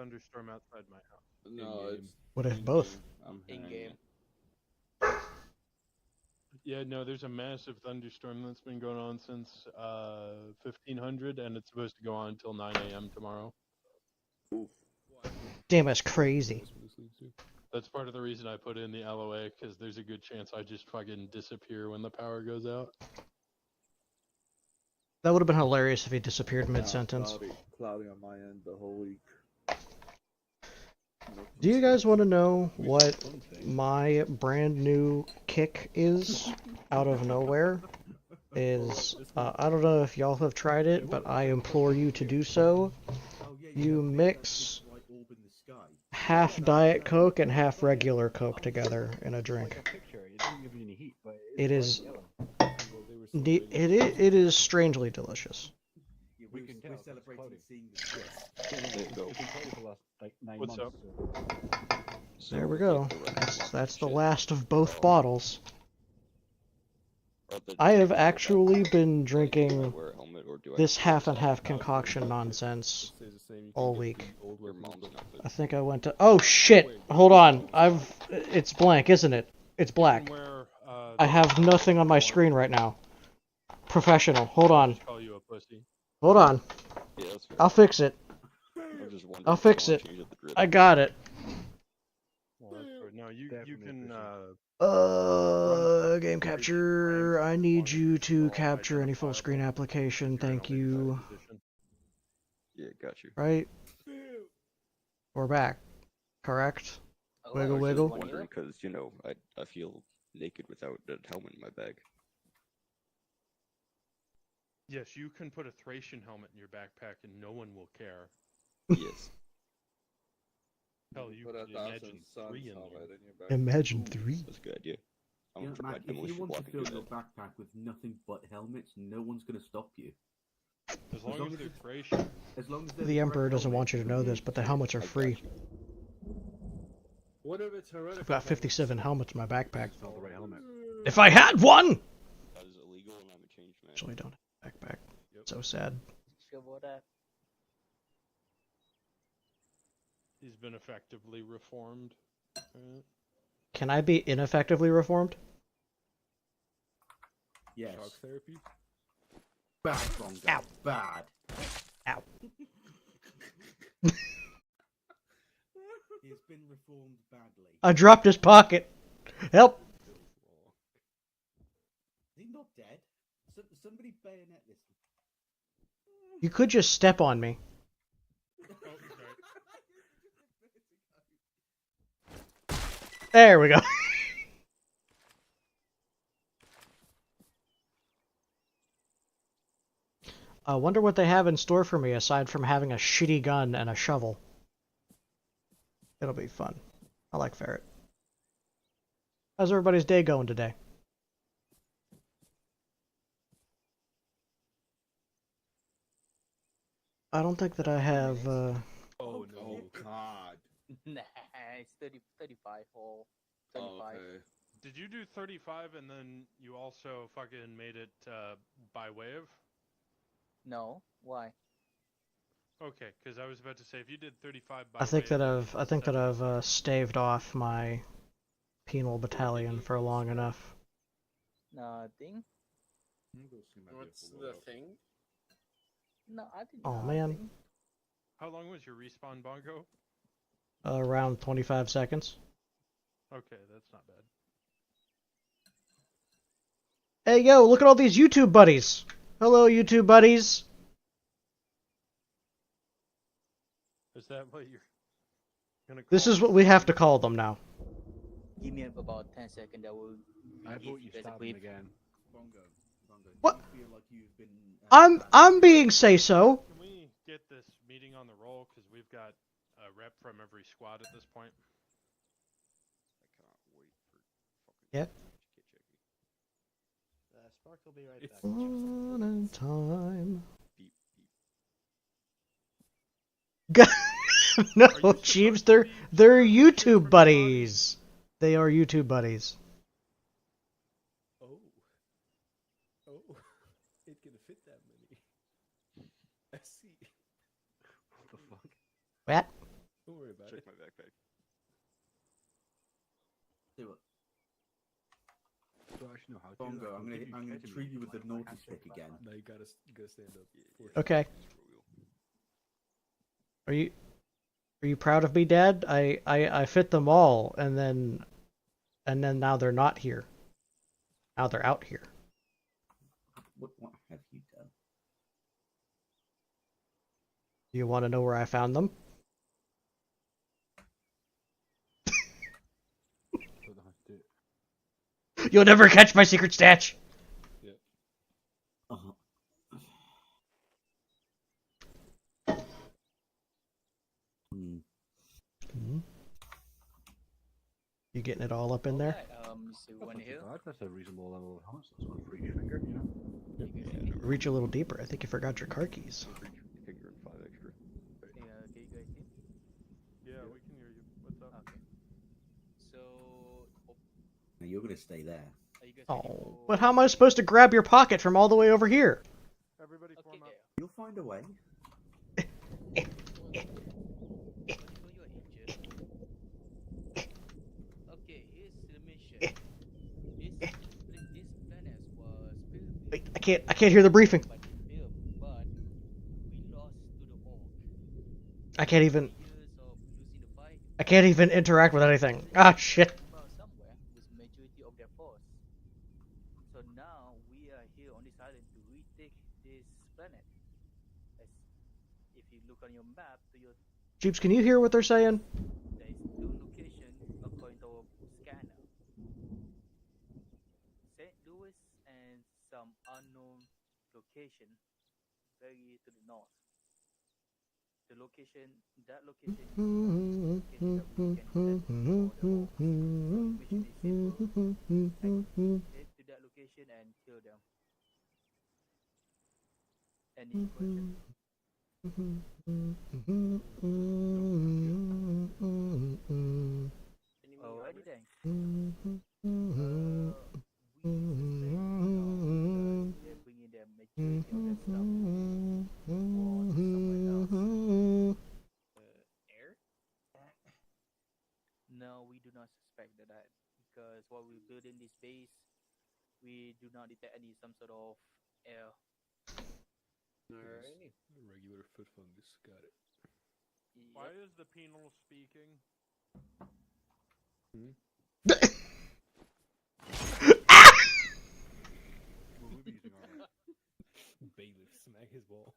thunderstorm outside my house. No, it's What if both? I'm In hanging. game. Yeah, no, there's a massive thunderstorm that's been going on since 1500, and it's supposed to go on until 9 a.m. tomorrow. Oof. Damn, that's crazy. That's part of the reason I put in the LOA, because there's a good chance I just fucking disappear when the power goes out. That would have been hilarious if he disappeared Now, mid-sentence. Cloudy on my end the whole week. Do you guys want to know what my brand new kick is out of nowhere? I don't know if y'all have tried it, but I implore you to do so. You mix half Diet Coke and half regular Coke together in a drink. It is it is strangely delicious. We're celebrating seeing What's up? There we go. That's the last of both bottles. I have actually been drinking this half and half concoction nonsense all week. I think I went to. Oh shit! Hold on. It's blank, isn't it? It's black. I have nothing on my screen right now. Professional. Hold on. Call you a pussy. Hold on. I'll fix it. I'll fix it. I got it. No, you can. Game capture. I need you to capture any full screen application. Thank you. Yeah, got you. Right? We're back. Correct? Wiggle, wiggle. Wondering because I feel naked without a helmet in my bag. Yes, you can put a Thracian helmet in your backpack and no one will care. Yes. Hell, you Put a could imagine Thousand three in Suns there. helmet in your back. Imagine 3. That's a good idea. I'm gonna Mac, put my if you demolition want block to and do fill your that. backpack with nothing but helmets, no one's going to stop you. As long as they're Thracian. As long as they're The Emperor correct doesn't helmet, want you to know this, but the helmets are free. What if it's heretical? I've got 57 helmets in my backpack. Felt the right helmet. If I had one! That is illegal and I'm a changed man. Actually, I don't have a backpack. So sad. Sure about that. He's been effectively reformed. Can I be ineffectively reformed? Yes. Shock therapy? Bad, Bongo. Ow. Bad. Ow. He's been reformed badly. I dropped his pocket. Help! Is he not dead? Somebody bayonet this. You could just step on me. There we go. I wonder what they have in store for me aside from having a shitty gun and a shovel. It'll be fun. I like Ferret. How's everybody's day going today? I don't think that I have, Oh Oh no. God. Nah, it's 35 hole. 35. Oh, okay. Did you do 35 and then you also fucking made it by wave? No, why? Okay, because I was about to say if you did 35 by I think wave, that I've staved off my penal battalion for long enough. Nothing. What's the thing? No, I did Oh nothing. man. How long was your respawn, Bongo? Around 25 seconds. Okay, that's not bad. Hey yo, look at all these YouTube buddies! Hello YouTube buddies! Is that what you're gonna call This is what we have to call them now. Give me about 10 seconds. That will. I give vote you guys a stop him clip. again. Bongo. What? Do you feel like you've been, I'm being say-so. Can we get this meeting on the roll? Because we've got a rep from every squad at this point. I cannot wait for fucking Yeah. Spark will be right back. On in time. beep beep. No, Jeeves, they're YouTube buddies. They are YouTube buddies. Oh. Oh. It can fit that many. I see. What the fuck? What? backpack. Check my backpack. Do it. So I actually know how to. Bongo, I'm gonna treat you with the naughty stick again. No, you gotta stand up. Okay. Are you proud of me, Dad? I fit them all, and then now they're not here. Now they're out here. What have you done? Do you want to know where I found them? You'll never catch my secret stash! Uh-huh. You getting it all up in there? So one here. That's a reasonable level of house. That's one for each finger, you know? Reach a little deeper. I think you forgot your car keys. Finger and 5 extra. Yeah, okay, you guys hear? Yeah, we can hear you. What's up? Okay. So, Now you're gonna stay there. are you guys ready Oh, for- but how am I supposed to grab your pocket from all the way over here? Everybody Okay, form up. there. You'll find a way. When you are injured. Okay, here's the mission. This planet was built Wait, I can't hear the briefing. but we lost to the Ork. I can't even Years of losing the fight, I can't even interact with anything. Ah, shit. found somewhere with majority of their force. So now we are here on this island to retake this planet. As if you look on your map to your Jeeps, can you hear what they're saying? there is two locations according to our scanner. St. Louis and some unknown location very to the north. That location is the location that we can send for the Orcs. So the mission is simple. Head to that location and kill them. Any questions? Alrighty then. We they're bringing their majority of their stuff or somewhere else. Air? No, we do not suspect that because while we building this base, we do not detect any some sort of air. Alrighty. Regular foot fungus. Got it. Why Yep. is the penal speaking? Bailiff, smack his ball.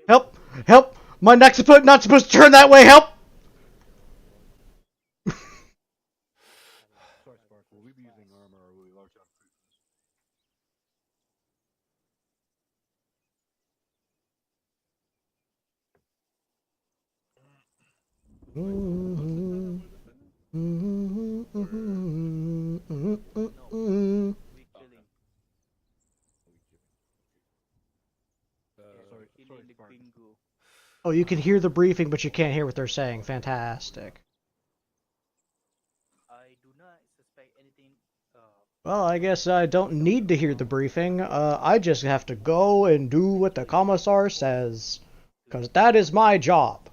Help! Help! My neck's not supposed to turn that way! Help! Sorry, Spark. Will we be using Arma or will we large on food for this? We killing. Sorry, Killing the Spark. green goo. Oh, you can hear the briefing, but you can't hear what they're saying. Fantastic. I do not suspect anything. Well, I guess I don't need to hear the briefing. I just have to go and do what the commissar says. Because that is my job.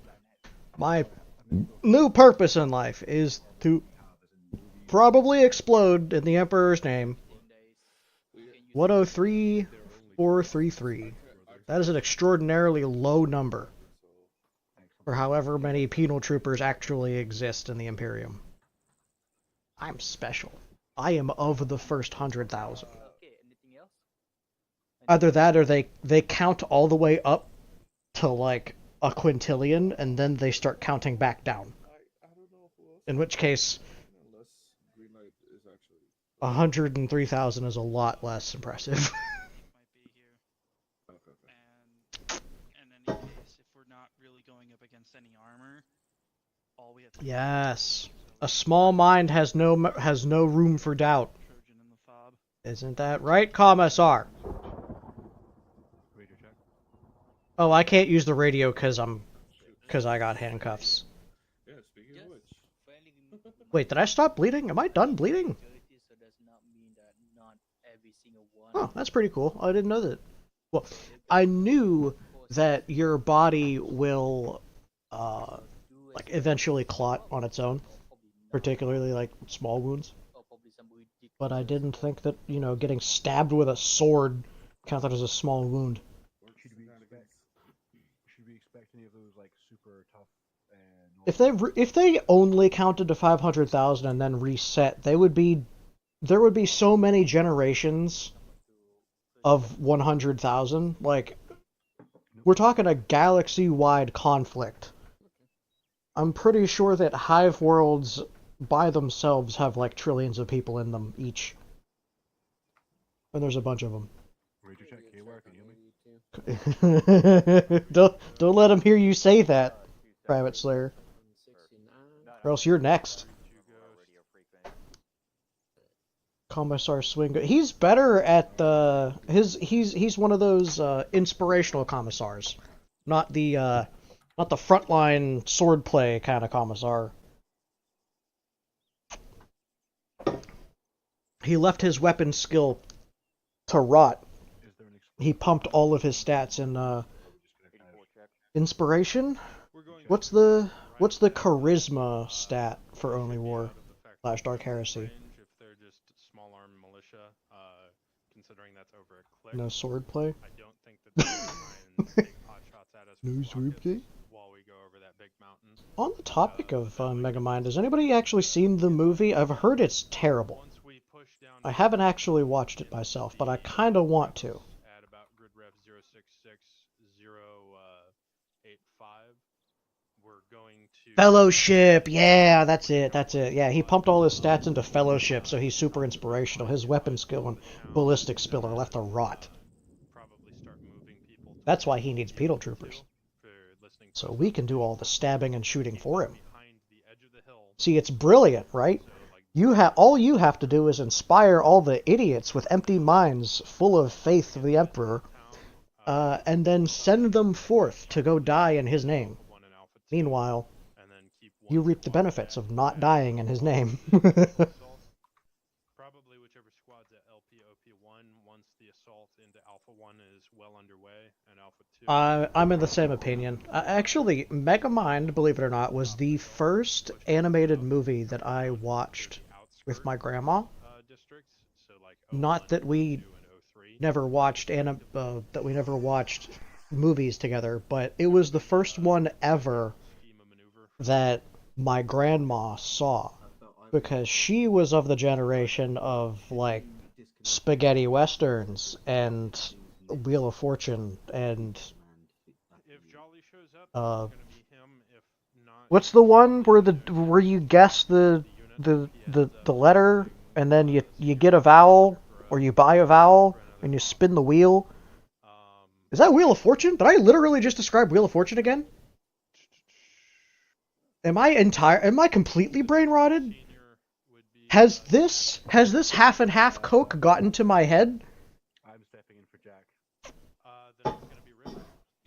My new purpose in life is to probably explode in the Emperor's name. 103433. That is an extraordinarily low number for however many penal troopers actually exist in the Imperium. I'm special. I am of the first 100,000. Okay, anything else? Either that or they count all the way up to like a quintillion and then they start counting back down. I don't know who else. In which case, Unless green light is actually. 103,000 is a lot less impressive. Might be here. Okay. And in any case, if we're not really going up against any armor, all we have to Yes. A small mind has no room for doubt. Trojan in the fob. Isn't that right, Commissar? Radio check. Oh, I can't use the radio because I got handcuffs. Yeah, speaking Just of which. friendly Wait, did I stop bleeding? Am I done bleeding? majority, so does not mean that not every single one. Oh, that's pretty cool. I didn't know that. Well, I knew that your body will like eventually clot on its own, particularly like small wounds. But I didn't think that, you know, getting stabbed with a sword counted as a small wound. Or should we expect any of those like super tough and If they only counted to 500,000 and then reset, there would be so many generations of 100,000. Like, we're talking a galaxy-wide conflict. I'm pretty sure that hive worlds by themselves have like trillions of people in them each. And there's a bunch of them. Ranger check KWire, can you hear me? Don't let him hear you say that, Private Slayer. Or else you're next. Commissar Swing. He's better at the he's one of those inspirational commissars, not the frontline swordplay kind of commissar. He left his weapon skill to rot. He pumped all of his stats in inspiration. What's the charisma stat for Only War / Dark Heresy? If they're just small arm militia, considering that's over a click. No swordplay. I don't think that they're gonna try and take pot shots at us. No with swordplay. rockets while we go over that big mountain. On the topic of Megamind, has anybody actually seen the movie? I've heard it's terrible. Once we push down I haven't actually watched it myself, but I kind of want to. at about grid rev 066085, we're going to Fellowship, yeah, that's it. Yeah, he pumped all his stats into Fellowship, so he's super inspirational. His weapon skill and ballistic skill are left to rot. probably start moving people to That's why he needs penal troopers, for listening so we can do all the stabbing and shooting for him. behind the edge of the hill. See, it's brilliant, right? All you have to do is inspire all the idiots with empty minds, full of faith of the Emperor, and then send them forth to go die in his name. One in Alpha 2, Meanwhile, and then keep you one reap the squad benefits at of not dying in his name. assault. Probably whichever squad's at LPOP1 once the assault into Alpha 1 is well underway, and Alpha 2. I'm in the same opinion. Actually, Megamind, believe it or not, was the first animated movie that I watched with my grandma. Districts, so like Not that we 2 and 03. never watched movies together, but it was the first one ever Schema maneuver. that my grandma saw, because she was of the generation of like spaghetti westerns and Wheel of Fortune and If Jolly shows up, Uh, it's gonna be him. If not, what's the one where you guess the letter and then you get a vowel or you buy a vowel and you spin the wheel? Is that Wheel of Fortune? Did I literally just describe Wheel of Fortune again? Am I completely brain rotted? senior would be. Has this half and half Coke gotten to my head? I'm stepping in for Jack. Then it's gonna be River.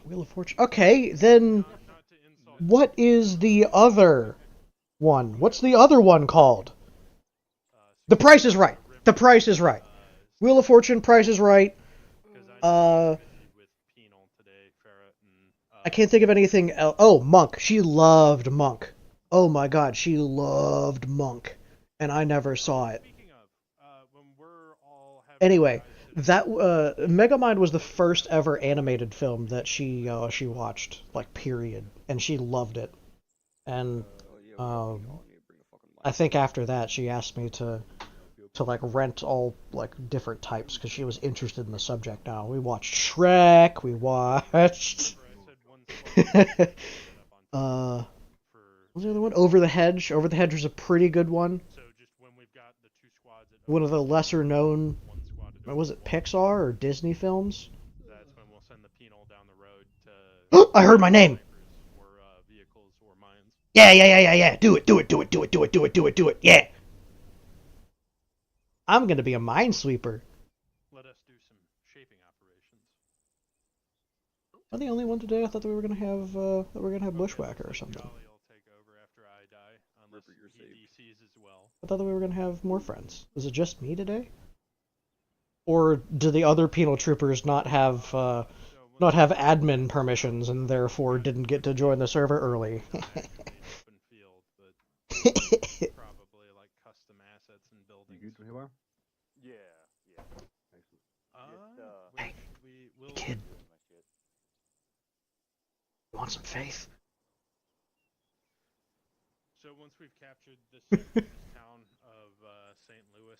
Wheel of Fortune. Okay, then Not to insult. what is the other one? What's the other one called? The Price is Right. The Price is Right. Wheel of Fortune, Price is Right. Because I know you're busy with Penal today, Ferret, and I can't think of anything else. Oh, Monk. She loved Monk. Oh my god, she loved Monk. And I never saw it. Speaking of, when we're all having Anyway, that Megamind was the first ever animated film that she watched, like, period, and she loved it. And I think after that she asked me to like rent all like different types because she was interested in the subject now. We watched Shrek, we watched what was the other one? Over the Hedge. Over the Hedge was a pretty good one. So just when we've got the 2 squads at One of the lesser known, one squad at was it Pixar or Disney films? that's when we'll send the Penal down the road to I heard my name. or vehicles or mines. Yeah. Do it. Yeah. I'm gonna be a minesweeper. Let us do some shaping operations. Am I the only one today? I thought that we were gonna have Bushwhacker or something. Jolly will take over after I die, unless Ripper, you're he DCs as well. I thought that we were gonna have more friends. Is it just me today? Or do the other penal troopers not have admin permissions and therefore didn't get to join the server early? Open on some faith. So once we've captured the second town of St. Louis,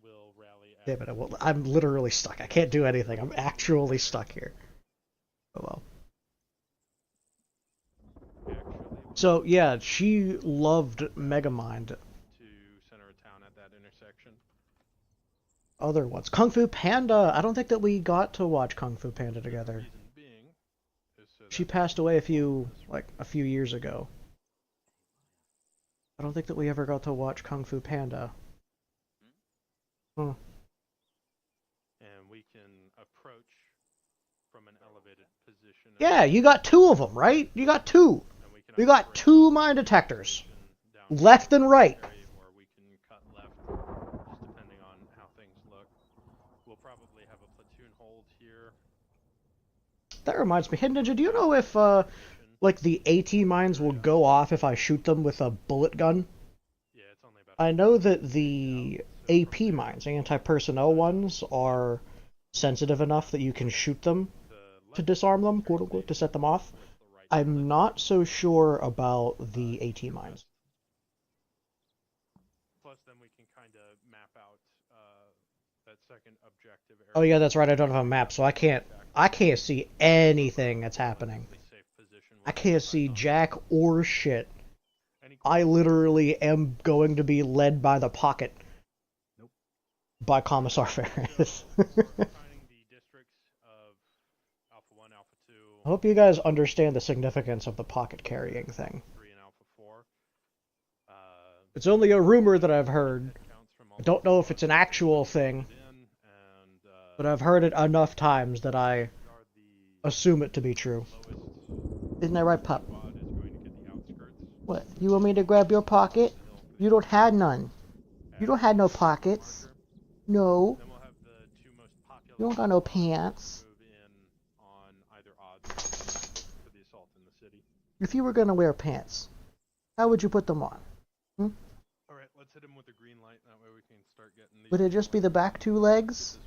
we'll rally. Damn it! I'm literally stuck. I can't do anything. I'm actually stuck here. Oh well. So yeah, she loved Megamind. To center a town at that intersection. Other ones, Kung Fu Panda. I don't think that we got to watch Kung Fu Panda together. She passed away a few years ago. I don't think that we ever got to watch Kung Fu Panda. Huh. And we can approach from an elevated position. Yeah, you got 2 of them, right? You got 2. We got 2 mine detectors, left and right. Or we can cut left, just depending on how things look. We'll probably have a platoon hold here. That reminds me, Hidden Ninja, do you know if like the AT mines will go off if I shoot them with a bullet gun? Yeah, it's only about. I know that the AP mines, anti-personnel ones, are sensitive enough that you can shoot them to disarm them, quote unquote, to set them off. I'm not so sure about the AT mines. Plus, then we can kind of map out that second objective area. Oh yeah, that's right. I don't have a map, so I can't see anything that's happening. I can't see jack or shit. I literally am going to be led by the pocket. Nope. By Commissar Ferris. I hope you guys understand the significance of the pocket carrying thing. It's only a rumor that I've heard. I don't know if it's an actual thing, but I've heard it enough times that I assume it to be true. Isn't that right, pup? What? You want me to grab your pocket? You don't have none. You don't have no pockets. No. You don't got no pants. If you were gonna wear pants, how would you put them on? Hmm? Alright, let's hit him with the green light, that way we can start getting these. Would it just be the back 2 legs?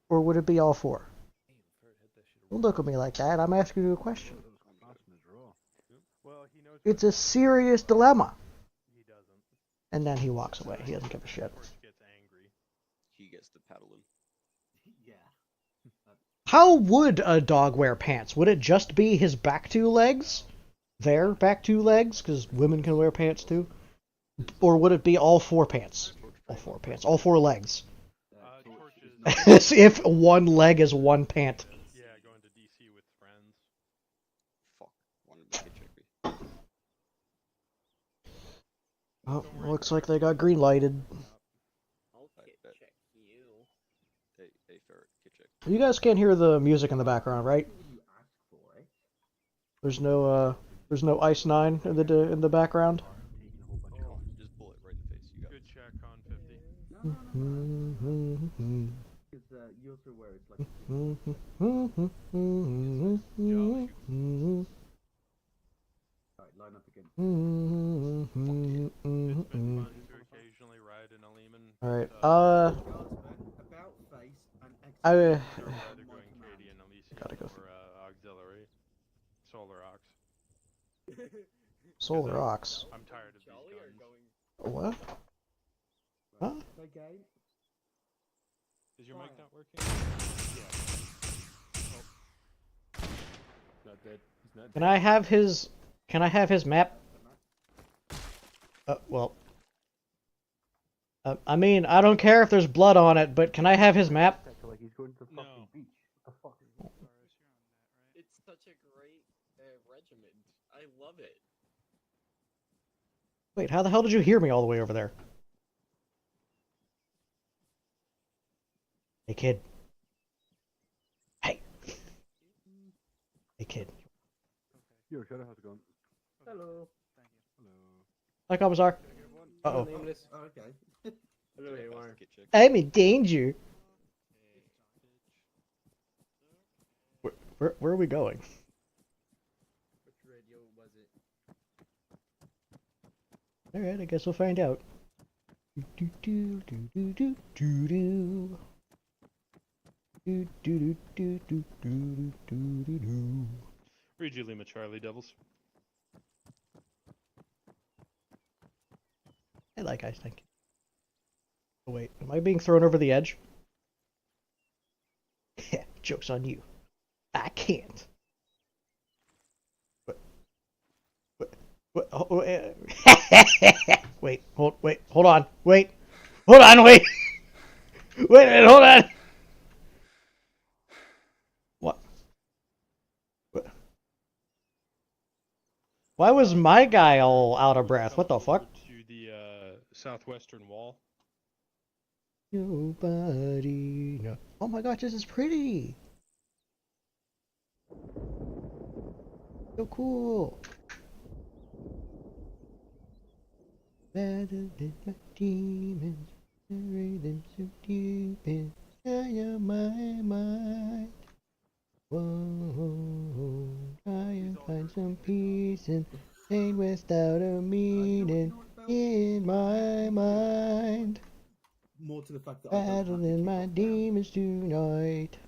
Or would it be all 4? Don't look at me like that, I'm asking you a question. It's a serious dilemma. And then he walks away, he doesn't give a shit. He gets the paddling. Yeah. How would a dog wear pants? Would it just be his back 2 legs? Their back 2 legs? Because women can wear pants too? Or would it be all 4 pants? All 4 pants. All 4 legs. As if one leg is one pant. Yeah, going to DC with friends. Fuck. Wanted to check me. Oh, looks like they got green lighted. Check you. Hey, ferret, check. You guys can't hear the music in the background, right? There's no Ice 9 in the background. Oh, just bullet right in the face. You got Good check on 50. Because you also wear it like. Alright, line up again. It's been fun to occasionally ride in a Lehman. Alright, About face and I Either going Canadian, Elysian, gotta go. or auxiliary. Solar Ox. Solar Ox. I'm tired of these guns. What? Huh? Okay. Is your mic not working? Yeah. Oh. Not dead. He's not dead. Can I have his map? Well. I mean, I don't care if there's blood on it, but can I have his map? Like he's going to the fucking No. beach. What the fuck? It's such a great regiment. I love it. Wait, how the hell did you hear me all the way over there? Hey, kid. Hey. Hey, kid. Yo, Shadow, how's it going? Hello. Hello. Hi, Commissar. Uh-oh. Nameless. Oh, okay. Hello, Haywire. I'm in danger. Where are we going? Which radio was it? Alright, I guess we'll find out. Do do do do do do do. Do do do do do do do do do. Read you Lima Charlie Devils. I like ice, thank you. Oh, wait, am I being thrown over the edge? Joke's on you. I can't. What? Oh, wait, hold on, wait, hold on, wait, wait, hold on. What? Why was my guy all out of breath? What the fuck? To the southwestern wall. Nobody knows. Oh my gosh, this is pretty. So cool. Better than my demons, bury them so deep inside of my mind. Whoa, try and find some peace and pain without a meaning in my mind. More to the fact that I don't Better have than the my kick-off demons tonight.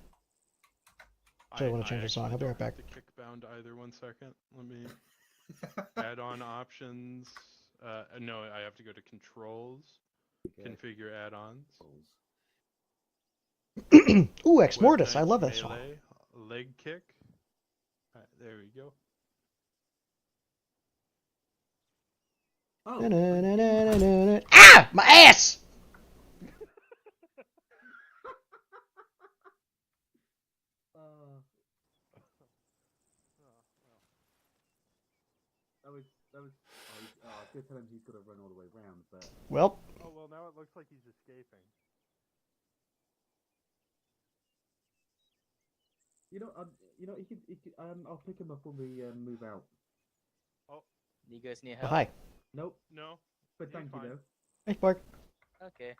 So I want to change the actually song. I'll be right don't back. have to kick bound either. 1 second. Let me add on options. No, I have to go to controls. Configure add-ons. Ooh, Ex Mortis. I Weapon love that song. melee, leg kick. There we go. Oh. Ah! My ass! That was. I was gonna tell him he's got to run all the way round, but. Well. Oh well, now it looks like he's escaping. You know, I'll pick him up when we move out. Oh. You guys need Oh, help? hi. Nope. No. But thank you though. Thanks, Mark. Okay.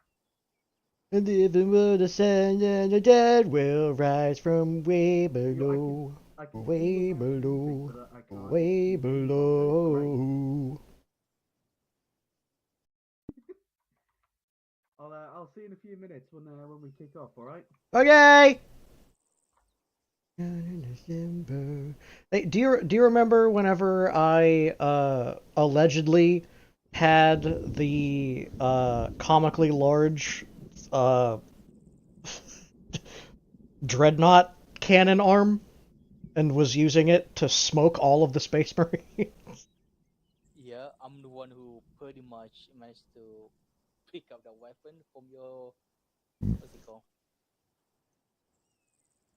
And the living will descend and the dead will rise from way below. I can Way below. Way below. I'll see you in a few minutes when we kick off. All right. Okay. December. Hey, do you remember whenever I allegedly had the comically large dreadnought cannon arm and was using it to smoke all of the Space Marines? Yeah, I'm the one who pretty much managed to pick up the weapon from your what's it called?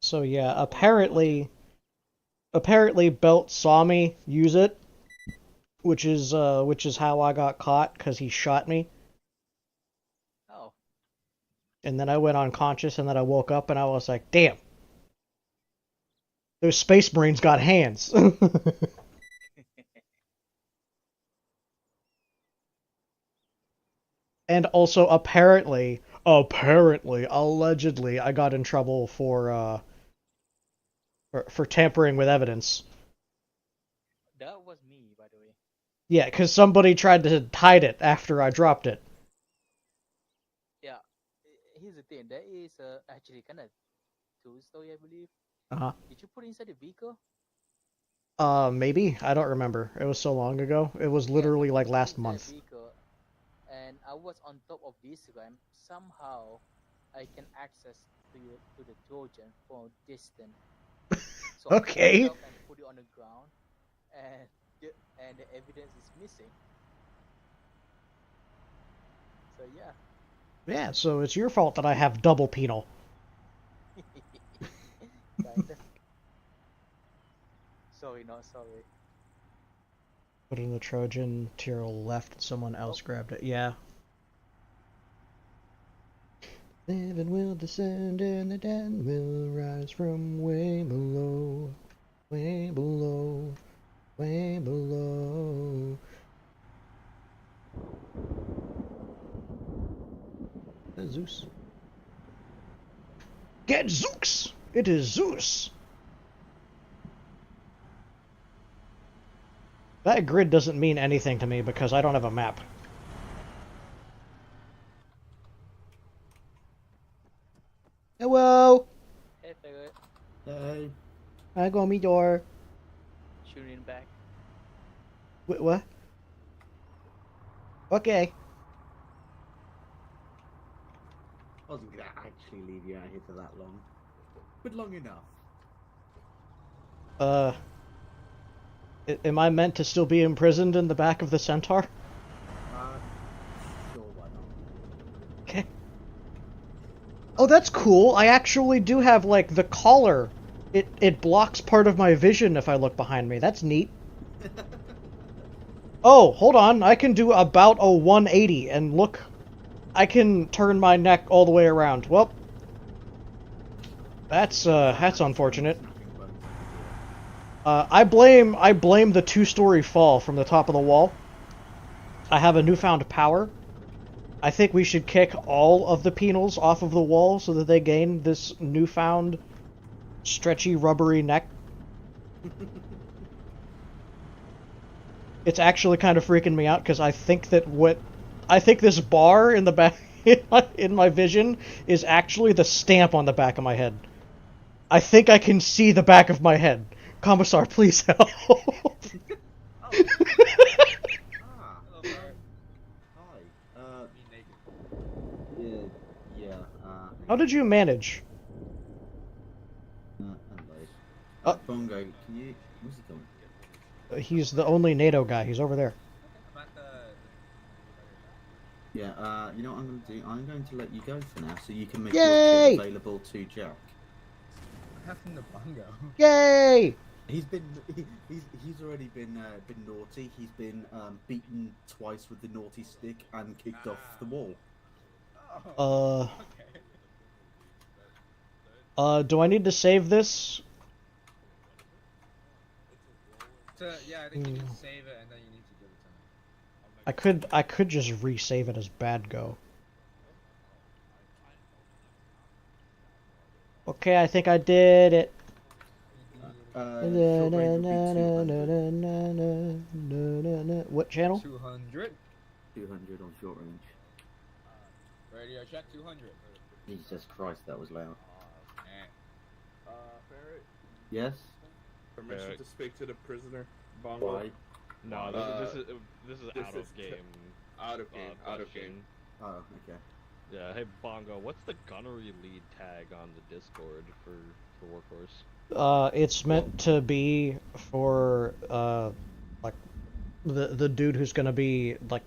So yeah, apparently Belt saw me use it, which is how I got caught, because he shot me. Oh. And then I went unconscious, and then I woke up, and I was like, damn, those Space Marines got hands. And also, apparently, allegedly, I got in trouble for tampering with evidence. That was me, by the way. Yeah, because somebody tried to hide it after I dropped it. Yeah, here's the thing. There is actually kind of two story, I believe. Uh-huh. Did you put inside the vehicle? Maybe. I don't remember. It was so long ago. It was literally like last month. Vehicle, and I was on top of this ramp. Somehow, I can access to the Trojan from distance. So Okay. I picked it up and put it on the ground, and the evidence is missing. So yeah. Yeah, so it's your fault that I have double penal. Kinda. Sorry, not sorry. Put in the Trojan to your left, someone else grabbed it. Yeah. Heaven will descend and the dead will rise from way below. Way below. Way below. Zeus. Get Zeus! It is Zeus! That grid doesn't mean anything to me because I don't have a map. Hello! Hey, Ferret. Hey. I go me door. tuning back. Wait, what? Okay. I wasn't gonna actually leave you out here for that long, but long enough. Am I meant to still be imprisoned in the back of the Centaur? Sure, why not? Okay. Oh, that's cool. I actually do have, like, the collar. It blocks part of my vision if I look behind me. That's neat. Oh, hold on. I can do about a 180, and look. I can turn my neck all the way around. Well, that's unfortunate. I blame the 2-story fall from the top of the wall. I have a newfound power. I think we should kick all of the penals off of the wall so that they gain this newfound stretchy, rubbery neck. It's actually kind of freaking me out because I think this bar in the back in my vision is actually the stamp on the back of my head. I think I can see the back of my head. Commissar, please help. How did you manage? Bongo, can you... Where's he going? He's the only NATO guy. He's over there. Yeah, you know what I'm going to do? I'm going to let you go for now, so you can make Yay! your shit available to Jack. What happened to Bongo? Yay! He's already been naughty. He's been beaten twice with the naughty stick and kicked off the wall. Do I need to save this? Yeah, I think you need to save it and then you need to give it to me. I could just resave it as bad go. Okay, I think I did it. What channel? 200. 200 on short range. Radio check 200. Jesus Christ, that was loud. Barrett, Yes? permission to speak to the prisoner, Bongo. Why? No, this is out of game. Out of game. Out of game. Oh, okay. Yeah, hey Bongo, what's the gunnery lead tag on the Discord for Workhorse? It's meant to be for like the dude who's gonna be like.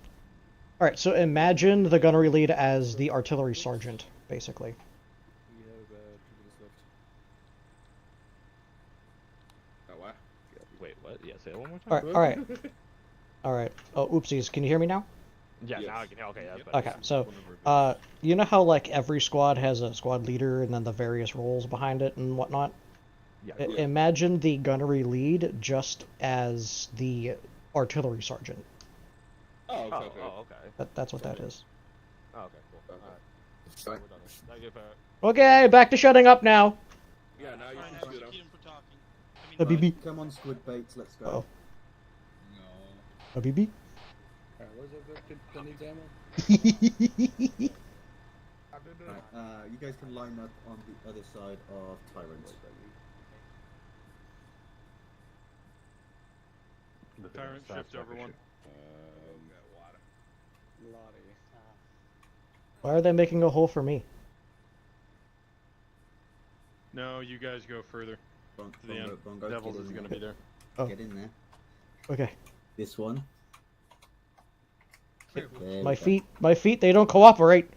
All right, so imagine the gunnery lead as the artillery sergeant, basically. We have 2 minutes left. Oh, what? Wait, what? Yeah, say it one more time. All right. All right. Oh, oopsies. Can you hear me now? Yeah, Yes. now I can. Okay, that's better. Okay, so, you know how, like, every squad has a squad leader and then the various roles behind it and whatnot? Yeah. Imagine the gunnery lead just as the artillery sergeant. Oh, okay. That's what that is. Oh, okay, cool. Alright. Right. We're done. Thank you, Parrot. Okay, back to shutting up now. Yeah, now you Fine, can have shoot to him. keep him for talking. Habibi. Come on, squid baits, let's go. Uh-oh. No. Habibi. Where's the victim that needs ammo? Right, you guys can line up on the other side of Tyrant. Tyrant, shift over one. Why are they making a hole for me? No, you guys go further. To the end. Bongo, Devils get in is gonna there. be there. Oh. Get in there. Okay. This one. There My we go. feet, they don't cooperate.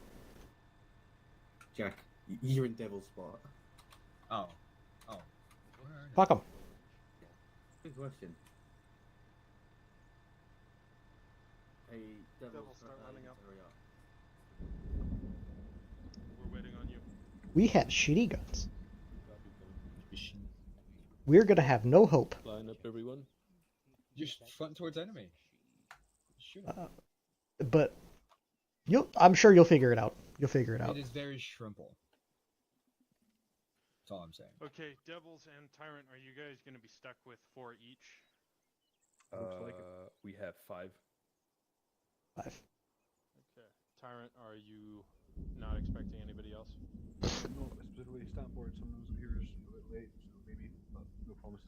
Jack, you're in Devil's spot. Oh. Fuck them. Good question. Hey, Devil, start running up. hurry up. We're waiting on you. We have shitty guns. We're gonna have no hope. Line up, everyone. Just front towards enemy. Shoot him. But I'm sure you'll figure it out. You'll figure it out. It is very shrimple. That's all I'm saying. Okay, Devils and Tyrant, are you guys gonna be stuck with 4 each? We have 5. 5. Okay. Tyrant, are you not expecting anybody else? No, specifically stat board. Someone was here a bit late, so maybe, but no promises.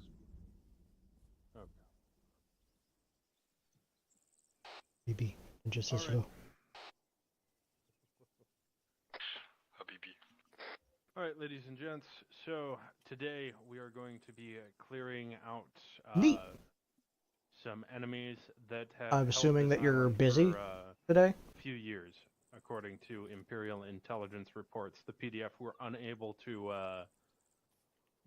Okay. Maybe. Just All as right. well. All right, ladies and gents. So today we are going to be clearing out Neat. some enemies that have. I'm held assuming this that you're island busy for, today? a few years, according to Imperial intelligence reports. The PDF were unable to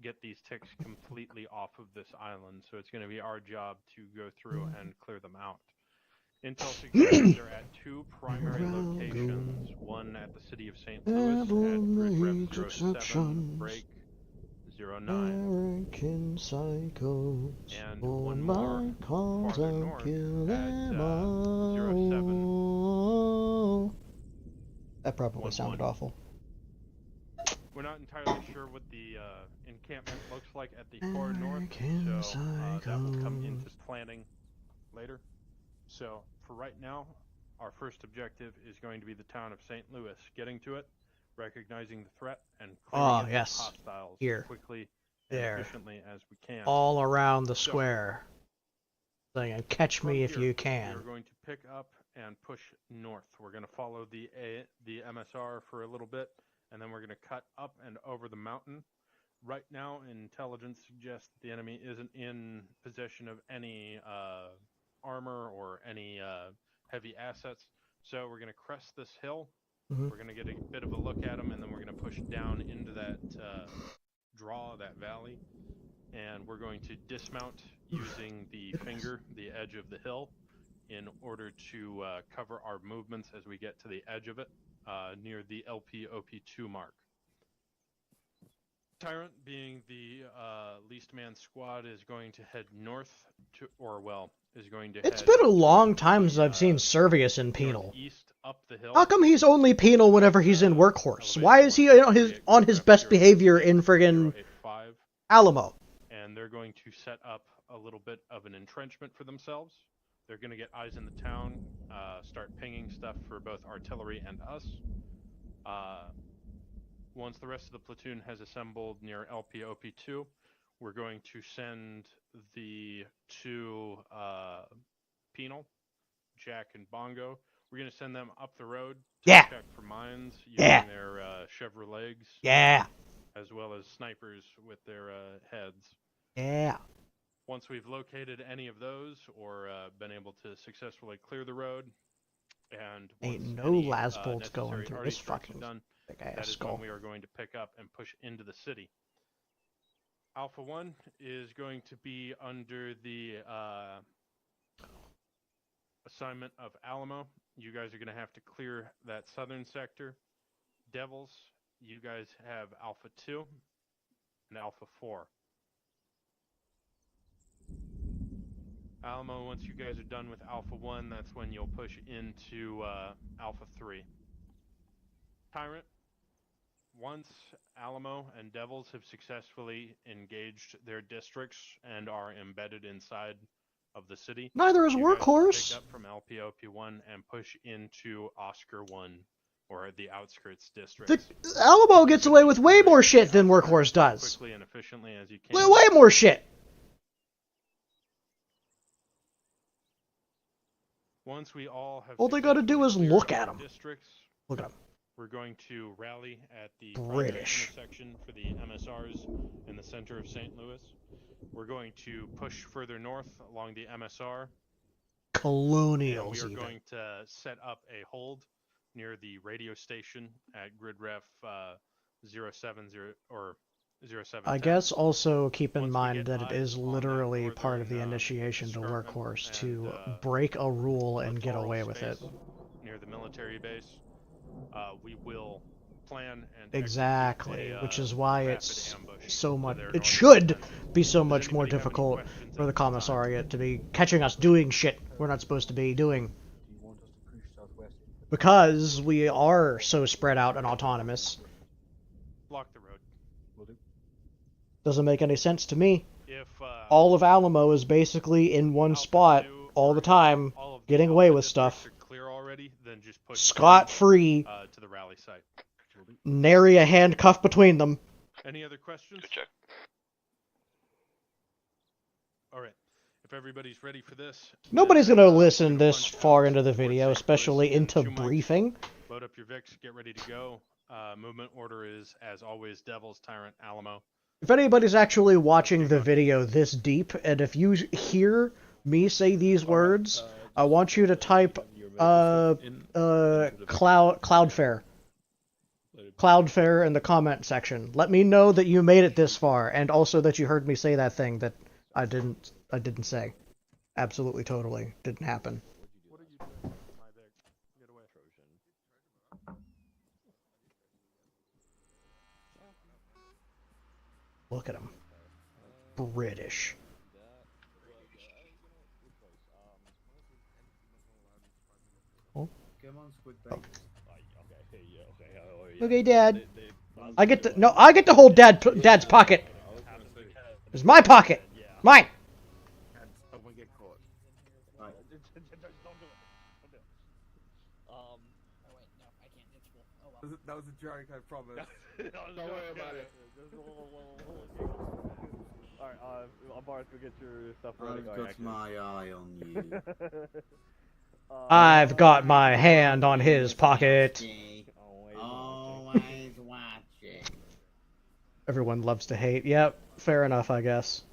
get these ticks completely off of this island, so it's going to be our job to go through and clear them out. Intel suggests they're at two primary locations, one at the city of St. Louis at Grid Ref 07, Break 09, American psychos. and one more farther north at 07. That probably 11. sounded awful. We're not entirely sure what the encampment looks like at the far north, so that will come into planning later. So, for right now, our first objective is going to be the town of St. Louis. Getting to it, recognizing the threat, and clearing it of hostiles as quickly and efficiently as we can. All around the square. Saying, catch me if you can. We're going to pick up and push north. We're going to follow the MSR for a little bit, and then we're going to cut up and over the mountain. Right now, intelligence suggests that the enemy isn't in possession of any armor or any heavy assets, so we're going to crest this hill. We're going to get a bit of a look at them, and then we're going to push down into that that valley, and we're going to dismount using the finger, the edge of the hill, in order to cover our movements as we get to the edge of it, near the LP-OP2 mark. Tyrant, being the least man squad, is going to head north to, is going to It's been a long time since I've seen Servius in penal. East up the hill. How come he's only penal whenever he's in Workhorse? Why is he on his best behavior in friggin' Alamo? And they're going to set up a little bit of an entrenchment for themselves. They're going to get eyes in the town, start pinging stuff for both artillery and us. Once the rest of the platoon has assembled near LP-OP2, we're going to send the two penal, Jack and Bongo. We're going to send them up the road to check for mines using their Chevrolets. As well as snipers with their heads. Once we've located any of those or been able to successfully clear the road, and ain't no lasbolts going through this fucking that is when we are going to pick up and push into the city. Alpha 1 is going to be under the assignment of Alamo. You guys are going to have to clear that southern sector. Devils, you guys have Alpha 2 and Alpha 4. Alamo, once you guys are done with Alpha 1, that's when you'll push into Alpha 3. Tyrant, once Alamo and Devils have successfully engaged their districts and are embedded inside of the city, neither is Workhorse. Pick up from LP-OP1 and push into Oscar 1, or the outskirts districts. Alamo gets away with way more shit than Workhorse does. Quickly and efficiently as you can. Way more shit. Once we all have all they gotta do is look at them. Look at them. We're going to rally at the British intersection for the MSRs in the center of St. Louis. We're going to push further north along the MSR. Colonials. And we are going to set up a hold near the radio station at Grid Ref 070 or 07. I guess also keep in mind that it is literally part of the initiation to Workhorse to break a rule and get away with it. Near the military base, we will plan and exactly, which is why it's so much. It should be so much more difficult for the commissariat to be catching us doing shit we're not supposed to be doing. Because we are so spread out and autonomous. Block the road. Doesn't make any sense to me. All of Alamo is basically in one spot all the time, getting away with stuff. Scot-free. To the rally site. Nary a handcuff between them. Any other questions? Good check. All right. If if everybody's ready for this. Nobody's gonna listen this far into the video, especially into briefing. Load up your Vicks, get ready to go. Movement order is, as always, Devil's Tyrant Alamo. If anybody's actually watching the video this deep, and if you hear me say these words, I want you to type Cloudfare in the comment section. Let me know that you made it this far, and also that you heard me say that thing that I didn't say. Absolutely, totally didn't happen. What are you doing? My Vic, get away. Look at him. British. Oh. Okay, Dad. I get to hold Dad's pocket. It's my pocket. Mine. That was a joke, I promise. Don't worry about it. Alright, Boris, we get your stuff ready. I've got my eye on you. I've got my hand on his pocket. Always watching. Everyone loves to hate. Yep, fair enough, I guess.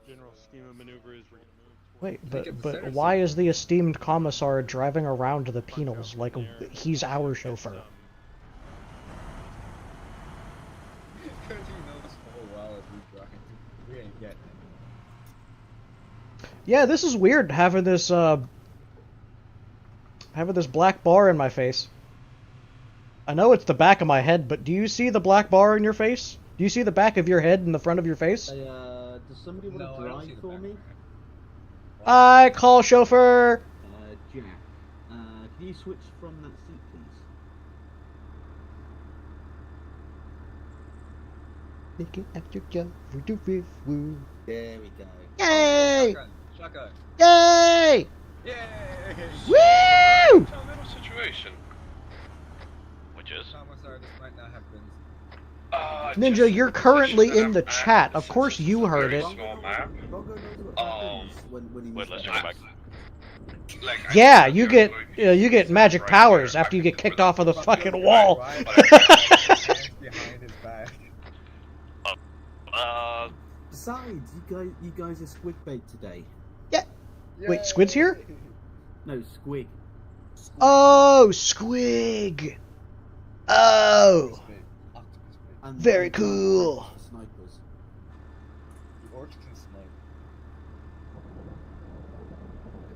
General scheme of maneuver is we're gonna move. Wait, but why is the esteemed commissar driving around the penals like he's our chauffeur? Yeah, this is weird having this black bar in my face. I know it's the back of my head, but do you see the black bar in your face? Do you see the back of your head and the front of your face? Does somebody want to drive for me? I call chauffeur. Jack, can you switch from that seat, please? Looking at your girl, woo. There we go. Yay! Shotgun. Yay! Yay! Woo! Situation. Which is? Commissar, this might not have been. Ninja, you're currently in the chat. Of course you heard it. Wait, let's check back. Yeah, you get magic powers after you get kicked off of the fucking wall. Besides, you guys are squid bait today. Yeah. Wait, Squid's here? No, squig. Oh, squig. Oh. Very cool. Snipers. The orcs can snipe.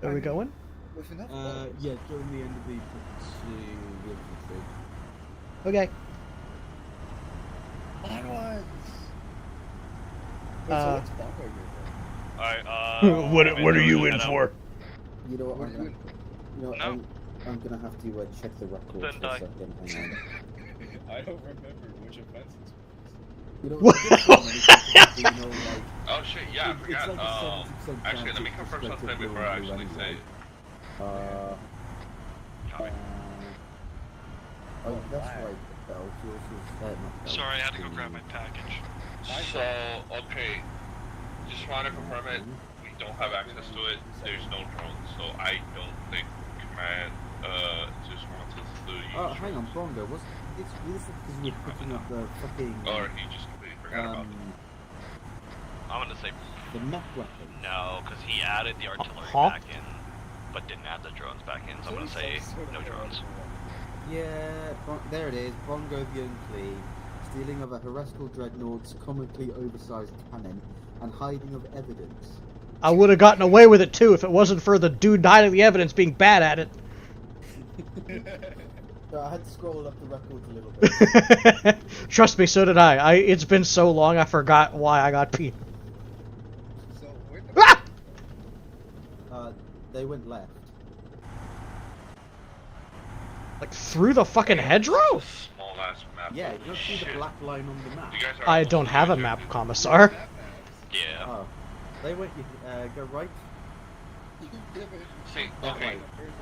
Are we going? With enough yeah, during the end of the infantry. Okay. Onwards! Alright, what are you in for? You know what? I'm gonna have to check the records for a second. Hang on. I don't remember which offenses. You know, oh shit, yeah, I forgot. Actually, let me confirm something before I actually say it. Oh, that's right. Sorry, I had to go grab my package. So, okay, just want to confirm it. We don't have access to it. There's no drones, so I don't think command just wants us to use. Oh, hang on, Bongo. This because we're putting up the fucking. Or he just completely forgot about it. I'm gonna say the mech weapon. no, because he added the artillery back in, but didn't add the drones back in. So I'm gonna say no drones. Yeah, there it is. Bongo the Unclean, stealing of a Harescal dreadnought's comically oversized cannon, and hiding of evidence. I would have gotten away with it too if it wasn't for the dude hiding the evidence being bad at it. So I had to scroll up the records a little bit. Trust me, so did I. It's been so long I forgot why I got peed. So where the they went left. Like through the fucking hedgerow? Small ass map. Yeah, you don't see the black line on the map. I don't have a map, Commissar. Yeah. Oh. They went, go right. See, okay,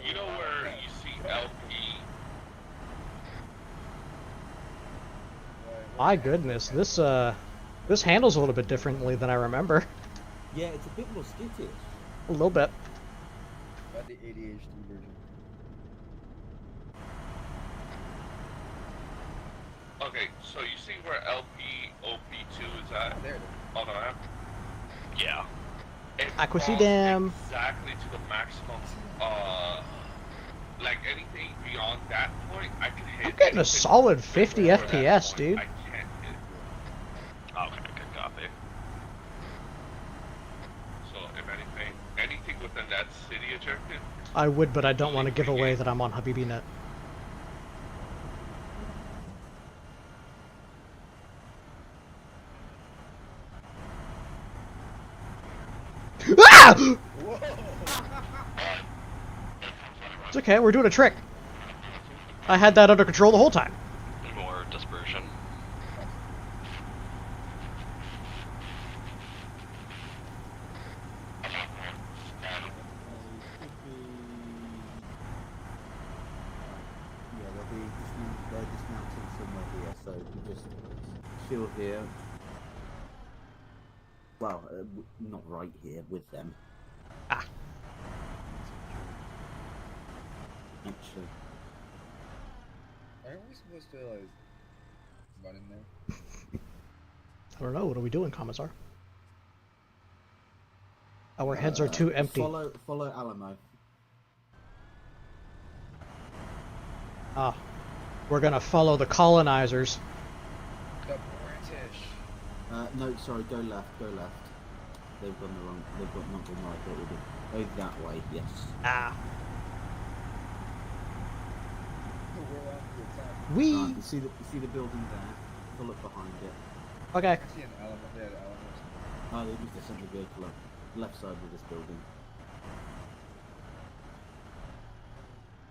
you know where you see LP? My goodness, this handles a little bit differently than I remember. Yeah, it's a bit more skittish. A little bit. Got the ADHD version. Okay, so you see where LPOP2 is at? Oh, there it is. On the map? Yeah. Aquacy Dam. Exactly to the maximum. Like anything beyond that point, I can hit. I'm getting a solid 50 FPS, dude. I can't hit. Okay, good copy. So, if anything within that city objective. I would, but I don't want to give away that I'm on HabibiNet. Ah! It's okay, we're doing a trick. I had that under control the whole time. More dispersion. They're dismounting somewhere here, so we just chill here. Well, not right here with them. Ah. Actually. Aren't we supposed to like run in there? I don't know, what are we doing, Commissar? Our heads are too empty. Follow Alamo. Ah. We're gonna follow the colonizers. The British. No, sorry, go left, go left. They've gone the wrong, they've got not gone right, but we'll go that way, yes. Ah. We're on We. You see the building there? Pull up behind it. Okay. I see an element there, the elements. Oh, they just sent the vehicle up. Left side of this building.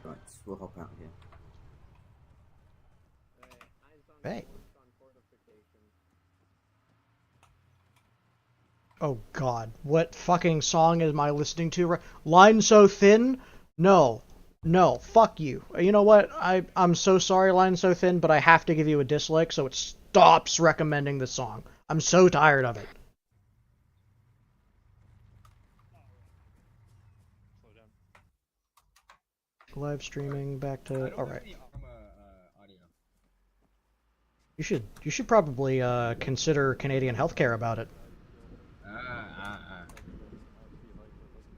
Right, we'll hop out here. Hey. Oh god, what fucking song am I listening to? Line So Thin? No. No, fuck you. You know what? I'm so sorry, Line So Thin, but I have to give you a dislike so it stops recommending this song. I'm so tired of it. Live streaming back to... Alright. You should probably consider Canadian healthcare about it.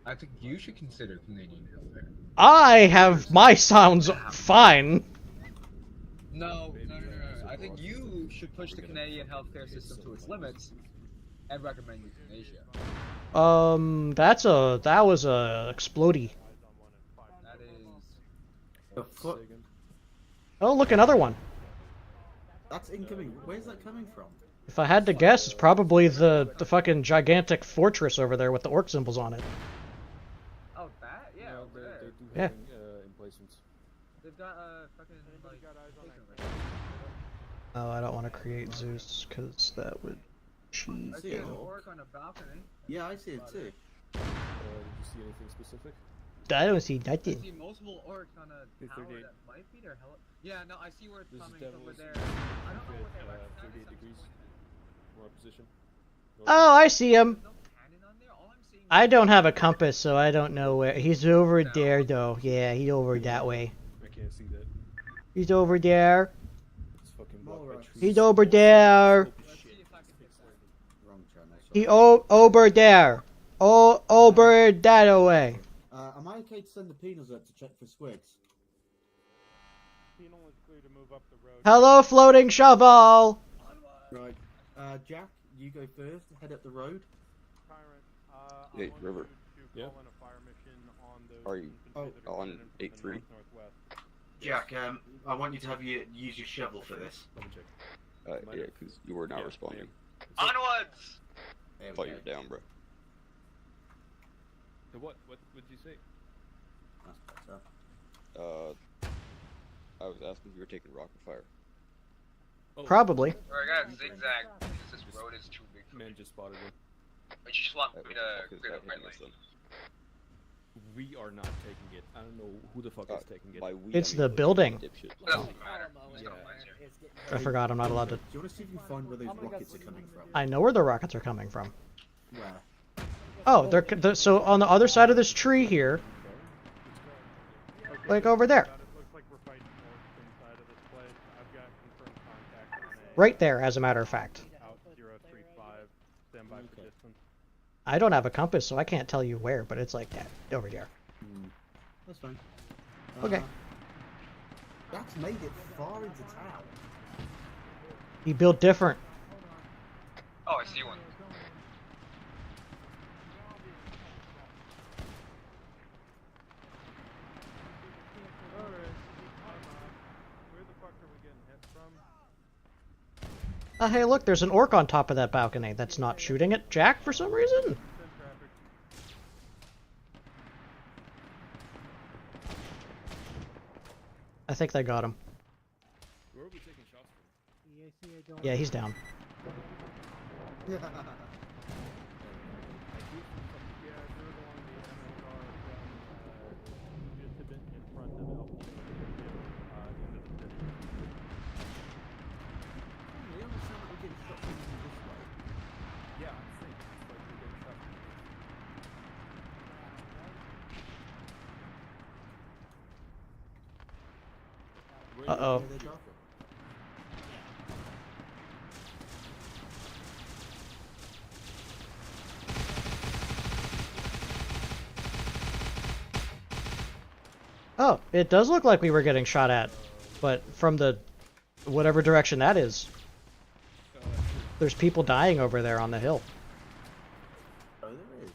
I think you should consider Canadian healthcare. I have my sounds fine. No. I think you should push the Canadian healthcare system to its limits and recommend euthanasia. That was a explodey. That is. The fuck? Oh, look, another one. That's incoming. Where's that coming from? If I had to guess, it's probably the fucking gigantic fortress over there with the orc symbols on it. Oh, that? Yeah, over there. Yeah. Emplacements. They've got fucking like. Oh, I don't want to create Zeus because that would cheat. I see an orc on a balcony. Yeah, I see it too. Did you see anything specific? I don't see I nothing. see multiple orcs on a tower 38. that might be their heli. Yeah, no, I see where it's This is coming over Devil's there. I don't know what their weapon 38 is. degrees. More position. Oh, I see him. There's no cannon on there. All I'm seeing. I don't have a compass, so I don't know where. He's over there, though. Yeah, he's over that way. I can't see that. He's over there. It's fucking blocked by trees. He's over there. Let's see if I can fix that. Wrong channel. He over there. Oh, over that way. Am I okay to send the penals up to check for squigs? Penal is clear to move up the road. Hello, floating shovel. Right. Jack, you go first. Head up the road. Tyrant, Hey, I want River. you to Yeah? call in a fire mission on those Are you infantry that are on headed in from the 8-3? northwest. Jack, I want you to use your shovel for this. Let me check. Yeah, because you were not responding. Onwards! I thought you were down, bro. So what did you say? That's better. I was asking if you were taking rocket fire. Oh, Probably. Alright guys, zigzag, because this road is too big for me. Man just spotted him. But you just want me What to the fuck is create a that hitting friendly. us then? we are not taking it. I don't know who the fuck is taking it. By we, It's I the mean, building. Doesn't matter. There's no Yeah. plans here. I forgot I'm not allowed to. Do you want to see if you can find where those rockets are coming from? I know where the rockets are coming from. Where? Oh, they're so on the other side of this tree here. Like over there. It looks like we're fighting orcs inside of this place. I've got confirmed contact on a Right there, as a matter of fact. out 035. Stand by for distance. I don't have a compass, so I can't tell you where, but it's like that over there. That's fine. Okay. That's made it far into town. He built different. Oh, I see one. Alright. Where the fuck are we getting hit from? Hey, look, there's an orc on top of that balcony that's not shooting at Jack for some reason. Send traffic. I think they got him. Where are we taking shots from? Yeah, he's down. Yeah, if you're along the MSR from just a bit in front of Elf into the city. We understand that we're getting shot from this way. Yeah, I'm saying it's like we're getting shot from Uh-oh. Where they go from? Oh, it does look like we were getting shot at, but from the whatever direction that is. There's people dying over there on the hill. Oh, there is.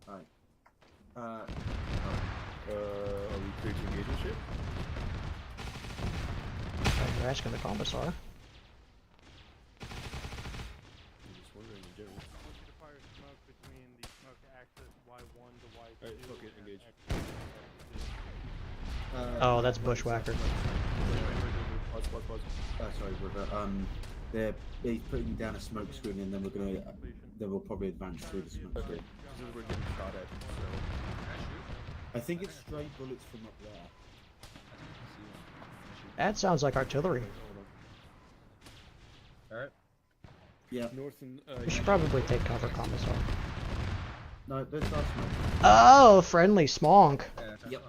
Alright. Are we clear to engage and shit? You're asking the commissar. I'm just wondering in general. I want you to fire smoke between the smoke axis Y1 to Y2. Alright, fuck it, engage. Oh, that's Bushwhacker. Pause, pause, pause. Sorry, brother. He's putting down a smoke screen, and then we'll probably advance through the smoke screen. Okay, this is we're getting shot at, so... I think it's stray bullets from up there. That sounds like artillery. Alright. Yeah. North and, We should probably take cover, commissar. No, there's our smoke. Oh, friendly smonk. Yep.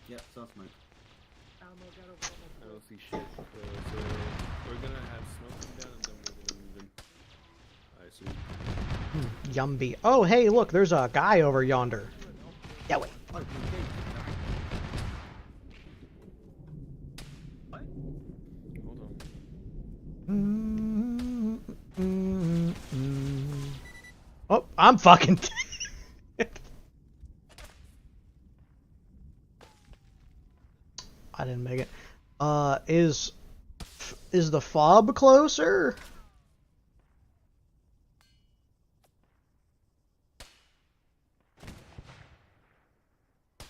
Yep, it's our smoke. I don't see shit. So we're gonna have smoke come down and then we're gonna move in. I assume. Yumby. Oh, hey, look, there's a guy over yonder. Yeah, wait. Oh, okay. Hold on. Oh, I'm fucking. I didn't make it. Is the fob closer?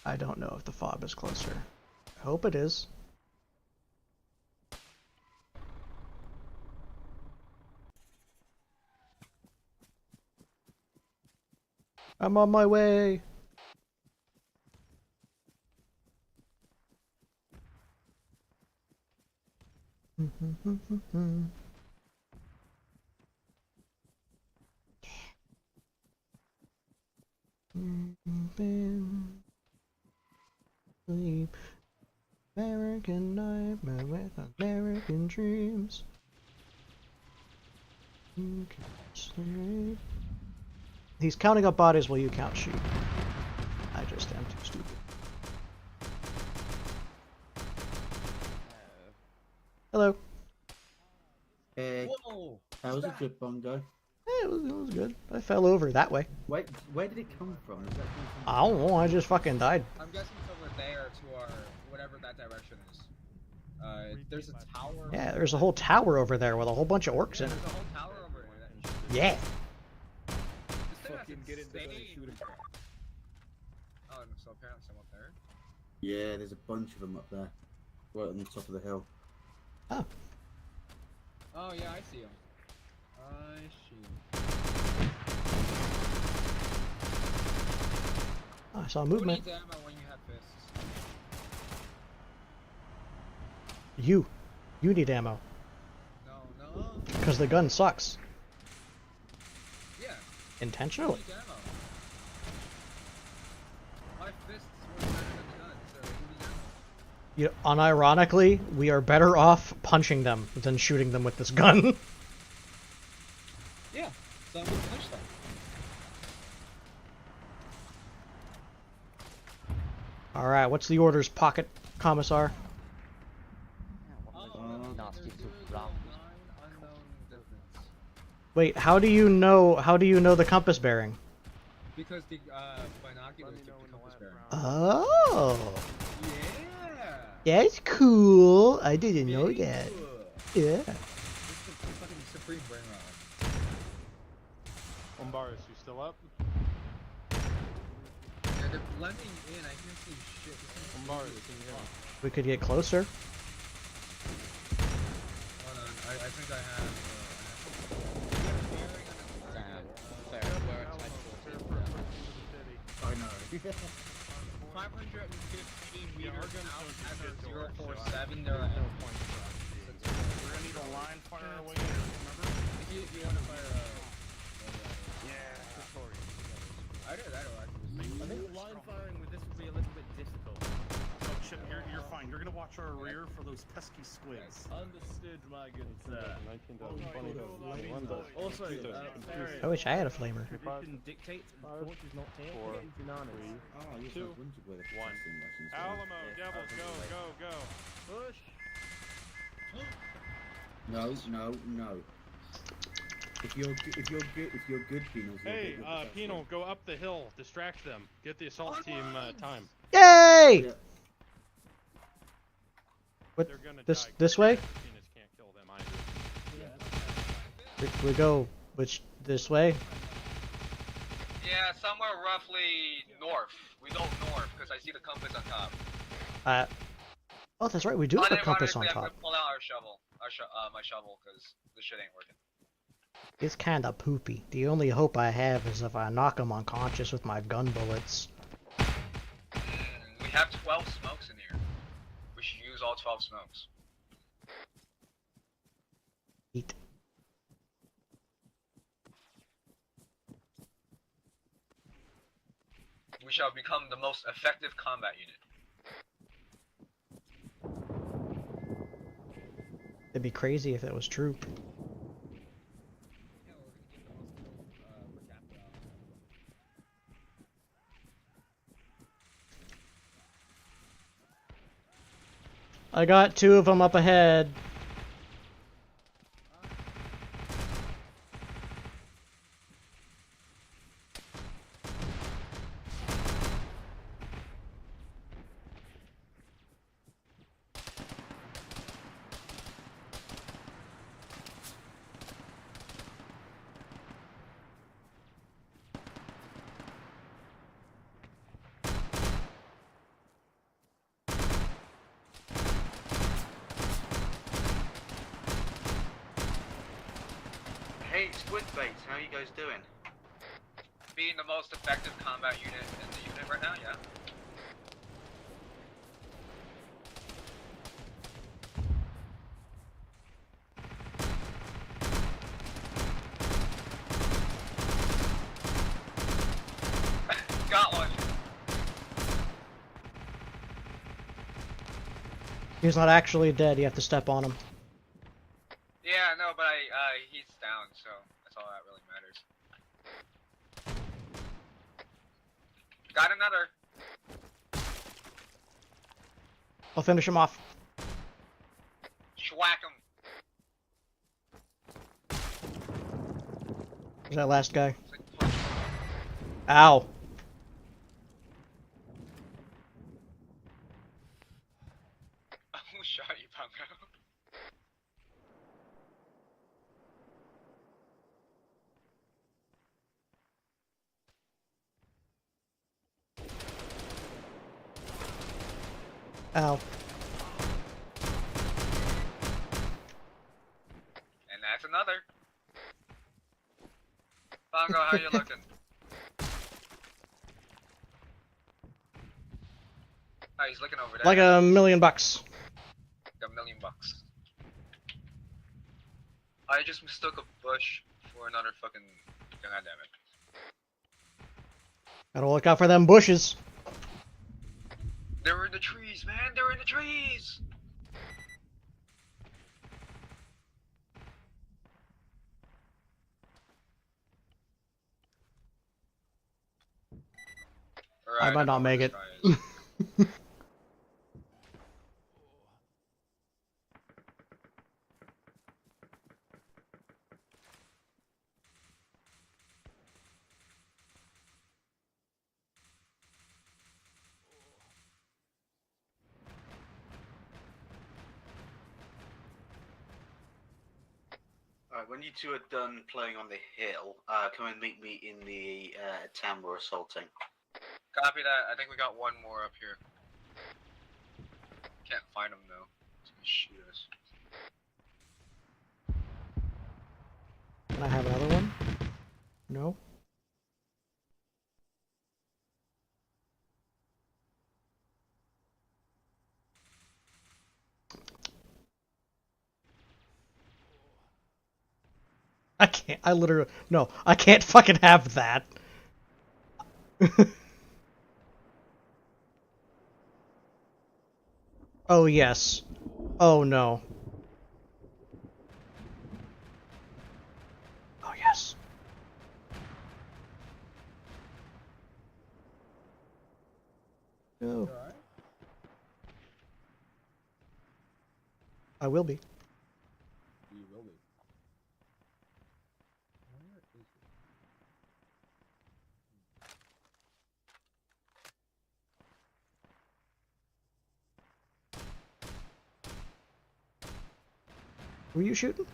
I don't know if the fob is closer. I hope it is. I'm on my way. Sleep. American nightmare with American dreams. You can sleep. He's counting up bodies while you count sheep. I just am too stupid. Hello. Hey. Whoa! That was a good bongo. Yeah, it was good. I fell over that way. Wait, where did it come from? Does that come from? I don't know, I just fucking died. I'm guessing it's over there to our whatever that direction is. There's a tower. Yeah, there's a whole tower over there with a whole bunch of orcs in it. There's a whole tower over there. Yeah. This thing Fucking has get in there and insane- shoot him. Oh, so apparently some up there. Yeah, there's a bunch of them up there. Right on the top of the hill. Oh. Oh yeah, I see him. I see. Oh, I saw movement. Who needs ammo when you have fists? You need ammo. No. Because the gun sucks. Yeah. Intentionally. Who needs ammo? My fists were better than the gun, so who needs ammo? Unironically, we are better off punching them than shooting them with this gun. Yeah, so I'm gonna punch them. Alright, what's the orders, Pocket Commissar? Wait, how do you know the compass bearing? Because the binoculars give the compass bearing. Oh. Yeah. That's cool. I didn't know that. Yeah. It's the fucking supreme brain rot. Umbaris, you still up? Yeah, they're blending in. I can't see shit. Umbaris, can you hear me? We could get closer. Hold on, I think I have. I know. 550 meters out at a 047. They're at 0.6. We're gonna need a line fire away here, remember? If you want to fire Yeah. I do actually. I think line firing with this would be a little bit difficult. So Chip, you're fine. You're gonna watch our rear for those pesky squids. Understood, my good sir. Also, I wish I had a flamer. If you can dictate launch is not here, get into bananas. Oh, yes, I was wondering where the 1. casting lessons were. Alamo, Devils, go. Push. No. If you're good, Penals. Hey, Penal, go up the hill, distract them, get the assault team time. Yay! Yeah. What? They're gonna This die. way? Phoenix can't kill them either. We go this way? Yeah, somewhere roughly north. We go north because I see the compass on top. Oh, that's right. We do have a compass on Unironically, I'm top. gonna pull out our shovel, my shovel, because this shit ain't working. It's kind of poopy. The only hope I have is if I knock him unconscious with my gun bullets. We have 12 smokes in here. We should use all 12 smokes. Eat. We shall become the most effective combat unit. It'd be crazy if that was true. I got 2 of them up ahead. Hey, Squid Baits, how are you guys doing? Being the most effective combat unit in the unit right now, yeah. Got one. He's not actually dead. You have to step on him. Yeah, no, but he's down, so that's all that really matters. Got another. I'll finish him off. Schwack him. Where's that last guy? Ow. Who shot you, Pongo? Ow. Bongo, how you looking? Oh, he's looking over there. Like $1 million. Like $1 million. I just mistook a bush for another fucking. God damn it. Gotta look out for them bushes. They were in the trees, man. They were in the trees. I might not make it. Alright, when you two are done playing on the hill, come and meet me in the town we're assaulting. Copy that. I think we got one more up here. Can't find him though. He's gonna shoot us. Can I have another one? No? I can't, no, I can't fucking have that. Oh yes. Oh no. Oh yes. No. I will be. You will be. Were you shooting?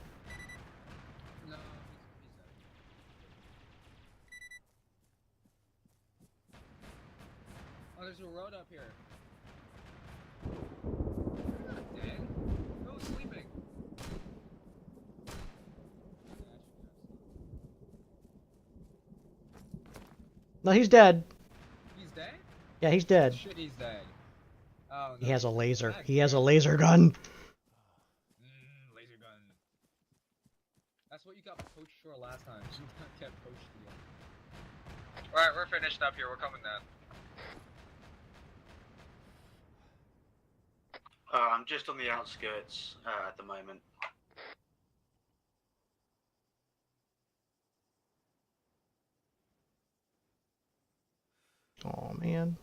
No, oh, there's a road up here. You're not dead. Go sleeping. No, he's dead. He's dead? Yeah, he's dead. Shit, he's dead. Oh, no. He has a laser. That's He has a great. laser gun. Laser gun. That's what you got poached for last time. You got kept poached again. Alright, we're finished up here. We're coming down. I'm just on the outskirts at the moment. Oh man.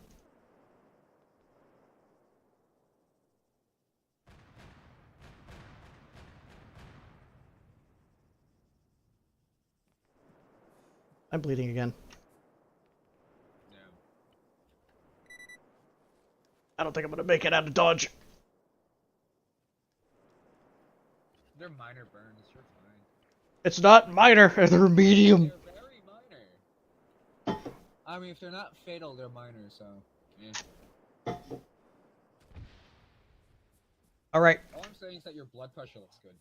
I'm bleeding again. Yeah. I don't think I'm gonna make it out of dodge. They're minor burns. You're fine. It's not minor, they're medium. They're very minor. I mean, if they're not fatal, they're minor, so. Yeah. Alright. All I'm saying is that your blood pressure looks good.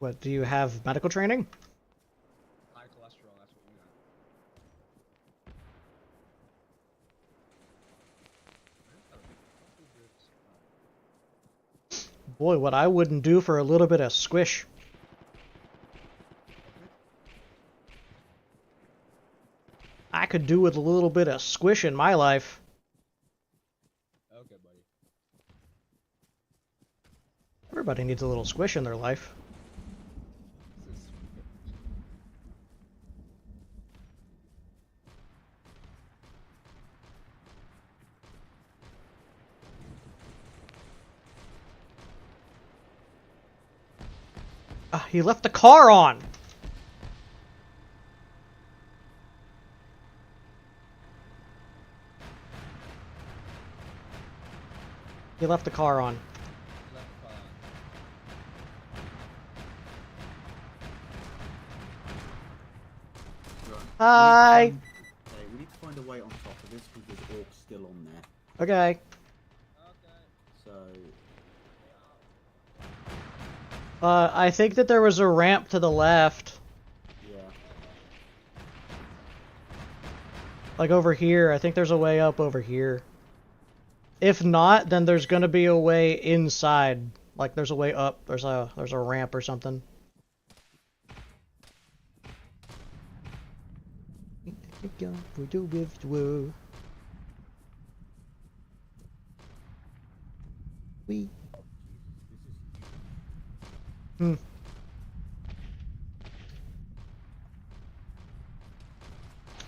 What, do you have medical training? High cholesterol, that's what we got. Boy, what I wouldn't do for a little bit of squish. I could do with a little bit of squish in my life. Okay, buddy. Everybody needs a little squish in their life. He left the car on! He left the car on. Hi! We need to find a way on top of this because there's orcs still on there. Okay. So... I think that there was a ramp to the left. Yeah. Like over here. I think there's a way up over here. If not, then there's gonna be a way inside. Like there's a way up. There's a ramp or something. We.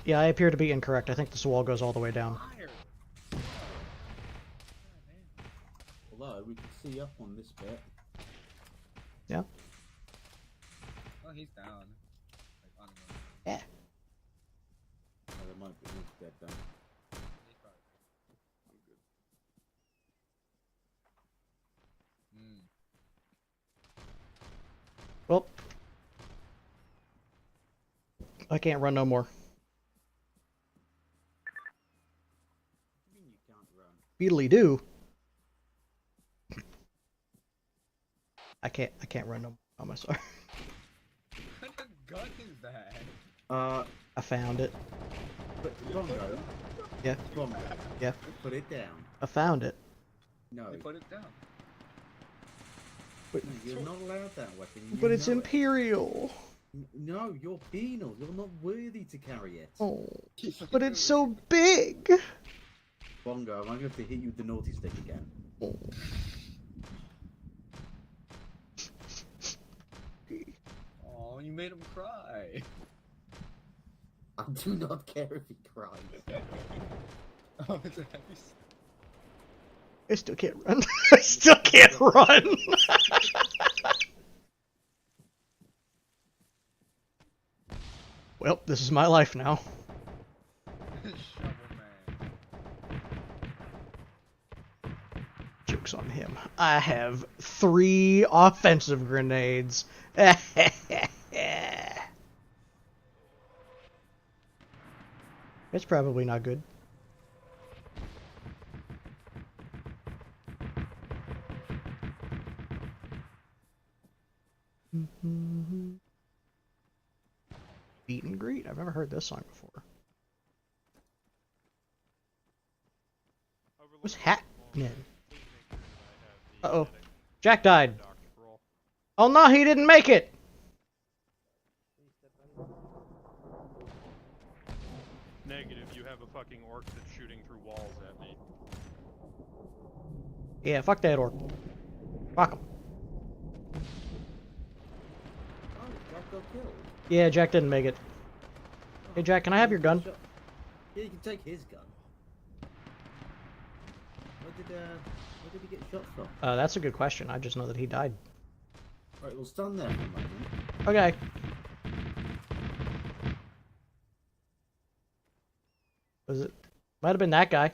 Yeah, I appear to be incorrect. I think this wall goes all the way down. Although we can see up on this bit. Yeah. Oh, he's down. Yeah. Oh, there might be he's dead then. Well, I can't run no more. Beedly do. I can't run no more. I'm sorry. What kind of gun is that? I found it. Bongo. Yeah. Bongo. Yeah. Put it down. I found it. No. They put it down. But, no, you're not allowed that weapon. But it's Imperial. No, you're penal. You're not worthy to carry it. Oh. But it's so big. Bongo, I'm going to have to hit you with the naughty stick again. Oh. Oh, you made him cry. I do not care if he cries. Oh, it's a heavy. I still can't run. I still can't run. Well, this is my life now. Joke's on him. I have 3 offensive grenades. It's probably not good. Meet and greet. I've never heard this song before. What's happening? Uh-oh. Jack died. Oh no, he didn't make it! Negative, you have a fucking orc that's shooting through walls at me. Yeah, fuck that orc. Fuck him. Oh, Jack got killed. Yeah, Jack didn't make it. Hey Jack, can I have your gun? Yeah, you can take his gun. Where did he get shot from? That's a good question. I just know that he died. Alright, we'll stand there for a moment. Okay. Was it? Might have been that guy.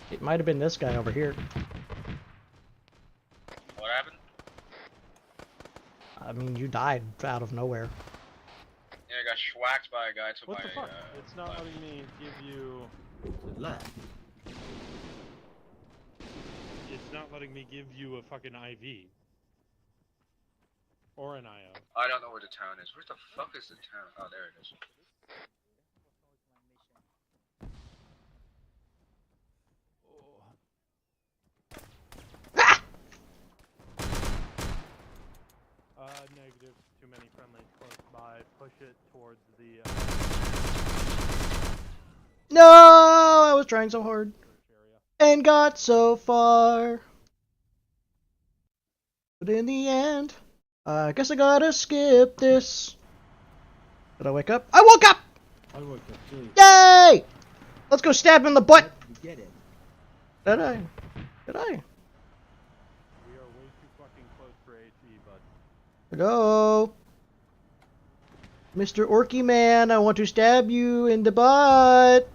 It might have been this guy over here. What happened? I mean, you died out of nowhere. Yeah, I got schwacked by a guy to What my. the fuck? It's not letting me give you. Left. It's not letting me give you a fucking IV. Or an IO. I don't know where the town is. Where the fuck is the town? Oh, there it is. Negative. Too many friendlies close by. Push it towards the. No, I was trying so hard and got so far, but in the end, I guess I gotta skip this. Did I wake up? I woke up! I woke up too. Yay! Let's go stab him in the butt. Get it. Did I? Did I? We are way too fucking close for AT, bud. Hello? Mr. Orky Man, I want to stab you in the butt.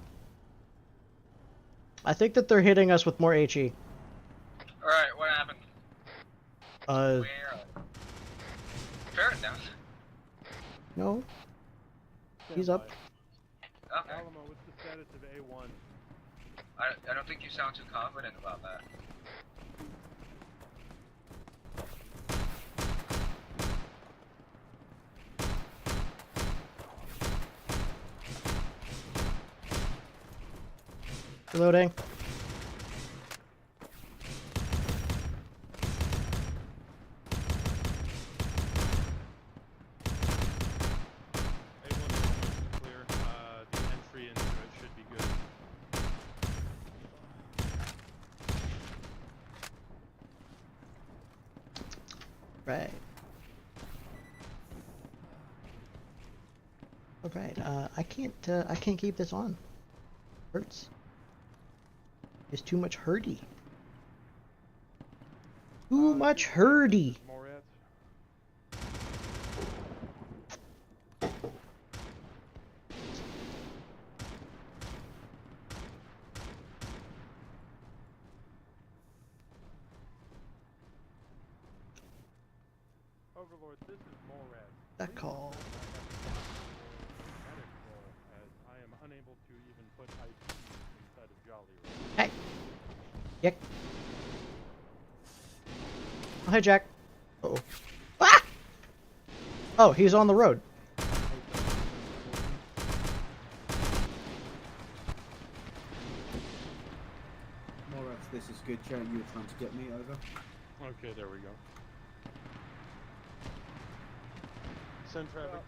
I think that they're hitting us with more HE. Alright, what happened? Where? Ferret down. No. He's up. Okay. Alamo, what's the status of A1? I don't think you sound too confident about that. Reloading. Clear. The entry into it should be good. Right. Alright, I can't keep this on. Hurts. There's too much hurdy. Too much hurdy. More rats. Overlord, this is more rats. That call. As I am unable to even put IP inside of Jolly. Hey. Yep. Oh, hey, Jack. Uh-oh. Ah! Oh, he's on the road. Morath, this is good. Jack, you were trying to get me over. Okay, there we go. Send traffic.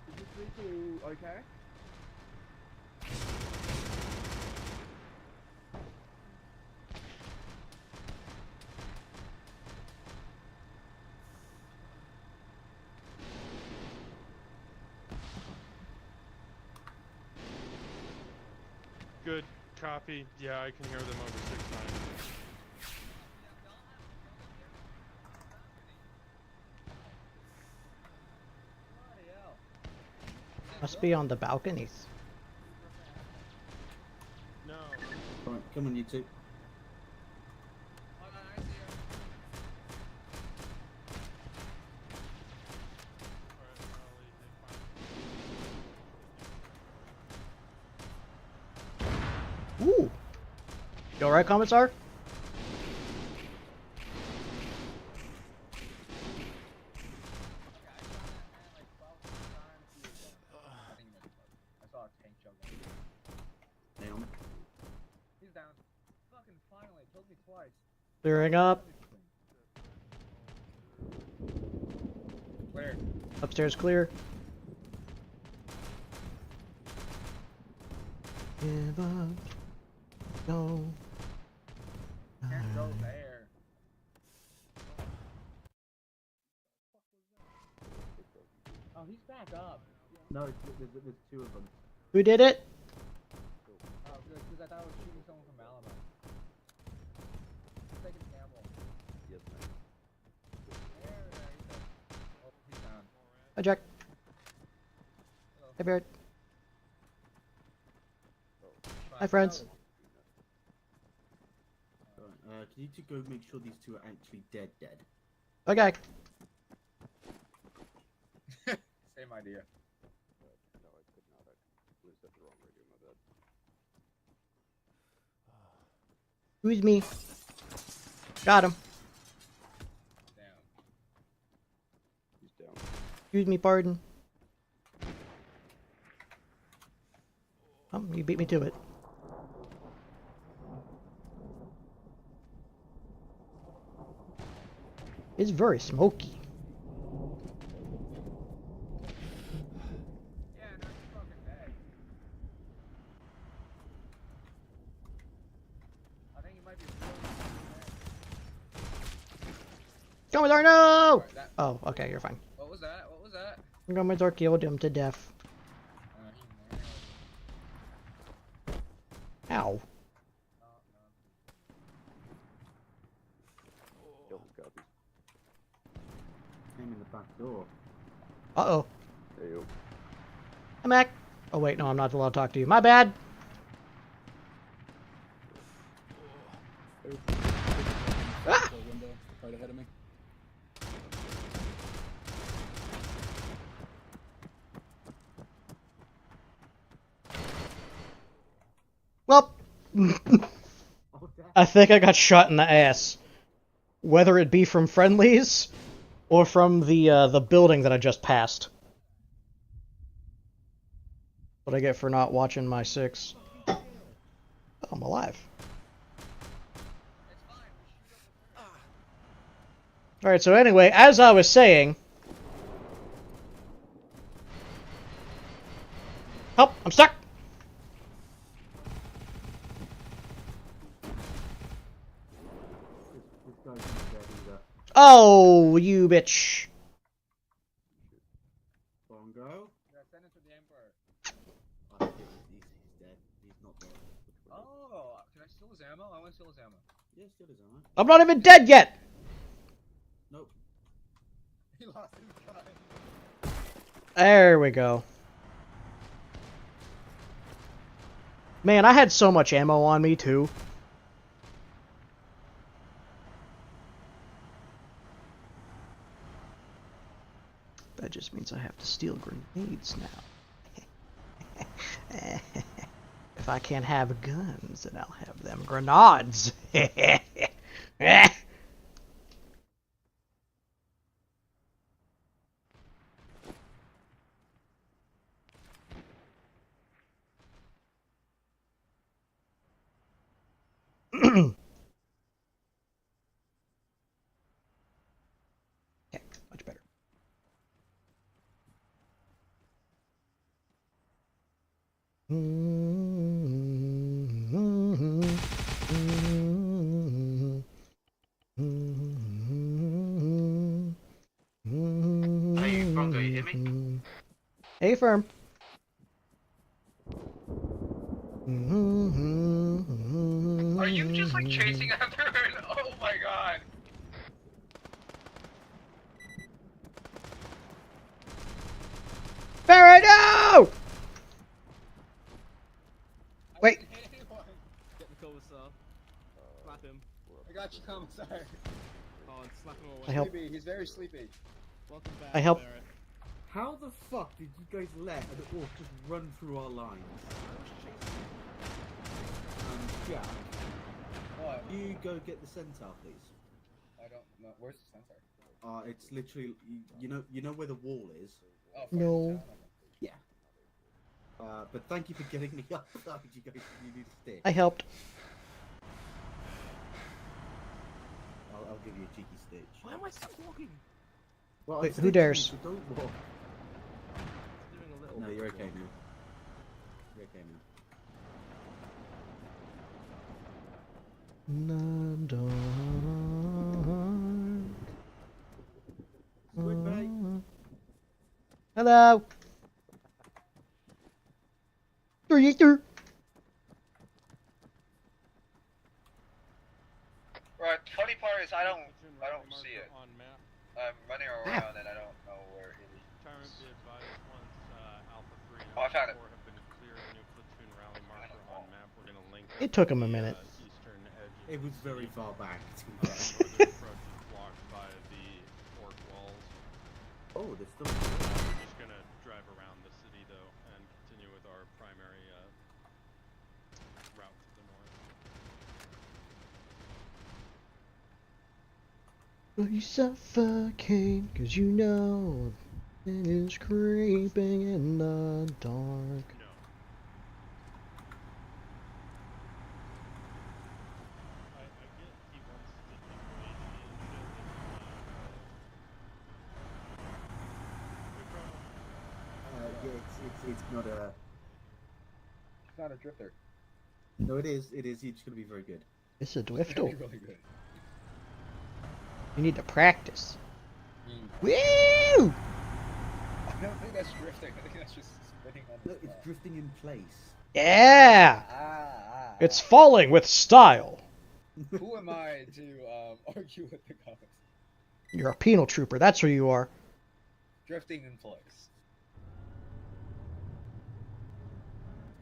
Is this vehicle okay? Good. Copy. Yeah, I can hear them over 6-9. Must be on the balconies. No. Right, come on, you two. Ooh. You alright, Commissar? Damn. He's down. Fucking finally, killed me twice. Clearing up. Where? Upstairs clear. Give up. Go. Can't go there. Oh, he's back up. No, there's two of them. Who did it? Oh, good, because I thought I was shooting someone from Alamo. Taking a gamble. Yes, man. There, he's up. Oh, he's down. Hi, Jack. Hello. Hi, Barrett. Hi, friends. Can you two go make sure these two are actually dead? Okay. Same idea. No, I could not. I set the wrong radio, my bad. Who's me? Got him. Down. He's down. Excuse me, pardon. Oh, you beat me to it. It's very smoky. Yeah, no, he's fucking dead. I think he might be Commissar, no! Right, that- Oh, okay, you're fine. What was that? What was that? Commissar killed him to death. Ow. Double copies. Came in the back door. Uh-oh. Hey, yo. Hi, Mac. Oh, wait, no, I'm not allowed to talk to you. My bad. Ah! Window, right ahead of me. Well, I think I got shot in the ass. Whether it be from friendlies or from the building that I just passed. What I get for not watching my 6. Oh, I'm alive. Alright, so anyway, as I was saying... Oh, I'm stuck! Oh, you bitch! Bongo? Yeah, send it to the Emperor. He's dead. He's not dead. Oh, can I steal his ammo? I want to steal his ammo. Yeah, steal his ammo. I'm not even dead yet! Nope. He lost his gun. There we go. Man, I had so much ammo on me, too. That just means I have to steal grenades now. If I can't have guns, then I'll have them grenades. Okay, much better. Hey, Bongo, you hear me? Hey, firm. Are you just like chasing after her? Oh my god! Barry, no! Wait. Get the commissar. Slap him. I got you, commissar. Oh, and slap him away. I help. Sleepy. He's very sleepy. Welcome back, I help. Barrett. How the fuck did you guys let an orc just run through our lines? Jack, What? you go get the centaur, please. I don't know. Where's the centaur? It's literally you know where the wall is. Oh, No. Yeah. But thank you for getting me up. You guys, you need to stay. I helped. I'll give you a cheeky stitch. Why am I still walking? Well, Wait, I'm who stitching dares? you, so don't walk. Doing a little No, bit you're of okay walking. now. You're okay now. Goodbye. Hello. Right, funny part is I don't see it. On map. I'm running around and I don't know where it is. Tyrant be advised once Alpha 3 and Oh, I found Alpha 4 it. have been cleared, a new platoon rally marker on map. We're going to link It up took to him a the, minute. Eastern edge of It was the very city. far back. Northern approach is blocked by the Ork walls. Oh, there's still. We're just going to drive around the city though and continue with our primary route to the north. Will you suffocate? 'Cause you know it is creeping in the dark. No. I get he wants to deploy Yeah, it's not a. It's not a drifter. No, it is. It is. It's gonna be very good. It's a Very, Dwiftle. really good. You need to practice. Woo! I don't think that's drifting. I think that's just spinning on the No, it's drifting in place. Yeah! It's falling with style. Who am I to argue with the comments? You're a penal trooper, that's who you are. Drifting in place.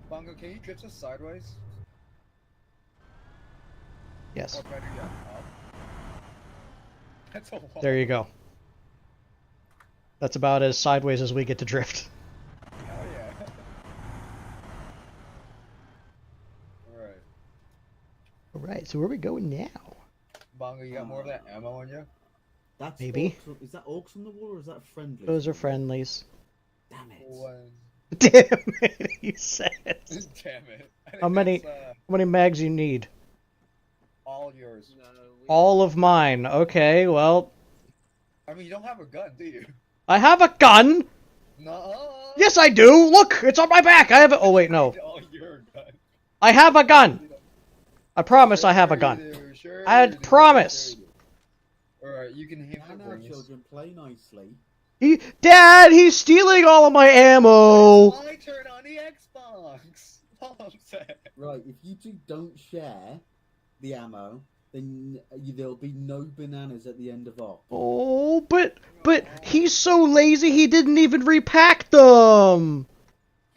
Bongo, can you drift us sideways? Yes. Or better yet, up? That's a wall. There you go. That's about as sideways as we get to drift. Oh yeah. Alright. Alright, so where are we going now? Bongo, you got more of that ammo on you? That's Maybe. Is that orcs on the wall or is that friendly? Those are friendlies. Damn it. Damn it, he says. Damn it. I think How many mags you need? all yours. All of mine. Okay, well, I mean, you don't have a gun, do you? I have a gun. No. Yes, I do. Look, it's on my back. I have it. Oh wait, no. Oh, your gun. I have a gun. I promise I have a gun. I promise. Alright, you can have Now, children, play nicely. Dad, he's stealing all of my ammo. It's my turn on the Xbox. All I'm saying. Right, if you two don't share the ammo, then there'll be no bananas at the end of op. Oh, but he's so lazy he didn't even repack them.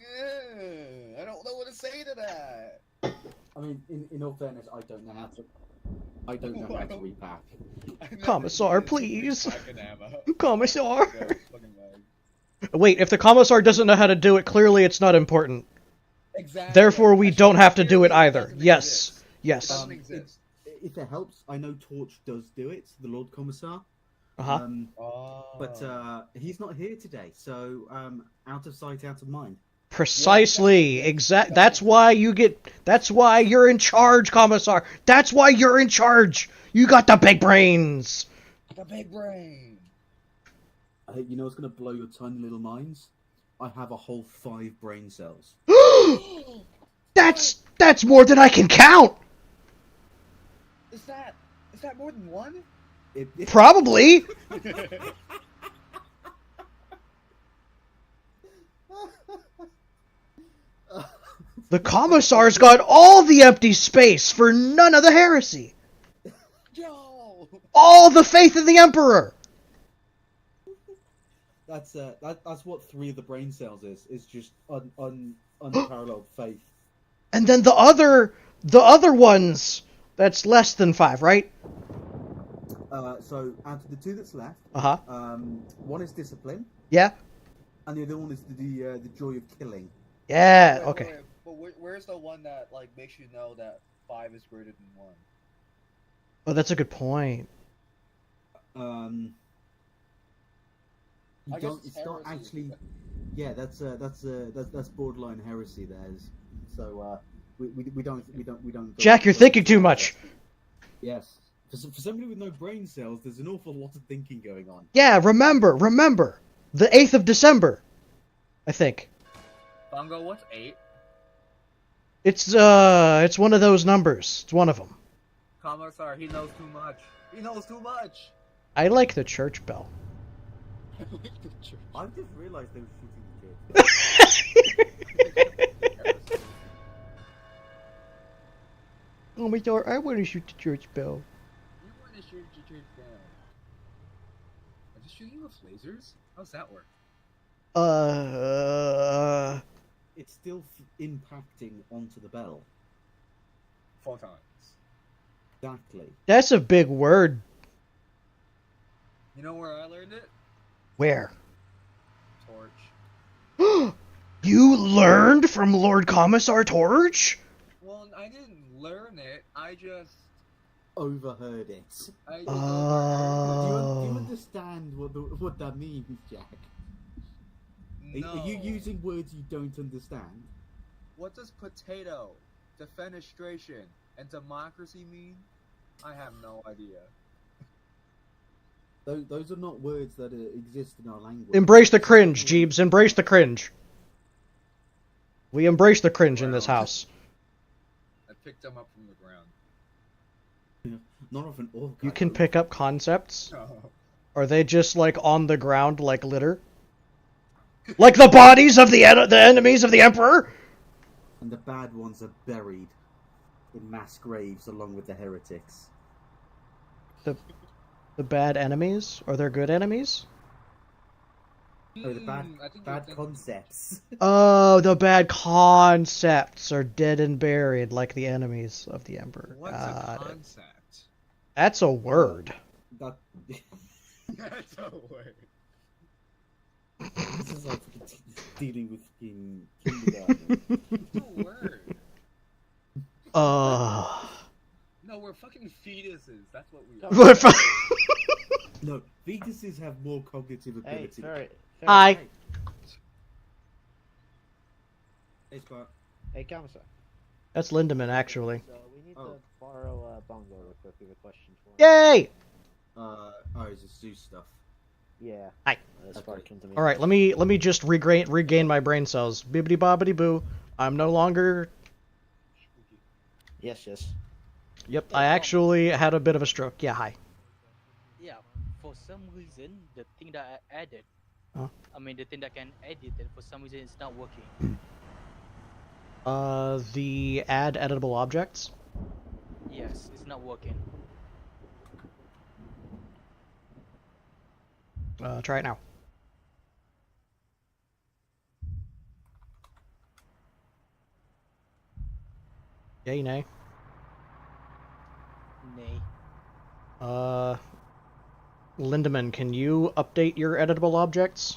I don't know what to say to that. I mean, in all fairness, I don't know how to repack. Commissar, please. Commissar. Wait, if the Commissar doesn't know how to do it, clearly it's not important. Exactly. Therefore, we don't have to do it either. Yes. Yes. If it helps, I know Torch does do it, the Lord Commissar. But he's not here today, so out of sight, out of mind. Precisely. That's why you're in charge, Commissar. That's why you're in charge. You got the big brains. The big brain. You know what's gonna blow your tiny little minds? I have a whole 5 brain cells. That's more than I can count. Is that more than one? Probably. The Commissar's got all the empty space for none of the heresy. Yo! All the faith in the Emperor. That's what 3 of the brain cells is. It's just unparalleled faith. And then the other ones, that's less than 5, right? So out of the 2 that's left, one is discipline. Yeah. And the other one is the joy of killing. Yeah. Okay. But where's the one that makes you know that 5 is greater than 1? Oh, that's a good point. It's not actually. Yeah, that's borderline heresy. So we don't. Jack, you're thinking too much. Yes. For somebody with no brain cells, there's an awful lot of thinking going on. Yeah, remember, the 8th of December, I think. Bongo, what's 8? It's one of those numbers. It's one of them. Commissar, he knows too much. He knows too much. I like the church bell. I've just realised they were shooting the kids. Oh my God, I want to shoot the church bell. You want to shoot the church bell? Are they shooting with lasers? How's that work? It's still impacting onto the bell. Photons. Exactly. That's a big word. You know where I learned it? Where? Torch. You learned from Lord Commissar Torch? Well, I didn't learn it. I just overheard it. I do you understand what that means, Jack? No. Are you using words you don't understand? What does potato, defenestration, and democracy mean? I have no idea. Those are not words that exist in our language. Embrace the cringe, Jeebs. Embrace the cringe. We embrace the cringe in this house. I picked them up from the ground. Not of an orc. You can pick up concepts? Oh. Are they just like on the ground like litter? Like the bodies of the enemies of the Emperor? And the bad ones are buried in mass graves along with the heretics. The bad enemies? Are there good enemies? Oh, the bad concepts. Oh, the bad concepts are dead and buried like the enemies of the Emperor. What's a concept? That's a word. That's a word. This is like dealing with kindergarten. It's a word. No, we're fucking fetuses. That's what we are. No, fetuses have more cognitive ability. Hi. Hey, Spot. Hey, Commissar. That's Lindemann, actually. So we need to borrow Bongo real quick. We have a question for him. Yay! Oh, it's the Zeus stuff. Yeah. Hi. Sparked into me. All right, let me just regain my brain cells. Bibbidi bobbidi boo. I'm no longer. Yes. Yep, I actually had a bit of a stroke. Yeah, hi. Yeah, for some reason, the thing that I added, Huh? I mean, the thing that can edit it, for some reason, it's not working. The add editable objects. Yes, it's not working. Try it now. Yay, nay. Nay. Lindemann, can you update your editable objects?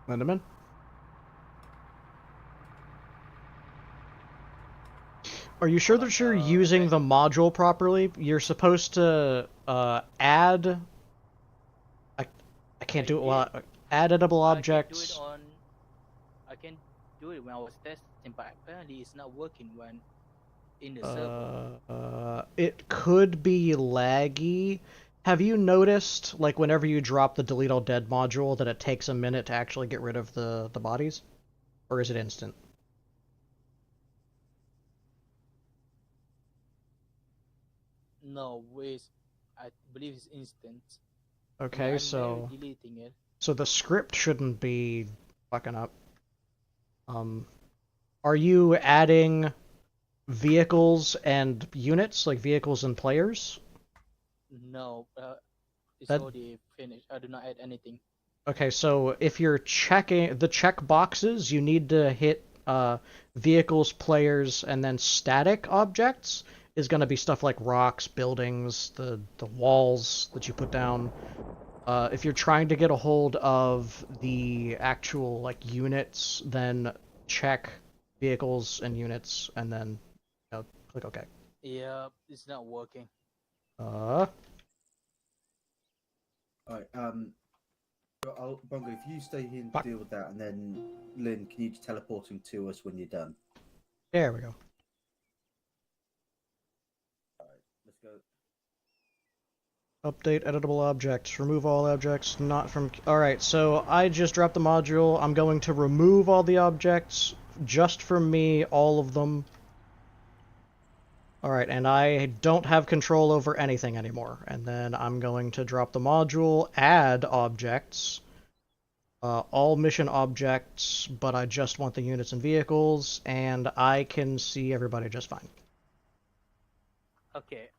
Lindemann? Are you sure that you're using the module properly? You're supposed to add. I can't do it well. Add editable objects. I can do it when I was testing, but apparently it's not working when in the server. It could be laggy. Have you noticed, like, whenever you drop the delete all dead module, that it takes a minute to actually get rid of the bodies? Or is it instant? No, I believe it's instant. Okay, I'm so deleting it. So the script shouldn't be fucking up. Are you adding vehicles and units, like vehicles and players? No, it's already finished. I do not add anything. Okay, so if you're checking the check boxes, you need to hit vehicles, players, and then static objects is going to be stuff like rocks, buildings, the walls that you put down. If you're trying to get a hold of the actual like units, then check vehicles and units, and then click OK. Yeah, it's not working. Alright, Bongo, if you stay here and deal with that, and then Lynn, can you just teleport him to us when you're done? There we go. Alright, let's go. Update editable objects. Remove all objects not from... Alright, so I just dropped the module. I'm going to remove all the objects just from me, all of them. Alright, and I don't have control over anything anymore. And then I'm going to drop the module, add objects, all mission objects, but I just want the units and vehicles, and I can see everybody just fine. Okay,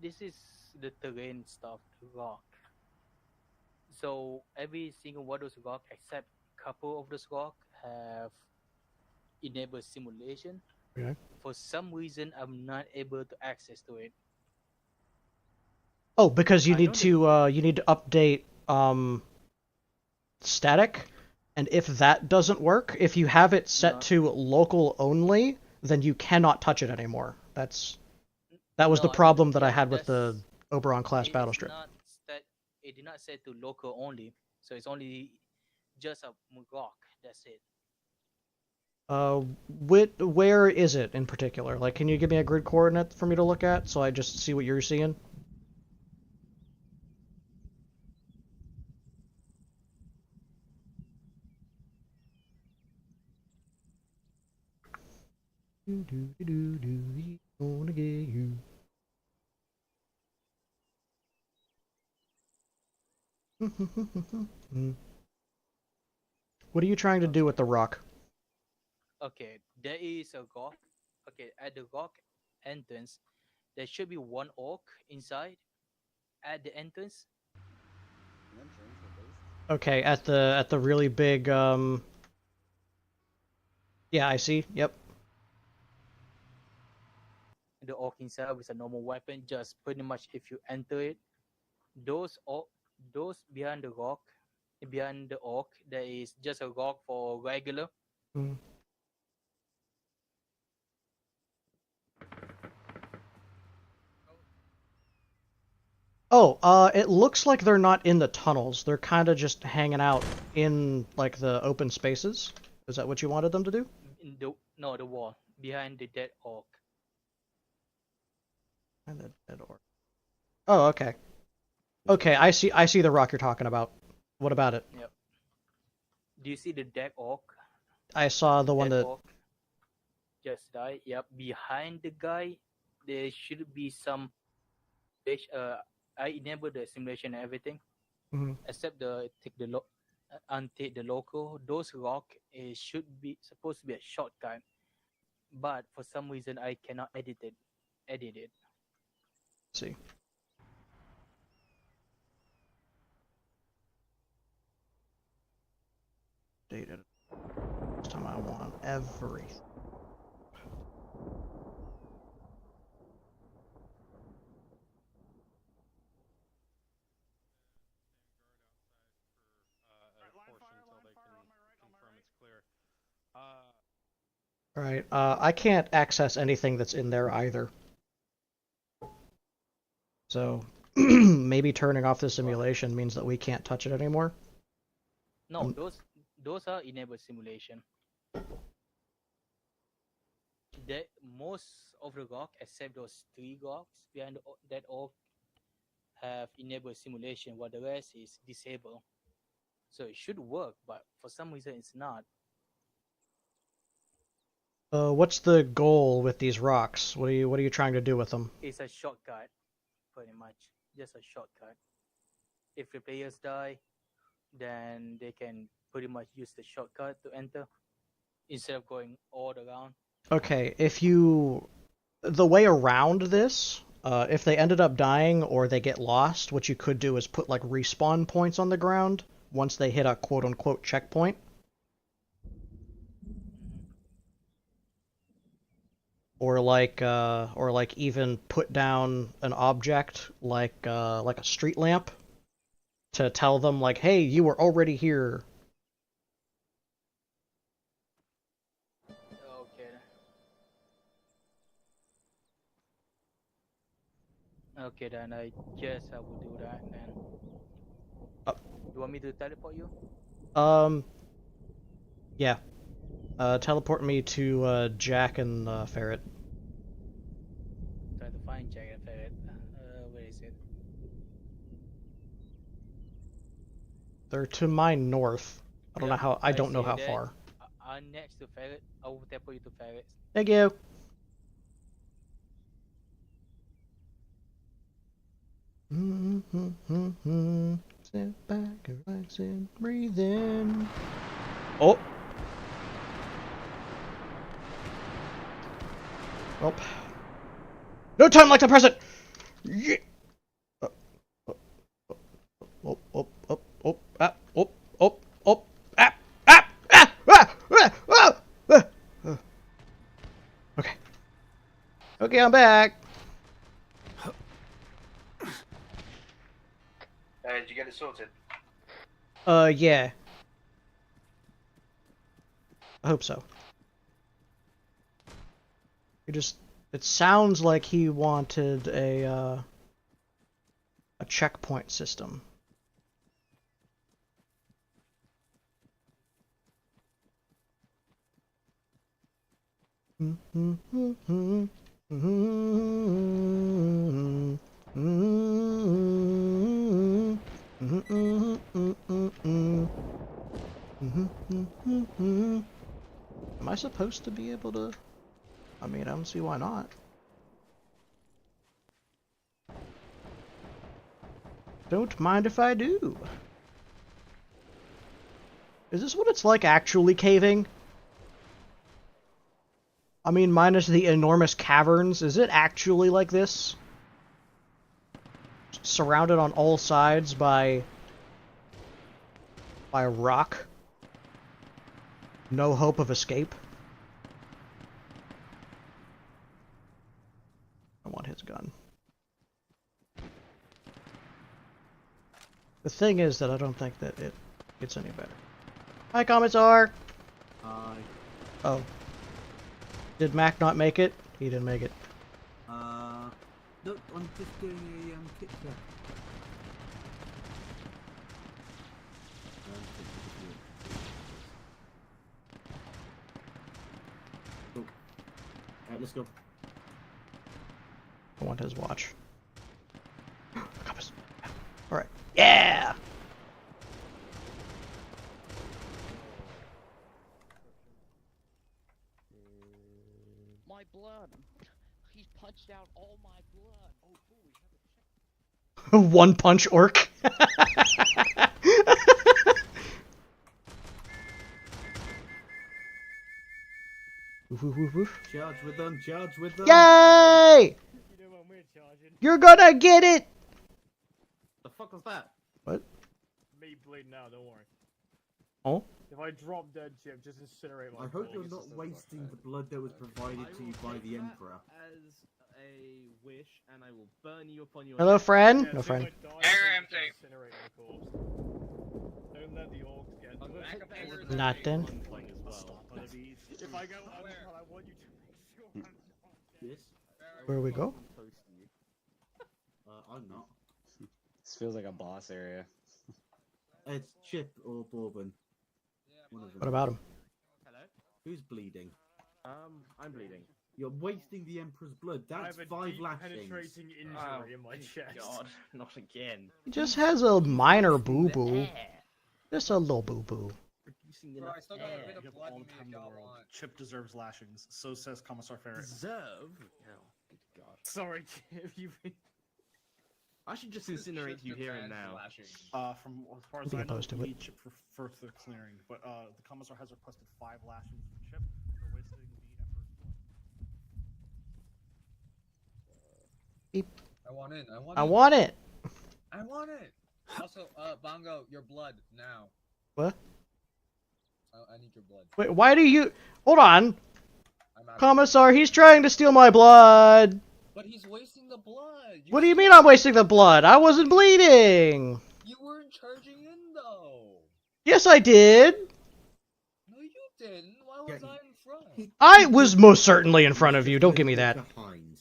this is the terrain stuff, rock. So every single one of those rock, except a couple of those rock, have enabled simulation. Okay. For some reason, I'm not able to access to it. Oh, because you need to update static, and if that doesn't work, if you have it set to local only, then you cannot touch it anymore. That was the problem that I had with the Oberon class battle strip. It did not set to local only, so it's only just a rock. That's it. Where is it in particular? Like, can you give me a grid coordinate for me to look at so I just see what you're seeing? Gonna get you. What are you trying to do with the rock? Okay, there is a rock. Okay, at the rock entrance, there should be one orc inside. At the entrance. Okay, at the really big yeah, I see. Yep. The orc inside with a normal weapon, just pretty much if you enter it, those behind the rock, behind the orc, there is just a rock for regular. Oh, it looks like they're not in the tunnels. They're kind of just hanging out in, like, the open spaces. Is that what you wanted them to do? No, the wall. Behind the dead orc. Behind the dead orc. Oh, okay. Okay, I see the rock you're talking about. What about it? Yep. Do you see the dead orc? I saw the one that... Orc just died. Yep. Behind the guy, there should be some... I enabled the simulation and everything. Mhm. Except untake the local. Those rock should be supposed to be a shortcut. But for some reason I cannot edit it. Let's see. Dated. This time I want everything. Alright, I can't access anything that's in there either. So, maybe turning off the simulation means that we can't touch it anymore? No, those are enabled simulation. Most of the rock, except those 3 rocks behind that orc, have enabled simulation, while the rest is disabled. So it should work, but for some reason it's not. What's the goal with these rocks? What are you trying to do with them? It's a shortcut, pretty much. Just a shortcut. If the players die, then they can pretty much use the shortcut to enter, instead of going all around. Okay, the way around this, if they ended up dying or they get lost, what you could do is put, like, respawn points on the ground once they hit a quote-unquote checkpoint. Or like even put down an object like a street lamp to tell them, like, hey, you were already here. Okay, then I guess I will do that then. You want me to teleport you? Yeah. Teleport me to Jack and Ferret. Try to find Jack and Ferret. Where is it? They're to my north. I don't know how. I don't know how far. I'm next to Ferret. I will teleport you to Ferret. Thank you. Sit back, relax, and breathe in. Oh. Well. No time like the present. Yeah. Okay. Okay, I'm back. Did you get it sorted? Yeah. I hope so. It sounds like he wanted a checkpoint system. Am I supposed to be able to? I mean, I don't see why not. Don't mind if I do. Is this what it's like actually caving? I mean, minus the enormous caverns, is it actually like this? Surrounded on all sides by rock? No hope of escape? I want his gun. The thing is that I don't think that it gets any better. Hi, Commissar! Hi. Oh. Did Mac not make it? He didn't make it. No, Look, I'm just doing a kit check. Cool. Alright, let's go. I want his watch. Alright. Yeah! My blood. He's punched out all my blood. Oh, cool. One punch orc. Woof, woof, woof, woof. Charge with them, charge with them. Yay! You're gonna get it! The fuck was that? What? Me bleeding now, don't worry. Oh? If I drop dead, Chip, just incinerate my I hope corpse. you're not wasting the blood that was provided to you by the Emperor. As a wish, and I will burn you upon your. Hello, friend? No friend. Incinerate my corpse. Don't let the orcs get to it. Nothing. If I go on, I want you to make sure I'm Yes? Where we go? I'm not. This feels like a boss area. It's Chip or Bourbon. One of them. What about him? Hello? Who's bleeding? I'm bleeding. You're wasting the Emperor's blood. I That's have a 5 deep lashings. penetrating injury in my chest. God, not again. He just has a minor boo-boo. Just a little boo-boo. Bro, I still got a bit of Give blood all in the me time in if the y'all world. want. Chip deserves lashings. So says Commissar Ferret. Deserve? Oh, good God. Sorry, Chip. You. I should just incinerate you here and now. From as far as I'd be I know, opposed to we it. need Chip for further clearing. But the Commissar has requested 5 lashings from Chip for wasting the Emperor's blood. Beep. I want in. I want I in. want it! I want it. Also, Bongo, your blood now. What? I need your blood. Wait, why do you... Hold on! I'm out. Commissar, he's trying to steal my blood! But he's wasting the blood. What do you mean I'm wasting the blood? I wasn't bleeding! You weren't charging in though. Yes, I did! No, you didn't. Why was I in front? I was most certainly in front of you, don't give me that. Behind.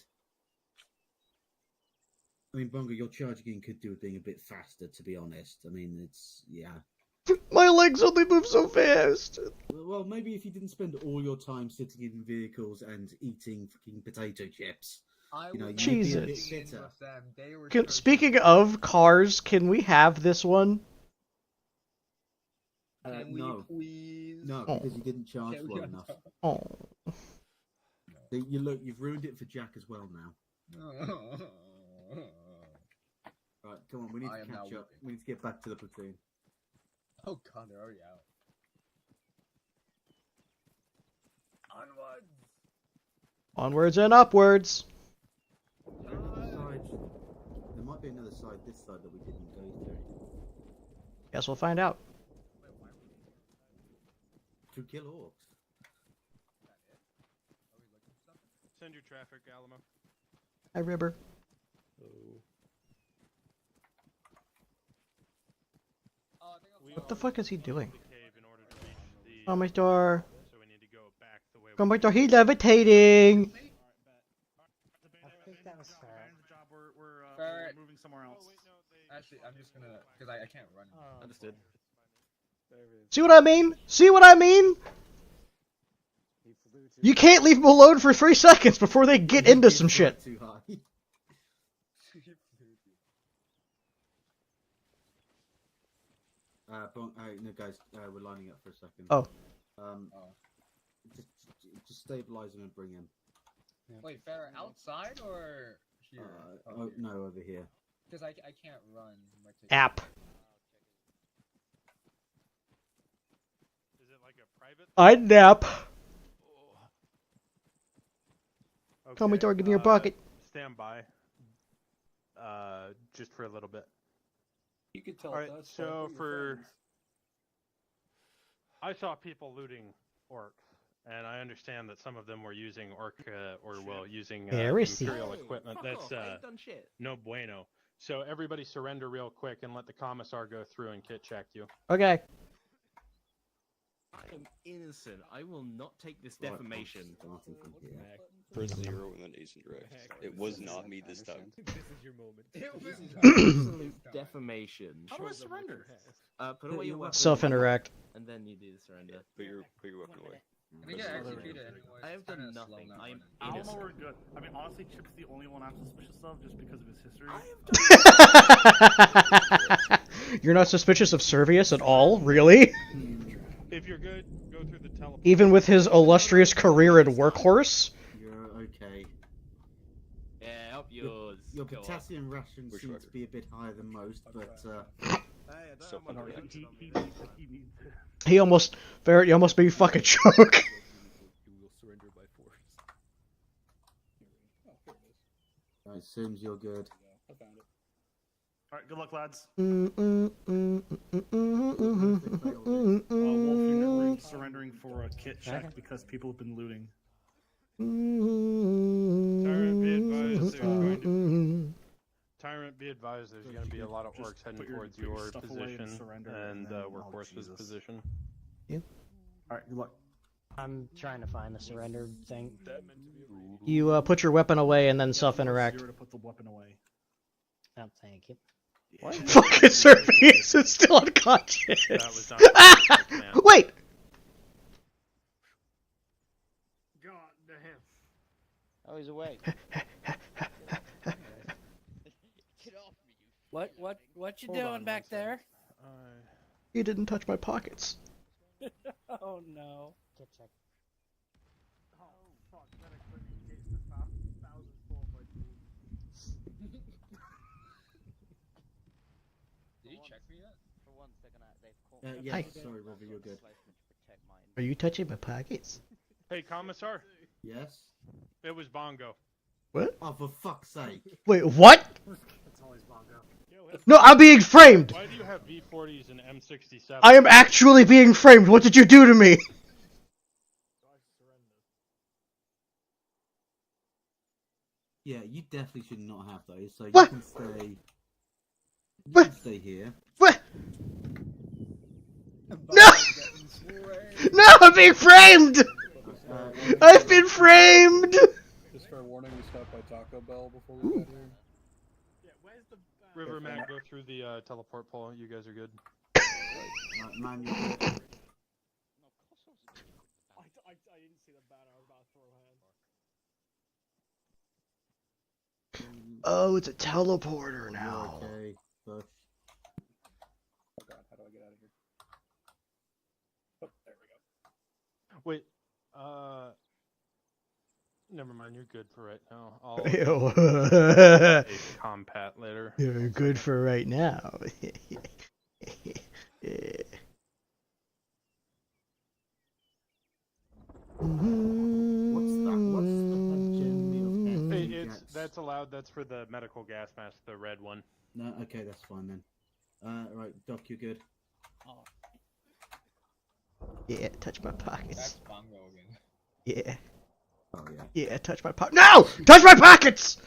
I mean, Bongo, your charging in could do with being a bit faster, to be honest. I mean, it's... yeah. My legs only move so fast! Well, maybe if you didn't spend all your time sitting in vehicles and eating fucking potato chips. You know, you'd be a bit fitter. Speaking of cars, can we have this one? No. Please? No, because you didn't charge well enough. Oh. Look, you've ruined it for Jack as well now. Right, come on, we need to catch up. We need to get back to the platoon. Oh god, they're already out. Onwards! Onwards and upwards! There might be another side this side that we didn't go to. Guess we'll find out. To kill orcs. Send your traffic, Alamo. Hi, Ribber. What the fuck is he doing? Oh, my door. Oh, my door. He's levitating! Ferret. We're moving somewhere else. Actually, I'm just gonna, because I can't run. Understood. See what I mean? See what I mean? You can't leave them alone for 3 seconds before they get into some shit. Too high. No, guys, we're lining up for a second. Oh. Just stabilize him and bring him. Wait, Farrah, outside or here? No, over here. Because I can't run. App. Is it like a private? I'd nap. Okay, Call me, door, give me your bucket. Stand by. Just for a little bit. You could tell. Alright, so for... I saw people looting orcs, and I understand that some of them were using using Imperial equipment. That's no bueno. So everybody surrender real quick and let the Commissar go through and kit check you. Okay. I am innocent. I will not take this defamation. Press 0 and then Ace and direct. It was not me this time. This is your moment. It was Absolute defamation. How do I surrender? Put away your weapon. Self-interact. And then you do the surrender. Put your weapon away. I mean, yeah, executed anyway. I have done nothing. I am I don't know innocent. we're good. I mean, honestly, Chip's the only one I'm suspicious of just because of his history. You're not suspicious of Servius at all, really? If you're good, go through the teleport. Even with his illustrious career at Workhorse? You're okay. Yeah, up yours. Your potassium ration seems to be a bit higher than most, but He almost made me fucking choke. You will surrender by force. I assume you're good. I found it. Alright, good luck, lads. Wolf surrendering for a kit check because people have been looting. Tyrant, be advised there's going to be a lot of orcs heading towards your position and Workhorse's position. Yeah. Alright, good luck. I'm trying to find the surrender thing. You put your weapon away and then self-interact. To put the weapon away. Oh, thank you. What? Fucking Servius is still unconscious. That was not man. Wait! God damn. Oh, he's away. What you doing back there? You didn't touch my pockets. Oh no. Get check. Oh fuck, that actually gets the 1,000 my team. Did you check me yet? For once, they're gonna. Yes, Hi. sorry, Robbie, you're good. Are you touching my pockets? Hey, Commissar. Yes? It was Bongo. What? Oh, for fuck's sake. Wait, what? It's always Bongo. No, I'm being framed! Why do you have V40s and M67? I am actually being framed! What did you do to me? Yeah, you definitely should not have those, so you What? can stay... You What? can stay here. What? No! No, I'm being framed! I've been framed! Just fair warning, we stopped by Taco Bell before we got here. River Man, go through the teleport pole. You guys are good. Man, you're good. I didn't see the banner. I was about to throw hands. Oh, it's a teleporter now. Okay, Bush. Oh god, how do I get out of here? Oh, there we go. Wait, never mind. You're good for right now. I'll Ew. a compat later. You're good for right now. Hey, that's allowed. That's for the medical gas mask, the red one. No, okay, that's fine then. Right, Doc, you're good. Yeah, touch my pockets. That's Bongo again. Yeah. Oh yeah. Yeah, touch my pockets. No! Touch my pockets!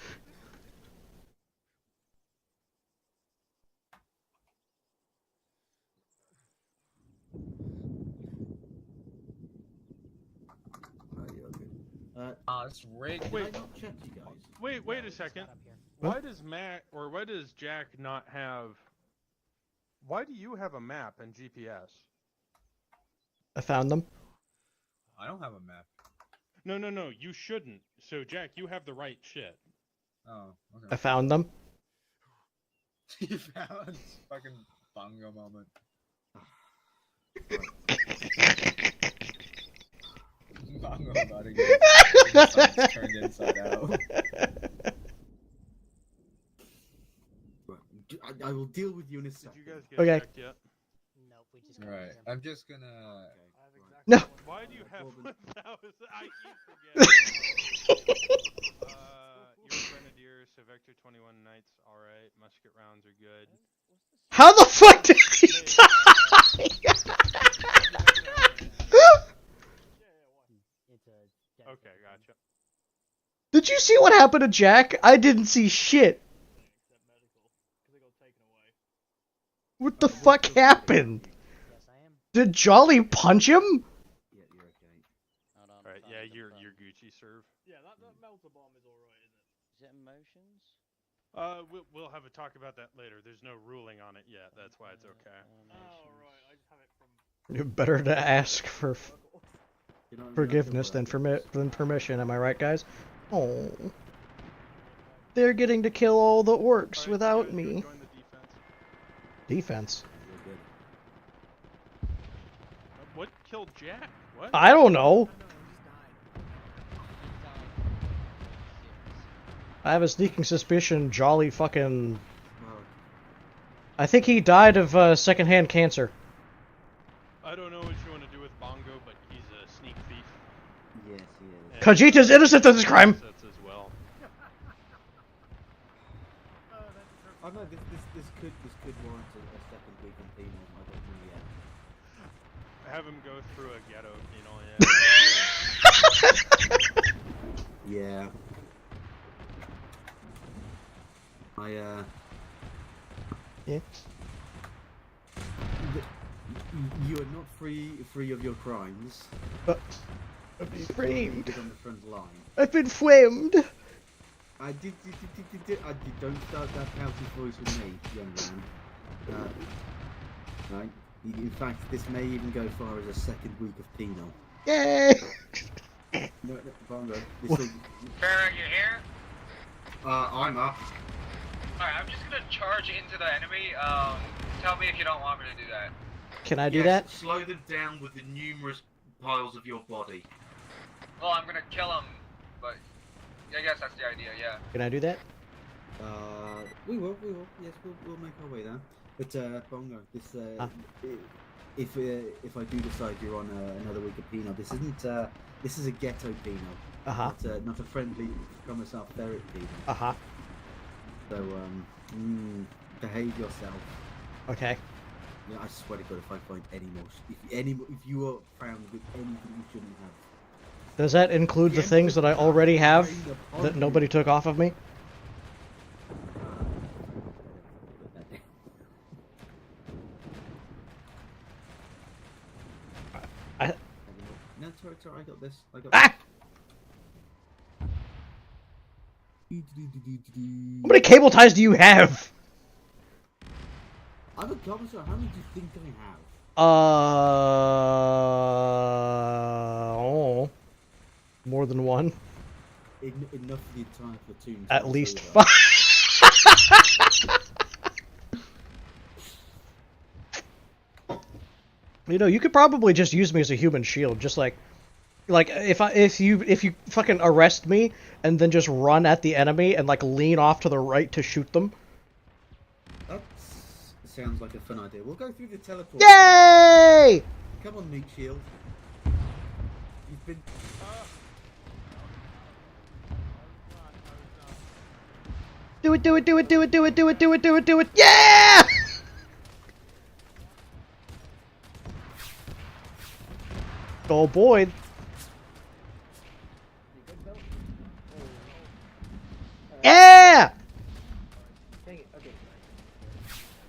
Oh, you're good. It's rigged. Wait. Did I not check you guys? Wait a second. Why does Mac or why does Jack not have? Why do you have a map and GPS? I found them. I don't have a map. No. You shouldn't. So Jack, you have the right shit. Oh, okay. I found them. You found fucking Bongo moment. Bongo about to get turned inside out. I will deal with you in a second. Did you guys get Okay. checked yet? Nope, we just. Right, I'm just gonna. No. Why do you have 1,000? I keep forgetting. You're a grenadier, so Vector 21 Knights, alright. Musket rounds are good. How the fuck did he die? Okay, gotcha. Did you see what happened to Jack? I didn't see shit. What the fuck happened? Did Jolly punch him? Yeah, you're okay. Alright, yeah, you're Gucci serve. Yeah, that melter bomb is alright, isn't it? Is it emotions? We'll have a talk about that later. There's no ruling on it yet. That's why it's okay. Oh, right. I just have it from... Better to ask for forgiveness than permission, am I right, guys? Oh. They're getting to kill all the orcs without me. Defense? What killed Jack? What? I don't know. I have a sneaking suspicion Jolly fucking... I think he died of secondhand cancer. I don't know what you want to do with Bongo, but he's a sneak thief. Yes, he is. Khajiit's innocent of this crime! That's as well. Oh no, this could warrant a second week in penal. I don't know yet. Have him go through a ghetto penal, Yeah. Yeah. You are not free of your crimes. I've been framed. On the front line. I've been framed. I did. Don't start that pouty voice with me, young man. Right. In fact, this may even go far as a second week of penal. Yay! No, Bongo. Farrah, you here? I'm up. Alright, I'm just gonna charge into the enemy. Tell me if you don't want me to do that. Can I do that? Slow them down with the numerous piles of your body. Well, I'm gonna kill him, but I guess that's the idea, yeah. Can I do that? We will. Yes, we'll make our way there. But Bongo, this if I do decide you're on another week of penal, this isn't this is a ghetto penal. Not a friendly commissar ferret penal. So behave yourself. Okay. Yeah, I swear to God, if I find any more, if you are found with anything you shouldn't have. Does that include the things that I already have that nobody took off of me? No, it's alright, I got this. How many cable ties do you have? I'm a commissar, how many do you think I have? More than one. Enough for the entire platoon. At least 5. You know, you could probably just use me as a human shield, just like if you fucking arrest me and then just run at the enemy and like lean off to the right to shoot them. That sounds like a fun idea. We'll go through the teleport. Yay! Come on, meat shield. You've been. Do it! Yeah! Oh boy. Yeah!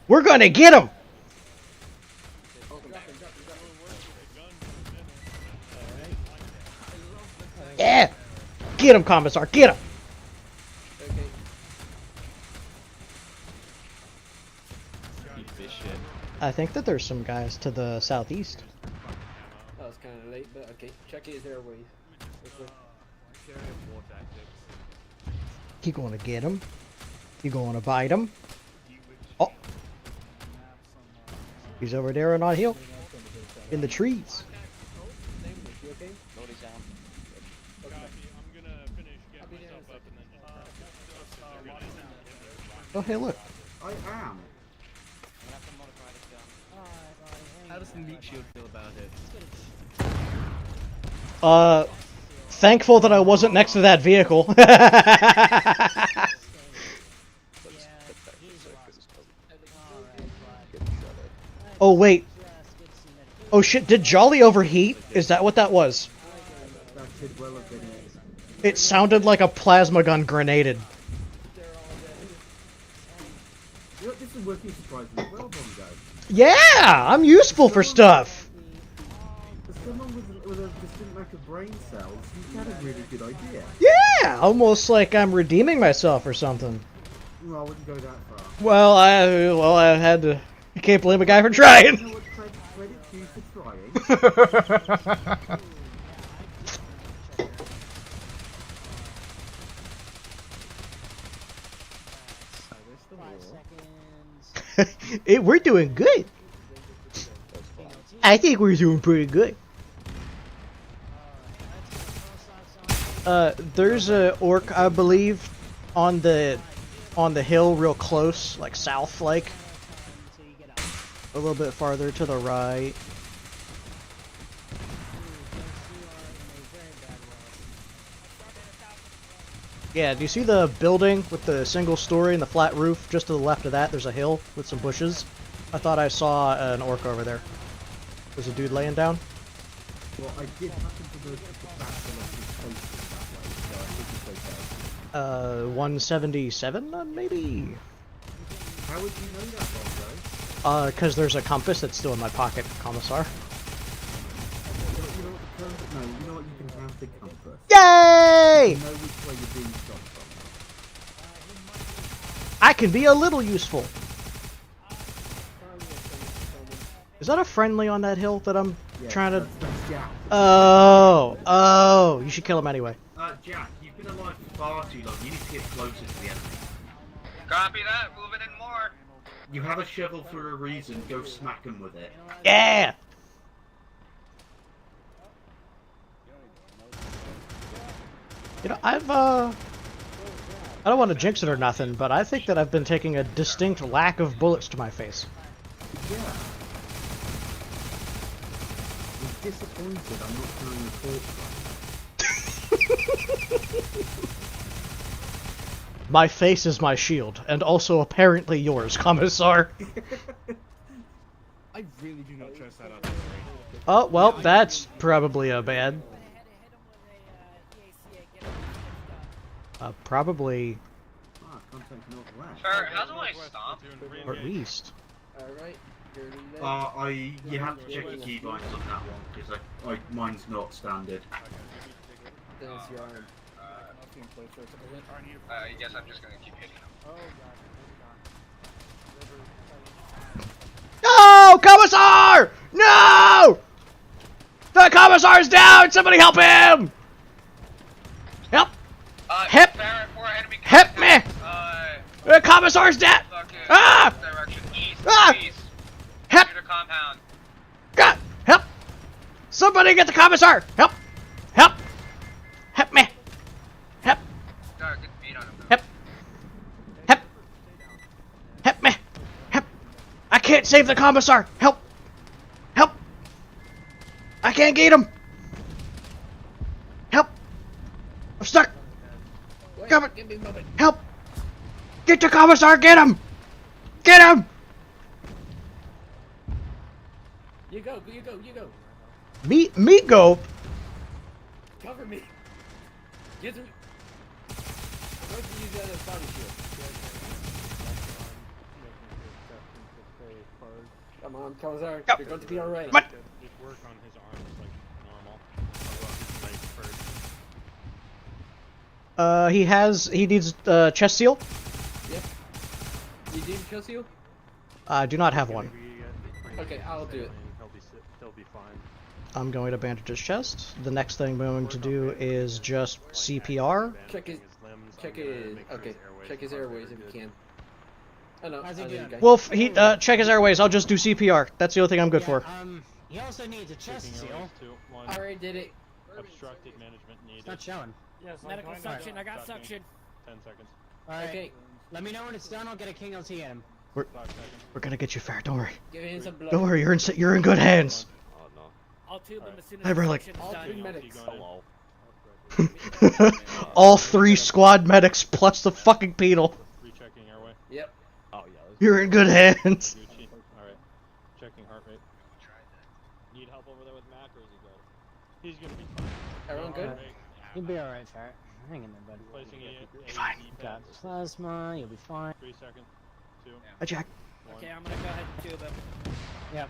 We're gonna get him! Yeah! Get him, Commissar, get him! I think that there's some guys to the southeast. That was kind of late, but okay. Check it, is there a way? You gonna get him? You gonna bite him? Oh! He's over there on our hill. In the trees. Oh, hey, look. I am. How does the meat shield feel about it? Thankful that I wasn't next to that vehicle. Oh, wait. Oh, shit, did Jolly overheat? Is that what that was? That could well have been it. It sounded like a plasma gun grenaded. You know, this is working surprisingly well, Bongo. Yeah! I'm useful for stuff! someone with a distinct lack of brain cells, you had a really good idea. Yeah, almost like I'm redeeming myself or something. Well, I wouldn't go that far. Well, I had to. You can't blame a guy for trying. You know what, credit to you for trying. We're doing good. I think we're doing pretty good. There's a orc, I believe, on the hill real close, like south, like a little bit farther to the right. Yeah, do you see the building with the single story and the flat roof? Just to the left of that, there's a hill with some bushes. I thought I saw an orc over there. There's a dude laying down. Well, I did happen to go to the back of the places that way, so I think it's okay. 177, maybe? How would you know that, Bongo? Because there's a compass that's still in my pocket, Commissar. You know what, you can have the compass. Yay! You know which way you're being shot from. I can be a little useful. Is that a friendly on that hill that I'm trying to... Jack. Oh, you should kill him anyway. Jack, you've been alive for far too long. You need to get closer to the enemy. Copy that. Moving in more. You have a shovel for a reason. Go smack them with it. Yeah! You know, I don't want to jinx it or nothing, but I think that I've been taking a distinct lack of bullets to my face. Yeah. I'm disappointed I'm not carrying a corpse. My face is my shield, and also apparently yours, Commissar. I really do not trust that out there. Oh, well, that's probably a bad. Probably. Sir, how do I stop? Or east. Alright, you have to check your keybinds on that one, because mine's not standard. I guess I'm just gonna keep hitting him. No! Commissar! No! The Commissar's down! Somebody help him! Help! Help! Help me! The Commissar's dead! Ah! Ah! Help! God! Help! Somebody get the Commissar! Help! Help! Help me! Help! Help! Help! Help me! Help! I can't save the Commissar! Help! Help! I can't get him! Help! I'm stuck! Come on! Help! Get the Commissar! Get him! Get him! You go. Me go? Cover me. Get through. I'm going to use that as body shield. Come on, Commissar. You're going to be alright. Work on his arms like normal. He needs chest seal? Yep. You need a chest seal? I do not have one. Okay, I'll do it. He'll be fine. I'm going to bandage his chest. The next thing I'm going to do is just CPR. Check his airways if you can. Oh no, Wolf, check his airways. I'll just do CPR. That's the only thing I'm good for. He also needs a chest seal. I already did it. Obstructed management needed. It's not showing. Yes, medical suction. I got suction. 10 seconds. Alright. Okay. Let me know when it's done. I'll get a King LT in him. We're gonna get you fair. Don't worry. Give him some blood. Don't worry. You're in good hands. Oh no. I'll tube him as soon as Hi, Relic. all three medics. Hello. All 3 squad medics plus the fucking penal. Rechecking airway. Yep. Oh yeah. You're in good hands. Alright. Checking heart rate. Need help over there with Mac, or is he good? He's gonna be fine. Everyone good? You'll be alright, Farrah. Hang in there, buddy. Placing Be fine. Got plasma. You'll be fine. 3 seconds. 2. Hi, Jack. Okay, I'm gonna go ahead and tube him. Yep.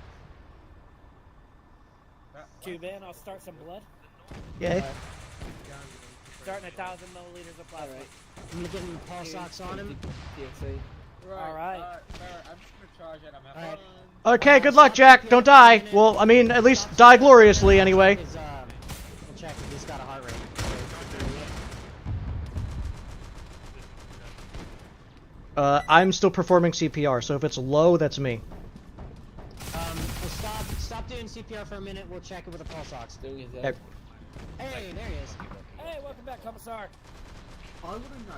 Cuban, I'll start some blood. Yay. Starting 1,000 milliliters of plasma. I'm gonna get him pulse socks on him. All right. I'm just gonna charge it. I'm having fun. Okay, good luck, Jack. Don't die. Well, I mean, at least die gloriously anyway. We'll check if he's got a heart rate. I'm still performing CPR, so if it's low, that's me. We'll stop doing CPR for a minute. We'll check it with a pulse ox. Hey, there he is. Hey, welcome back, Commissar. I want to know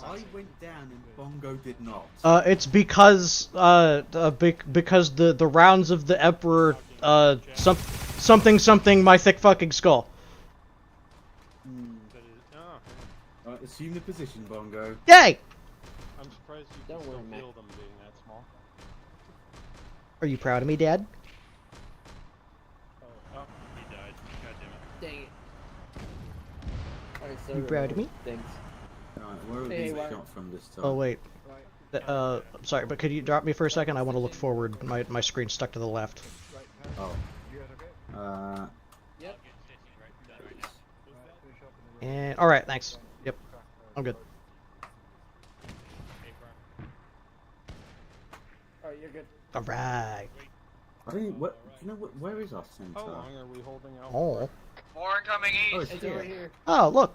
how I went down and Bongo did not. It's because because the rounds of the Emperor something my thick fucking skull. Assume the position, Bongo. Yay! I'm surprised you can still feel them being that small. Are you proud of me, Dad? Oh, he died. God damn it. Dang it. Alright, so You proud of me? Thanks. Alright, where are these shot from this time? Oh wait. I'm sorry, but could you drop me for a second? I want to look forward. My screen's stuck to the left. Oh. Yep. And all right, thanks. Yep, I'm good. Alright, you're good. All right. I don't. What? You know what? Where is our centaur? How long are we holding out? Oh. More incoming east. Oh, it's here. Oh, look.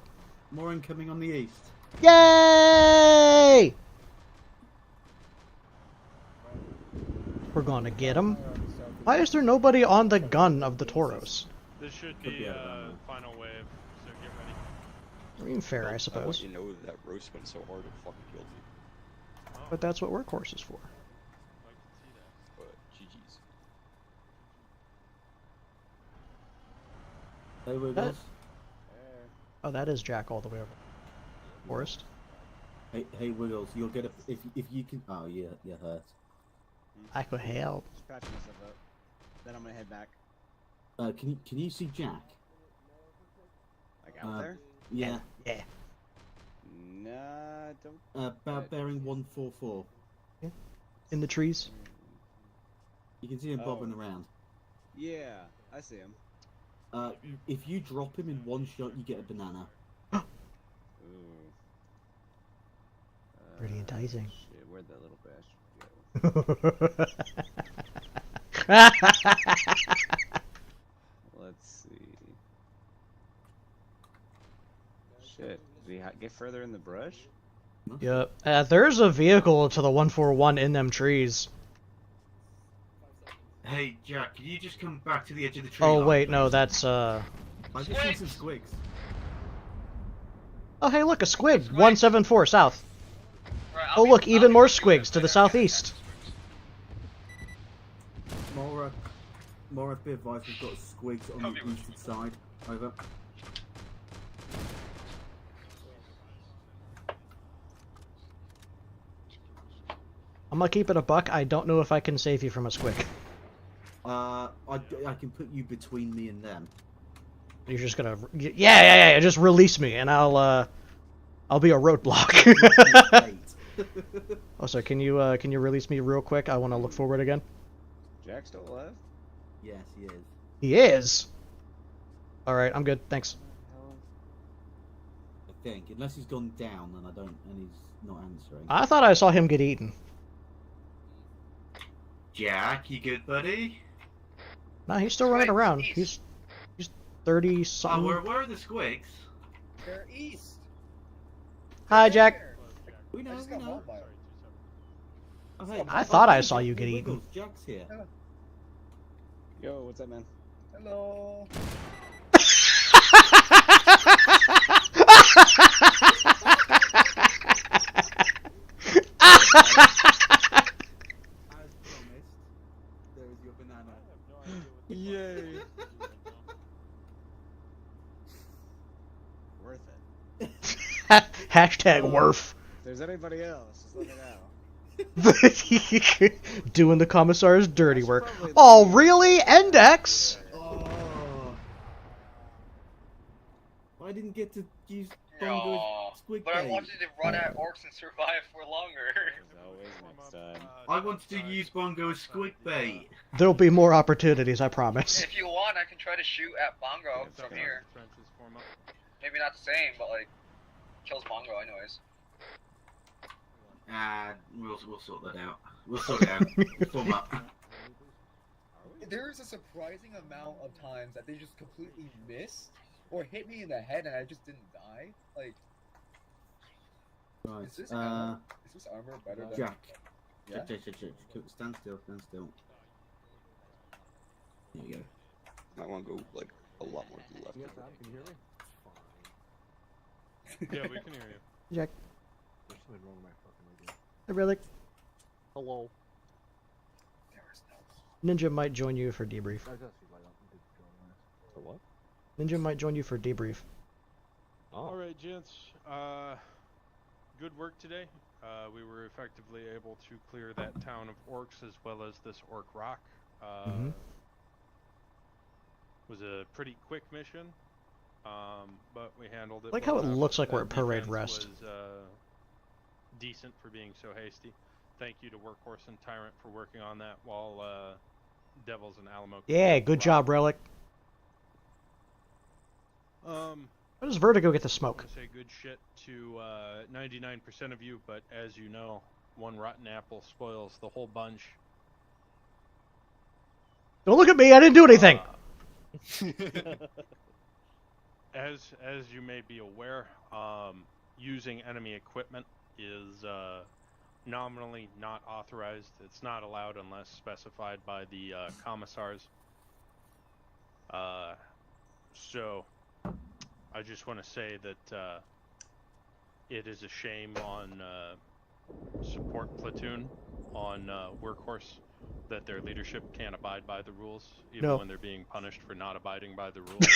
More incoming on the east. Yay! We're gonna get him. Why is there nobody on the gun of the Tauros? This should be final wave, so get ready. I mean, fair, I suppose. You know that roast went so hard it fucking killed me. But that's what workhorse is for. But GG's. Hey, Wiggles. Oh, that is Jack all the way over. Forest. Hey, Wiggles. You'll get a if you can. Oh, yeah, you're hurt. I could help. Just patching myself up. Then I'm gonna head back. Can you see Jack? Like out there? Yeah. Yeah. Nah, don't. About bearing 144. Yeah. In the trees. You can see him bobbing around. Yeah, I see him. If you drop him in one shot, you get a banana. Ooh. Pretty enticing. Shit, where'd that little bastard go? Let's see. Shit, did he get further in the brush? Yep. There's a vehicle to the 141 in them trees. Hey, Jack, can you just come back to the edge of the tree? Oh wait, no, that's I just see some squigs. Oh hey, look, a squig. 174 south. Oh look, even more squigs to the southeast. More be advised, we've got squigs on the eastern side. Over. I'm gonna keep it a buck. I don't know if I can save you from a squig. I can put you between me and them. You're just gonna, yeah. Just release me, and I'll be a roadblock. Oh, sorry. Can you release me real quick? I want to look forward again. Jack still alive? Yes, he is. He is. All right, I'm good. Thanks. I think, unless he's gone down, and he's not answering. I thought I saw him get eaten. Jack, you good, buddy? No, he's still running around. He's 30 something. Oh, where are the squigs? They're east. Hi, Jack. We know. Oh, hey, I thought I saw you get eaten. Jack's here. Yo, what's up, man? Hello. There is your banana. Yay. Worth it. Hashtag worth. If there's anybody else, just let me know. Doing the commissar's dirty work. Oh, really? Index? Oh. I didn't get to use Bongo's squig But I bait. wanted to run at orcs and survive for longer. Always next time. I wanted to use Bongo's squig bait. There'll be more opportunities, I promise. If you want. want, I can try to shoot at Bongo from here. Trenches form up. Maybe not the same, but like kills Bongo anyways. We'll sort that out. We'll sort it out. Form up. There's a surprising amount of times that they just completely missed or hit me in the head and I just didn't die. Like, Right. is this armor better than Jack. Yeah? Jack. Stand still. There you go. Might want to go like a lot more to the left. Yes, Sam, can you hear me? Yeah, we can hear you. Jack. There's something wrong with my fucking radio. Hey, brother. Hello. Ninja might join you for debrief. I just see light up. You did go nice. For what? Ninja might join you for debrief. All right, gents. Good work today. We were effectively able to clear that town of orcs as well as this orc rock. Was a pretty quick mission, but we handled it. Like how it well looks enough. like we're at That parade defense rest. Was decent for being so hasty. Thank you to Workhorse and Tyrant for working on that while Devils and Alamo. Yeah, good job, Relic. How does Vertigo get the I smoke? want to say good shit to 99% of you, but as you know, one rotten apple spoils the whole bunch. Don't look at me, I didn't do anything! As you may be aware, using enemy equipment is nominally not authorized. It's not allowed unless specified by the commissars. So I just want to say that it is a shame on support platoon on Workhorse that their leadership can't abide by the rules, even when they're being punished for not abiding by the rules.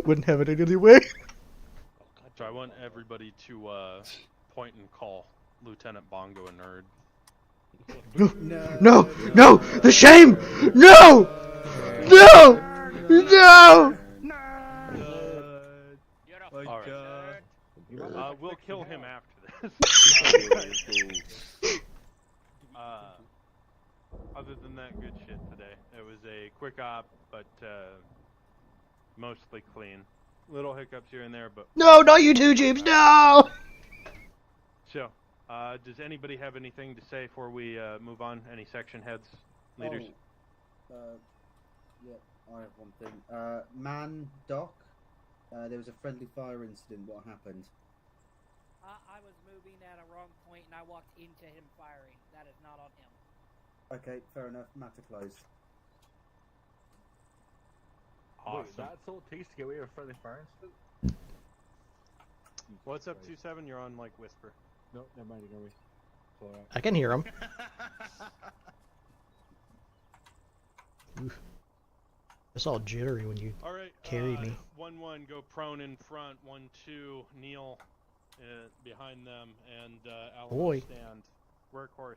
Wouldn't have it any way. So I want everybody to point and call Lieutenant Bongo a nerd. No! The shame! No! Alright. We'll kill him after this. Other than that, good shit today. It was a quick op, but mostly clean. Little hiccups here and there, but... No, not you two, James, no! So, does anybody have anything to say before we move on? Any section heads, leaders? Yeah, I have one thing. Man, Doc, there was a friendly fire incident. What happened? I was moving at a wrong point and I walked into him firing. That is not on him. Okay, fair enough. Matter closed. Awesome. Wait, that's all it takes to get away with friendly fire incident? What's up, 2-7? You're on, like, whisper. No, never mind, ignore me. It's alright. I can hear him. It's all jittery when you carry me. 1-1, go prone in front. 1-2, kneel behind them, and Alamo stand. Workhorse,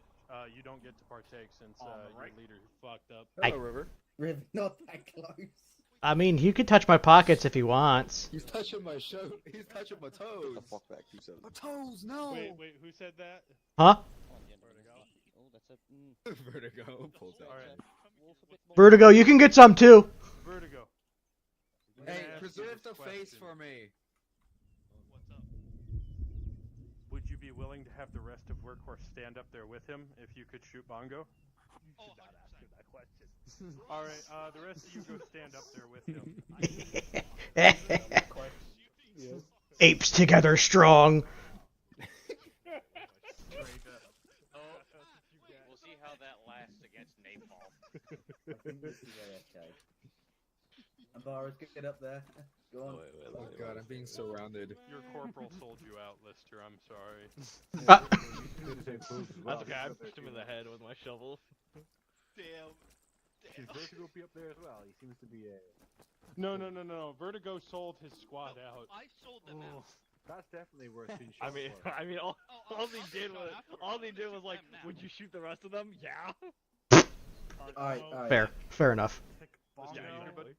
you don't get to partake since your leader fucked up. Hello, River. River, not that close. I mean, he could touch my pockets if he wants. He's touching my show. He's touching my toes. Get the fuck back, 2-7. My toes, no. Wait, who said that? Huh? Vertigo pulls out. Vertigo, you can get some too. Vertigo. Hey, preserve the face for me. What's up? Would you be willing to have the rest of Workhorse stand up there with him if you could shoot Bongo? You should not ask him that question. Alright, the rest of you go stand up there with him. Apes together strong. We'll see how that lasts against napalm. I think this is okay. Ambar's get up there. Go on. Oh god, I'm being surrounded. Your corporal sold you out, Lister. I'm sorry. That's okay. I pushed him in the head with my shovel. Damn. Should Vertigo be up there as well? He seems to be a... No. Vertigo sold his squad out. I sold them out. That's definitely worth being I shot mean, for. all they did was like, would you shoot the rest of them? Yeah. Alright. Fair enough. Yeah, everybody.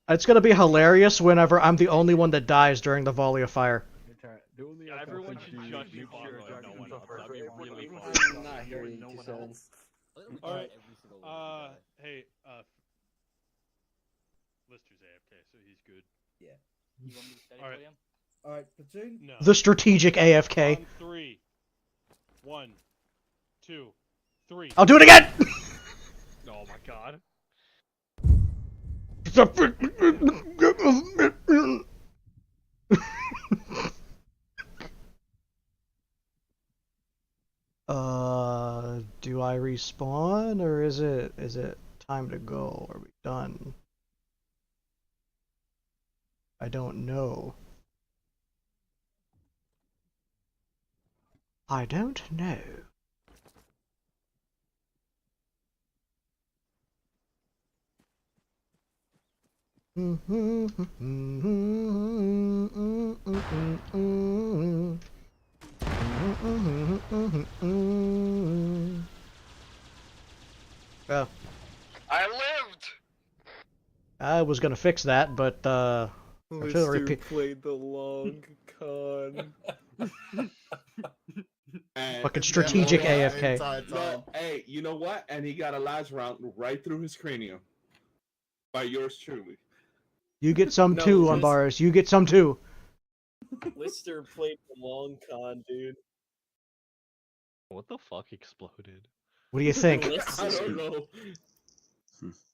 It's gonna be hilarious whenever I'm the only one that dies during the volley of fire. Everyone should judge you for no one else. That'd be really fun. I'm not hearing you, 2-7. All right. Hey, Lister's AFK, so he's good. Yeah. You want me to study All right. for him? Alright, platoon? No. The strategic AFK. On 3. 1, 2, 3. I'll do it again! Oh my god. Do I respawn or is it time to go? Are we done? I don't know. I don't know. Oh. I lived! I was gonna fix that, but artillery Lister played the long con. Fucking strategic AFK. No, hey, you know what? And he got a last round right through his cranium. By yours truly. You get some No, too, this- Unbars. You get some too. Lister played the long con, dude. What the fuck exploded? What do you think? I don't know.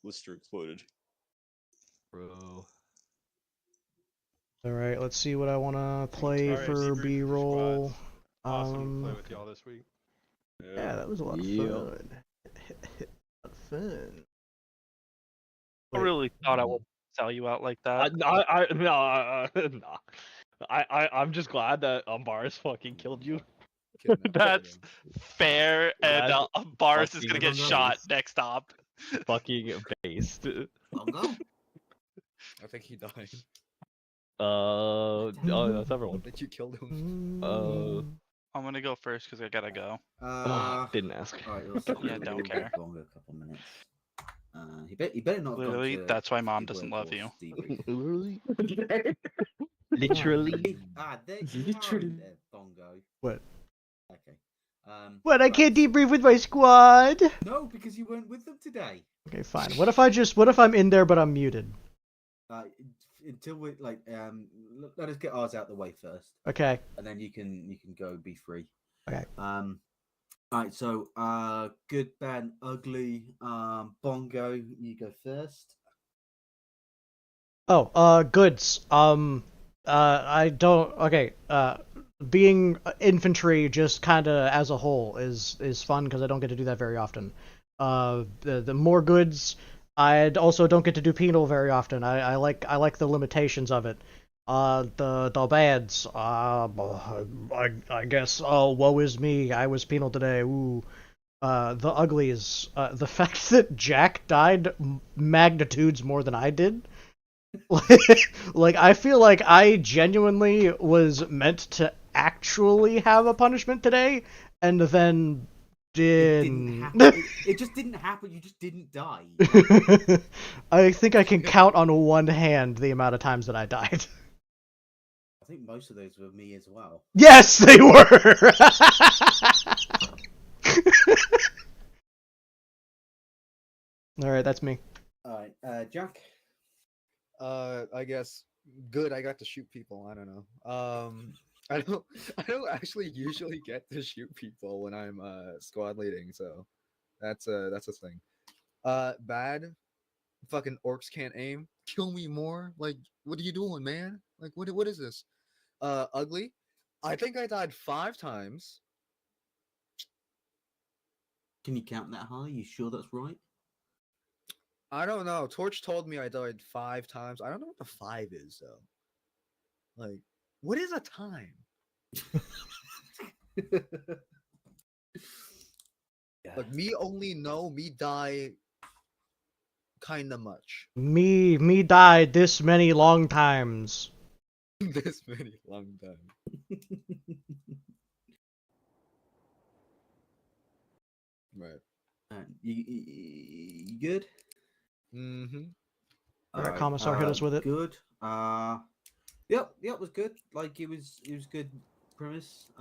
Lister exploded. Bro. Alright, let's see what I want to play All right, for debrief with your B-roll. squads. Awesome to play with y'all this week. Yeah, that was a lot of fun. Fun. I really thought I would sell you out like that. I'm just glad that Umbars fucking killed you. That's fair, and Boris is gonna get fucking shot based. next stop. Fucking based. I think he died. Oh, that's everyone. Did you kill him? I'm gonna go first because I gotta go. Didn't ask. Yeah, don't care. Longer, a couple minutes. He better not. have gone Literally, to that's why mom the doesn't love you. debrief. Literally. There you are in there, Bongo. What? Okay. What? I can't debrief with my squad. No, because you weren't with them today. Okay, fine. What if I'm in there but I'm muted? Until we let us get ours out the way first. Okay. And then you can go be free. Okay. Alright, so good, bad, ugly, Bongo, you go first. Oh, goods. I don't. Okay. Being infantry just kind of as a whole is fun because I don't get to do that very often. The more goods, I also don't get to do penal very often. I like the limitations of it. The bads. I guess. Oh, woe is me. I was penal today. Ooh. The uglies. The fact that Jack died magnitudes more than I did. Like, I feel like I genuinely was meant to actually have a punishment today, and then didn't. It just didn't happen. You just didn't die. I think I can count on one hand the amount of times that I died. I think most of those were me as well. Yes, they were! Alright, that's me. Alright, Jack? I guess good. I got to shoot people. I don't know. I don't actually usually get to shoot people when I'm squad leading, so that's a thing. Bad. Fucking orcs can't aim. Kill me more. Like, what are you doing, man? Like, what is this? Ugly. I think I died 5 times. Can you count that high? You sure that's right? I don't know. Torch told me I died 5 times. I don't know what the 5 is though. Like, what is a time? Like, me only know me die kinda much. Me died this many long times. This many long times. Right. You good? Mm-hmm. Alright, Commissar, hit us with it. Good. Yep, was good. Like, it was good premise.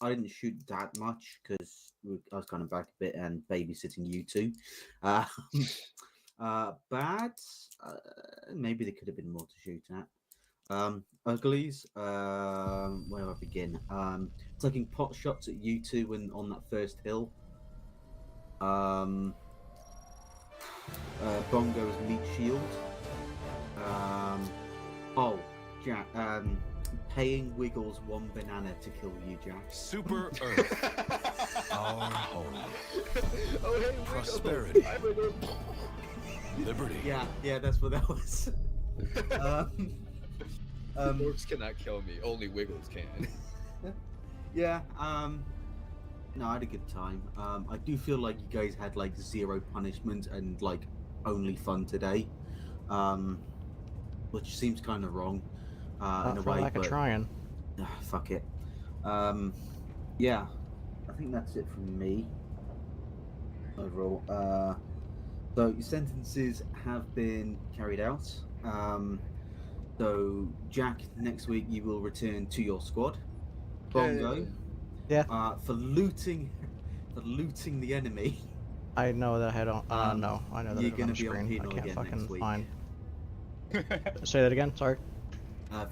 I didn't shoot that much because I was kind of back a bit and babysitting you two. Bad, maybe there could have been more to shoot at. Uglies, where do I begin? Taking pot shots at you two when on that first hill. Bongo's meat shield. Jack, paying Wiggles 1 banana to kill you, Jack. Super Earth, our home. Oh, hey, prosperity, liberty. Yeah, that's what that was. Orcs cannot kill me. Only Wiggles can. Yeah. No, I had a good time. I do feel like you guys had like 0 punishment and like only fun today, which seems kind of wrong in a for way. lack of trying. Fuck it. Yeah, I think that's it from me. Overall, so your sentences have been carried out. So Jack, next week you will return to your squad. Bongo. Yeah. For looting the enemy. I know that I don't. No, I know that You're it's on the gonna be on screen. I penal can't again fucking next week. find. Say that again. Sorry.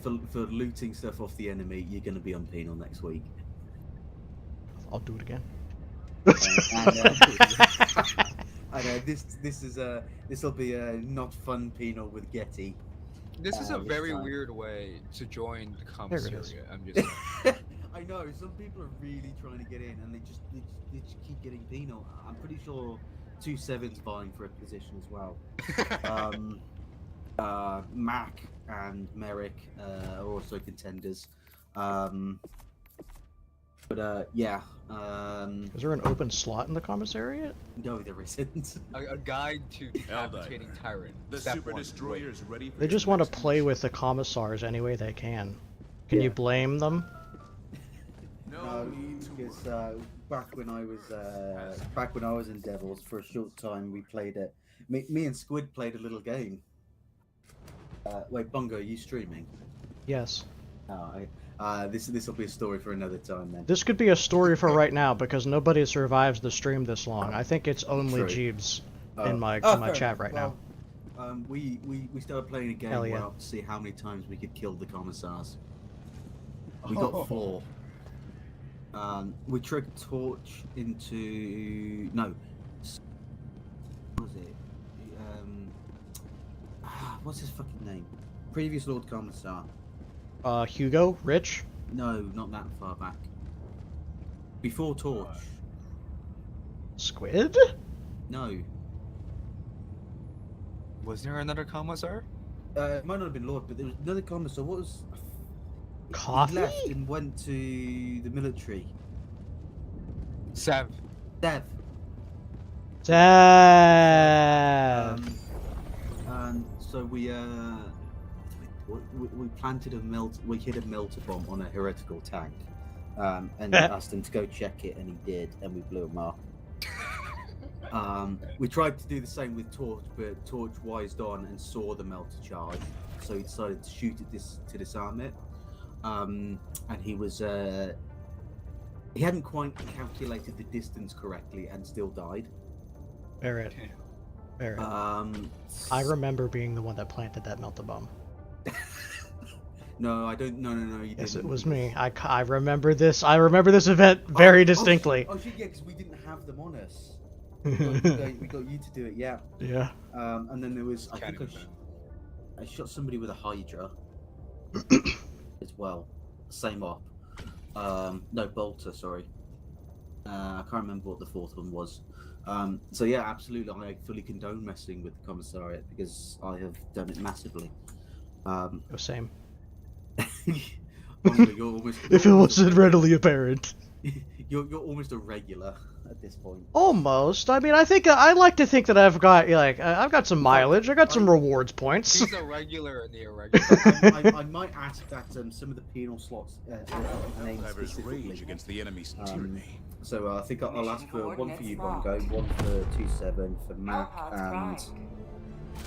For looting stuff off the enemy, you're gonna be on penal next week. I'll do it again. I know this will be a not fun penal with Getty. This is a this very time. weird way to join the There it is. commissariat. I'm just. I know some people are really trying to get in, and they just keep getting penal. I'm pretty sure 2-7's vying for a position as well. Mac and Merrick are also contenders. Yeah. Is there an open slot in the commissariat? No, there isn't. A guide to decapitating tyrant. The Step Super 1, Destroyer is ready for They just want to play with the commissars any way they can. Can you blame them? No, because back when I was in Devils for a short time, we played it. Me and Squid played a little game. Wait, Bongo, are you streaming? Yes. This will be a story for another time then. This could be a story for right now because nobody survives the stream this long. I think it's only True. Jeeves in my fair chat enough. right Well, we started playing a game Hell yeah. where to see how many times we could kill the commissars. We got 4. We tricked Torch into what was it? What's his fucking name? Previous Lord Commissar. Hugo? Rich? No, not that far back. Before Torch. Squid? No. Was there another commissar? It might not have been Lord, but there was another commissar. What was? Coffee? He left and went to the military. Sev. Dev. And so we planted we hit a melter bomb on a heretical tank, and asked him to go check it, and he did, and we blew him up. We tried to do the same with Torch, but Torch wised on and saw the melter charge, so he decided to shoot at to disarm it. And he was he hadn't quite calculated the distance correctly and still died. Barrett. I remember being the one that planted that melter bomb. No, I don't. No, you Yes, didn't. it was me. I remember this. I remember this event very distinctly. Oh shit! Yeah, because we didn't have them on us. We got you to do it. Yeah. Yeah. And then there was. I think I shot somebody with a Hydra as well. Same op. No, Bolter. Sorry. I can't remember what the fourth one was. So yeah, absolutely, I fully condone messing with the commissariat because I have done it massively. Same. Honestly, you're If it wasn't readily apparent. You're almost a regular at this point. Almost. I mean, I like to think that I've got I've got some mileage. I got some rewards points. He's a regular and the irregular. I might ask that some of the penal slots named specifically. Rage against the enemy's tyranny. So I think I'll ask for one for you, Bongo, one for 2-7, for Mac, and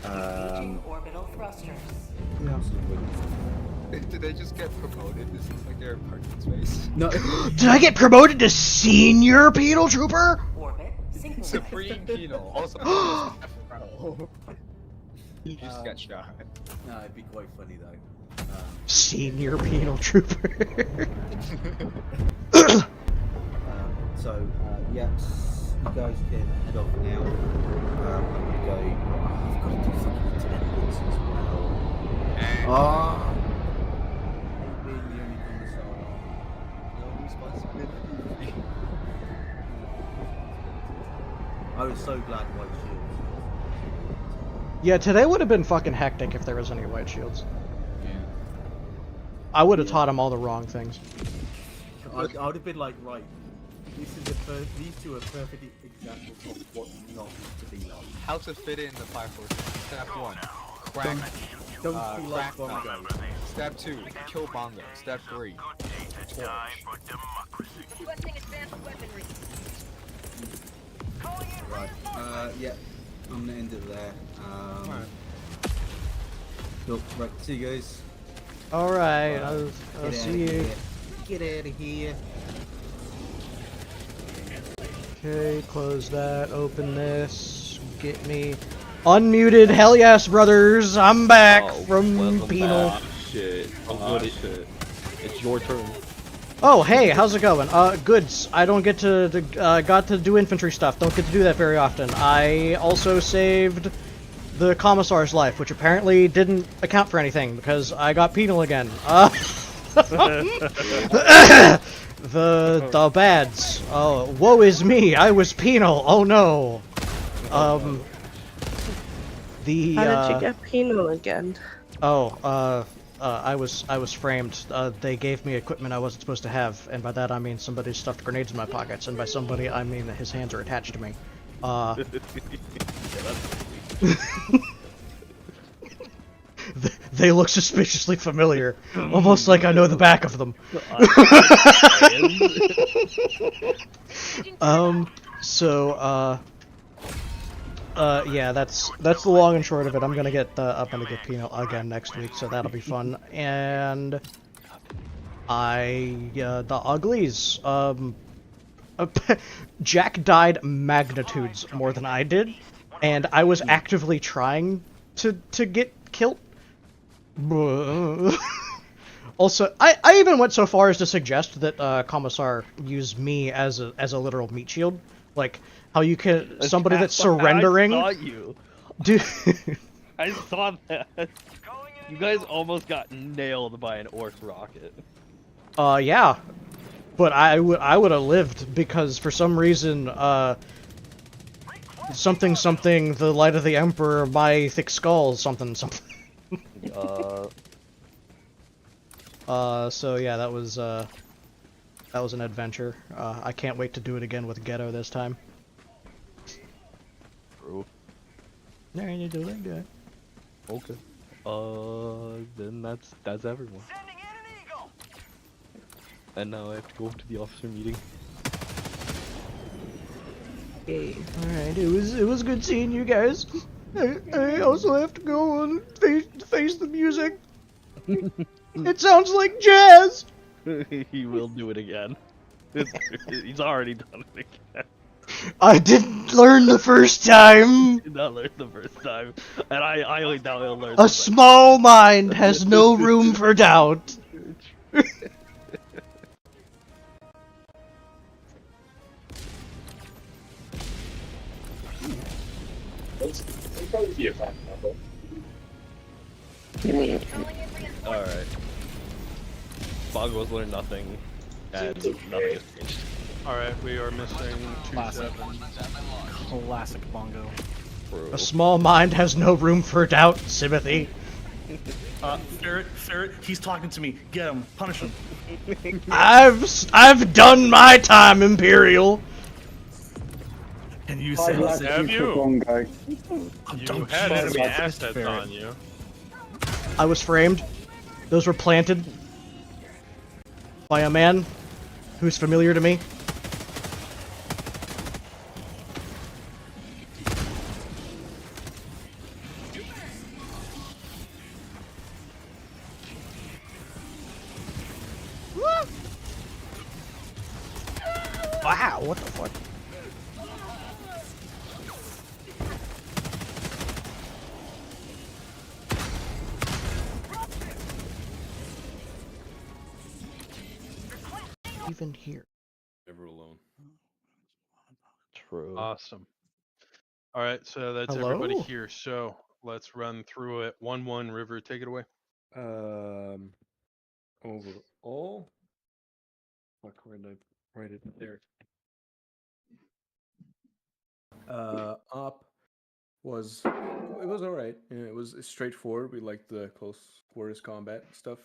Engaging orbital thrusters. who else is with? Did they just get promoted? This looks like they're in parking space. No. Did I get promoted to senior penal trooper? Supreme penal. Also, you just got shot. No, it'd be quite funny though. Senior penal trooper. Yeah, you guys can head off now. I'm gonna go. I've got to do fucking attendance as well. Being the only commissar. No responsibility. I was so glad White Shields. Yeah, today would have been fucking hectic if there was any white shields. I would have taught him all the wrong things. I would have been like, right, these two are perfect examples of what not to be like. How to fit in the Fire Force. Step 1. Crack. Don't be like crack Bongo. Step 2. Kill Bongo. Step 3. Right. Yeah. I'm gonna end it there. Cool. Right. See you guys. All right. I'll see you. Get out of here. Okay, close that. Open this. Get me unmuted. Hell yes, brothers! I'm back from penal. Shit. Shit. It's your turn. Oh, hey, how's it going? Good. I don't get to got to do infantry stuff. Don't get to do that very often. I also saved the commissar's life, which apparently didn't account for anything because I got penal again. The bads. Oh, woe is me! I was penal. Oh no. How did you get penal again? Oh, I was framed. They gave me equipment I wasn't supposed to have, and by that I mean somebody stuffed grenades in my pockets, and by somebody I mean that his hands are attached to me. They look suspiciously familiar, almost like I know the back of them. Yeah, that's the long and short of it. I'm gonna get penal again next week, so that'll be fun. And the uglies. Jack died magnitudes more than I did, and I was actively trying to get killed. Also, I even went so far as to suggest that Commissar use me as a literal meat shield, like how you can somebody that's surrendering. I saw you, dude. I saw that. You guys almost got nailed by an orc rocket. Yeah, but I would have lived because for some reason something the light of the Emperor, my thick skull something. So yeah, that was an adventure. I can't wait to do it again with Ghetto this time. True. There you do that guy. Okay. Then that's everyone. And now I have to go to the officer meeting. Okay. Alright, it was good seeing you guys. I also have to go and face the music. It sounds like jazz! He will do it again. He's already done it again. I didn't learn the first time! Did not learn the first time. And I only doubt he'll learn A small mind has no room for doubt. Be a fun number. Alright. Bongo's learned nothing, and nothing has changed. Alright, we are missing 2-7. Classic Bongo. A small mind has no room for doubt, Timothy. Ferret, he's talking to me. Get him, punish him. I've done my time, Imperial. And you say, have you? You had enemy assets on you. I was framed. Those were planted by a man who's familiar to me. what the fuck? Even here. Never alone. True. Awesome. All right, so that's Hello? everybody here. So let's run through it. 1-1, River, take it away. Overall, fuck, where did I write it? There. Op was all right. It was straightforward. We liked the close quarters combat stuff.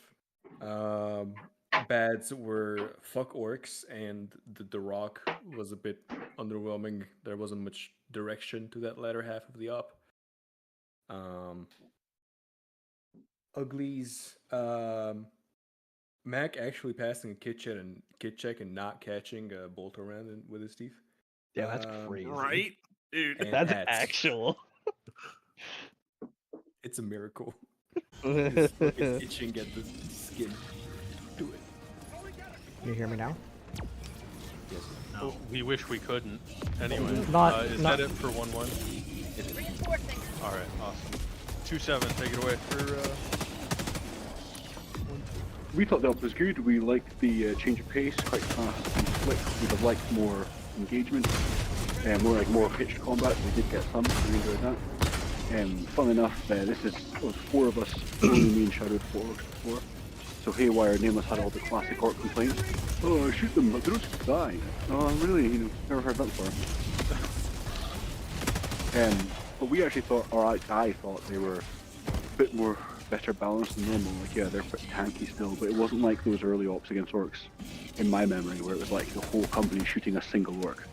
Bads were fuck orcs, and the rock was a bit underwhelming. There wasn't much direction to that latter half of the op. Uglies. Mac actually passing a kit check and not catching a bolt around with his teeth. Yeah, that's crazy. Right, dude. And That's hats. actual. It's a miracle. His fucking itching at the skin. Do it. Can you hear me now? Yes. Well, we wish we couldn't. Anyway, is that it for 1-1? All right, awesome. 2-7, take it away for. We thought that was good. We liked the change of pace, quite fast and slick. We'd have liked more engagement, more pitched combat. We did get some, so we enjoyed that. Fun enough, this is was 4 of us, only me and Shadow 4 orcs before. So Haywire, Nameless had all the classic orc complaints. Oh, I shoot them, but they don't just die. Oh, really? Never heard that before. But we actually thought, or I thought they were a bit more better balanced than normal. Like, yeah, they're pretty tanky still, but it wasn't like those early ops against orcs, in my memory, where it was like the whole company shooting a single orc,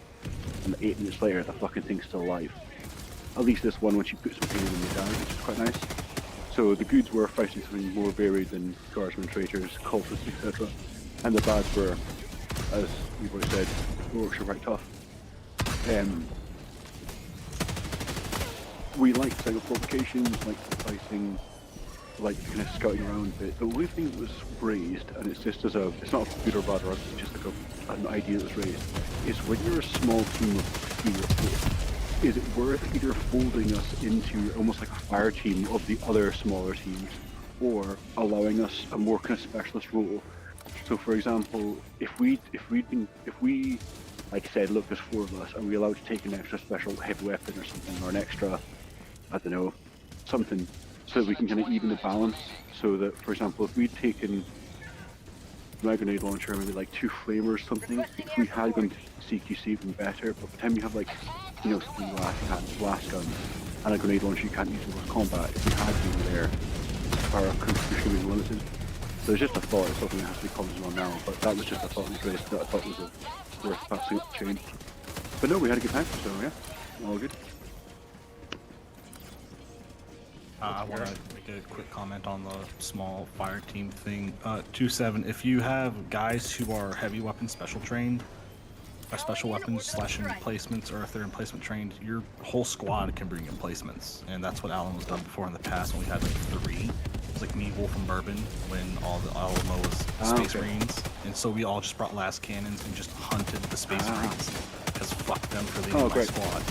and 8 minutes later the fucking thing's still alive. At least this one, when she puts some pain in the damage, which is quite nice. So the goods were fighting something more varied than guardsmen, traitors, cultists, etc. And the bads were, as you've already said, the orcs were quite tough. We liked cycle provocations, liked the fighting, like kind of scouting around a bit. The only thing that was raised, and it's just it's not a good or bad, it's just like an idea that was raised, is when you're a small team of 3 or 4, is it worth either folding us into almost like a fire team of the other smaller teams, or allowing us a more kind of specialist role? So for example, if we like said, look, there's 4 of us, and we allowed to take an extra special heavy weapon or something, or an extra, I don't know, something, so that we can kind of even the balance, so that, for example, if we'd taken my grenade launcher, maybe like 2 flamers or something, if we had gone to CQC, even better, but by the time you have like, 3 blast guns and a grenade launcher you can't use in close combat, if we had been there, our contribution would be limited. So it's just a thought, it's something that has to be commented on now, but that was just a thought that was raised that I thought was worth passing up the chain. But no, we had a good time, so yeah, all good. I want to make a quick comment on the small fire team thing. 2-7, if you have guys who are heavy weapon special trained, or special weapons / emplacements, or if they're emplacement trained, your whole squad can bring emplacements. And that's what Alan was done before in the past when we had like 3. It was like me, Wolf, and Bourbon when all the Alamo was Space Marines. And so we all just brought last cannons and just hunted the Space Marines. Because fuck them for leaving my squad.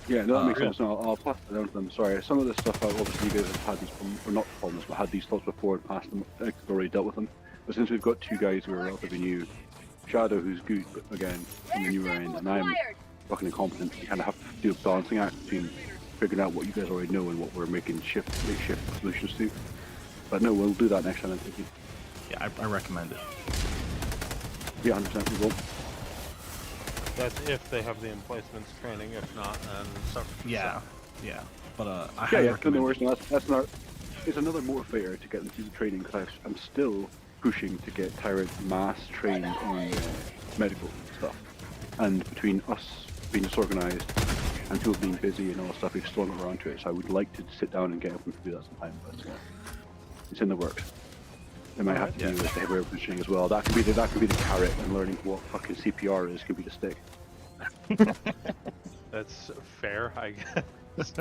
Yeah, no, that makes sense. No, I'll pass it down to them. Sorry, some of the stuff, obviously you guys have had these problems, or not problems, but had these thoughts before and passed them, already dealt with them. But since we've got 2 guys who are relatively new, Shadow, who's good, but again, on the newer end, and I'm fucking incompetent, you kind of have to do a balancing act between figuring out what you guys already know and what we're making makeshift solutions to. But no, we'll do that next time, I think. Yeah, I recommend it. Yeah, 100% we will. That's if they have the emplacements training. If not, then yeah. But I yeah, recommend. No worries. No, that's not. It's another motivator to get them through the training, because I'm still pushing to get Tyrant mass trained on medical stuff. And between us being disorganized and people being busy and all that stuff, we've still not around to it. So I would like to sit down and get everyone to do that sometime, but it's in the works. It might have to do with the heavy training as well. That could be the carrot, and learning what fucking CPR is could be the stick. That's fair, I guess.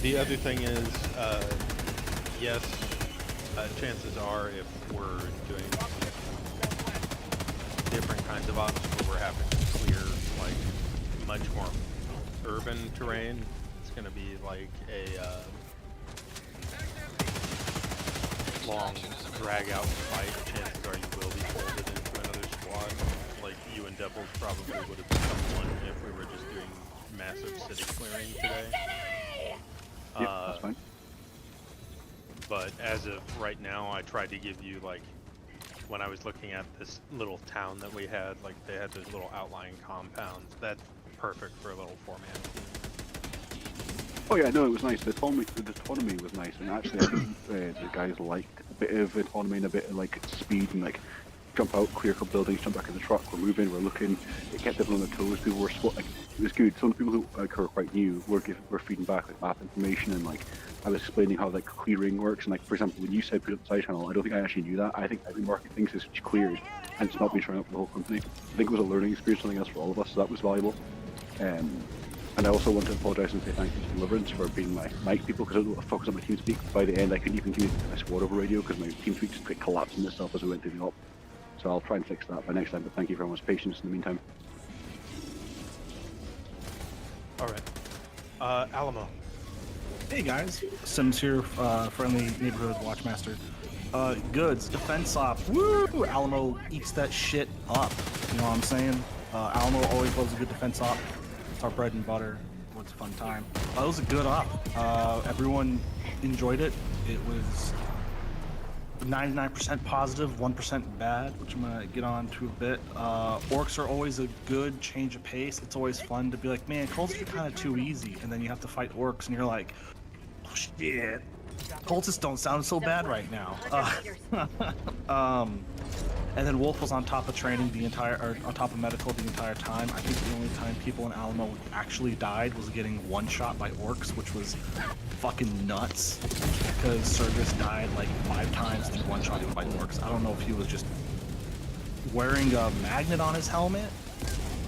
The other thing is, yes, chances are if we're doing different kinds of ops where we're having to clear like much more urban terrain. It's going to be like a long drag-out fight. Chances are you will be folded into another squad. Like you and Devils probably would have become one if we were just doing massive city clearing today. That's fine. But as of right now, I tried to give you like, when I was looking at this little town that we had, like they had those little outlying compounds. That's perfect for a little 4-man team. Oh yeah, no, it was nice. The autonomy was nice, and actually I think the guys liked a bit of autonomy and a bit of like speed and like jump out, clear a couple buildings, jump back in the truck. We're moving, we're looking. It kept everyone on their toes. People were like, it was good. Some people who like were quite new were feeding back like map information, and like I was explaining how like clearing works. And like for example, when you said put up the side channel, I don't think I actually knew that. I think every market thinks it's cleared and it's not been showing up for the whole company. I think it was a learning experience, something else for all of us. So that was valuable. And I also want to apologise and say thank you to Deliverance for being my mic people, because I don't focus on my TeamSpeak. By the end, I couldn't even communicate my squad over radio because my TeamSpeak just kept collapsing itself as we went through the op. So I'll try and fix that by next time, but thank you for everyone's patience in the meantime. Alright. Alamo. Hey guys, Sims here, friendly neighborhood watchmaster. Goods, defense op. Woo! Alamo eats that shit up. You know what I'm saying? Alamo always loves a good defense op. It's our bread and butter. It's a fun time. It was a good op. Everyone enjoyed it. It was 99% positive, 1% bad, which I'm gonna get on to a bit. Orcs are always a good change of pace. It's always fun to be like, man, cultists are kind of too easy, and then you have to fight orcs, and you're like, oh shit, cultists don't sound so bad right now. And then Wolf was on top of training on top of medical the entire time. I think the only time people in Alamo actually died was getting one shot by orcs, which was fucking nuts, because Sergus died like 5 times in one shot by orcs. I don't know if he was just wearing a magnet on his helmet